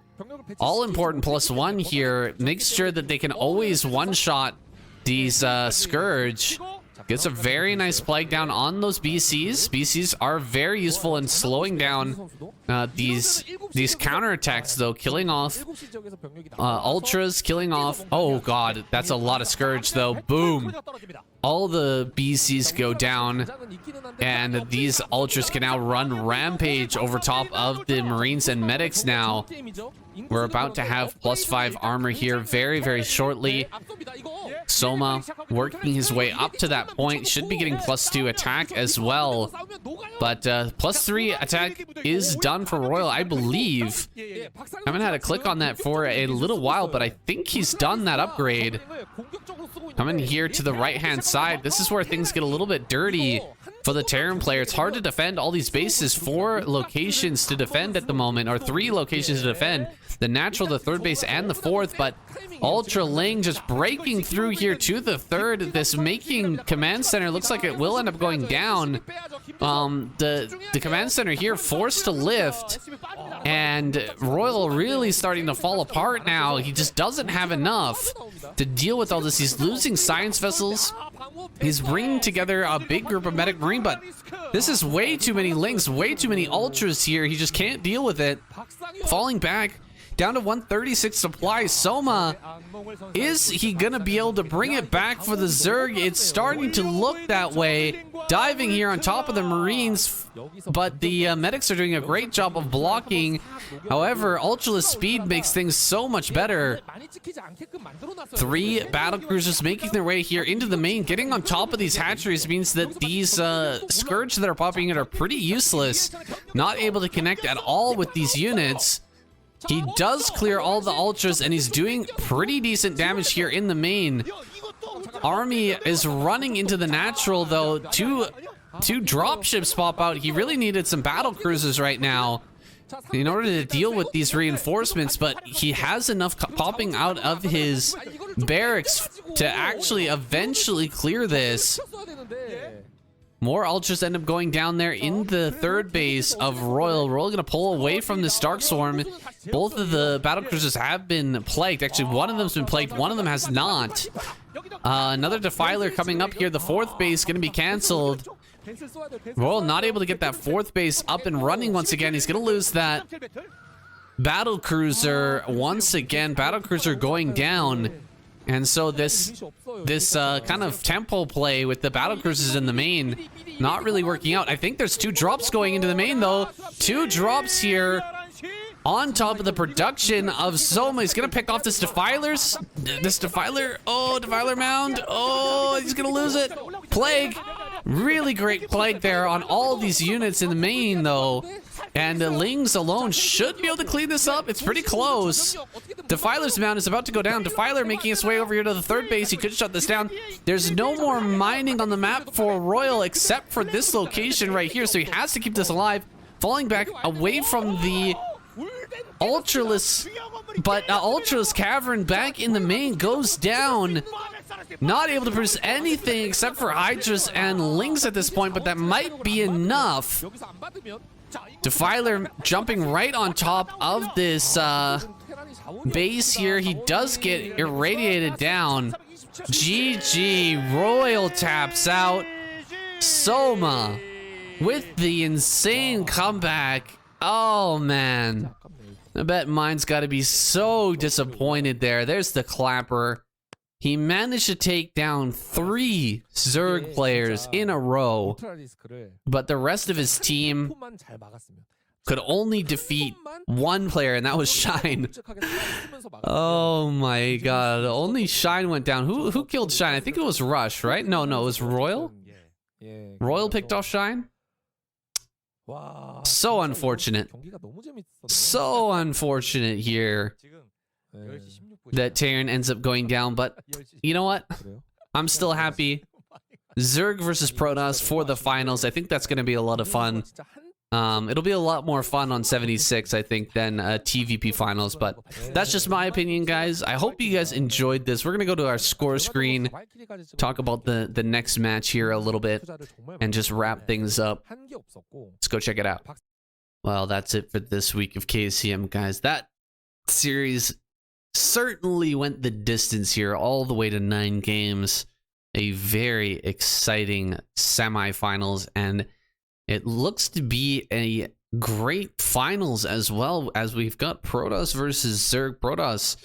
All important +1 here. Makes sure that they can always one-shot these Scourge. Gets a very nice plague down on those BCs. BCs are very useful in slowing down these counterattacks, though. Killing off Ultras, killing off... Oh, God. That's a lot of Scourge, though. Boom. All the BCs go down, and these Ultras can now run Rampage over top of the Marines and Medics now. We're about to have +5 armor here very, very shortly. Soma working his way up to that point. Should be getting +2 attack as well. But +3 attack is done for Royal, I believe. Haven't had a click on that for a little while, but I think he's done that upgrade. Coming here to the right-hand side. This is where things get a little bit dirty for the Terran player. It's hard to defend all these bases. 4 locations to defend at the moment, or 3 locations to defend. The natural, the 3rd base, and the 4th, but Ultra Ling just breaking through here to the 3rd. This making command center looks like it will end up going down. The command center here forced to lift, and Royal really starting to fall apart now. He just doesn't have enough to deal with all this. He's losing science vessels. He's bringing together a big group of medic marine, but this is way too many Lings, way too many Ultras here. He just can't deal with it. Falling back down to 136 supply. Soma, is he gonna be able to bring it back for the Zerg? It's starting to look that way. diving here on top of the Marines, but the medics are doing a great job of blocking. However, Ultraless speed makes things so much better. 3 battlecruisers making their way here into the main. Getting on top of these hatcheries means that these Scourge that are popping in are pretty useless. Not able to connect at all with these units. He does clear all the Ultras, and he's doing pretty decent damage here in the main. Army is running into the natural, though. Two dropships pop out. He really needed some battle cruisers right now in order to deal with these reinforcements, but he has enough popping out of his barracks to actually eventually clear this. More Ultras end up going down there in the 3rd base of Royal. Royal gonna pull away from the Stark Swarm. Both of the battlecruisers have been plagued. Actually, one of them's been plagued, one of them has not. Another Defiler coming up here. The 4th base gonna be canceled. Royal not able to get that 4th base up and running once again. He's gonna lose that battlecruiser once again. Battlecruiser going down. And so this kind of tempo play with the battlecruisers in the main not really working out. I think there's 2 drops going into the main, though. 2 drops here on top of the production of Soma. He's gonna pick off this Defiler. Oh, Defiler mound. Oh, he's gonna lose it. Plague. Really great plague there on all these units in the main, though. And the Lings alone should be able to clean this up. It's pretty close. Defiler's mound is about to go down. Defiler making his way over here to the 3rd base. He could shut this down. There's no more mining on the map for Royal except for this location right here, so he has to keep this alive. Falling back away from the Ultraless, but Ultraless Cavern back in the main goes down. Not able to produce anything except for Hydras and Lings at this point, but that might be enough. Defiler jumping right on top of this base here. He does get irradiated down. GG. Royal taps out. Soma with the insane comeback. Oh, man. I bet mine's got to be so disappointed there. There's the clapper. He managed to take down 3 Zerg players in a row, but the rest of his team could only defeat 1 player, and that was Shine. Oh my god, only Shine went down. Who killed Shine? I think it was Rush, right? No, it was Royal. Royal picked off Shine. So unfortunate. So unfortunate here that Terran ends up going down, but you know what? I'm still happy. Zerg versus Protoss for the finals. I think that's going to be a lot of fun. It'll be a lot more fun on 76, I think, than TVP finals, but that's just my opinion, guys. I hope you guys enjoyed this. We're going to go to our score screen, talk about the next match here a little bit, and just wrap things up. Let's go check it out. Well, that's it for this week of KCM, guys. That series certainly went the distance here, all the way to 9 games. A very exciting semifinals, and it looks to be a great finals as well, as we've got Protoss versus Zerg. Protoss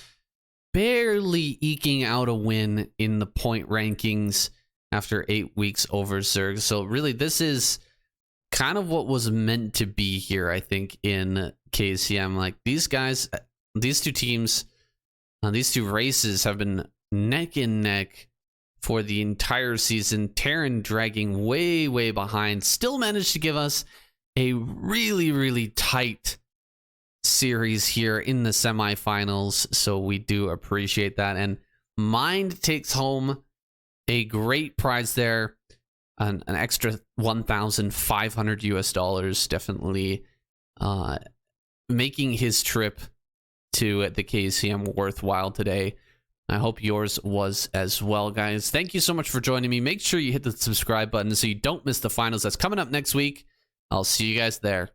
barely eking out a win in the point rankings after 8 weeks over Zerg. So really, this is kind of what was meant to be here, I think, in KCM. Like, these guys, these 2 teams, these 2 races have been neck and neck for the entire season. Terran dragging way behind, still managed to give us a really tight series here in the semifinals, so we do appreciate that. And Mind takes home a great prize there, an extra $1,500 US, definitely making his trip to the KCM worthwhile today. I hope yours was as well, guys. Thank you so much for joining me. Make sure you hit the subscribe button so you don't miss the finals. That's coming up next week. I'll see you guys there.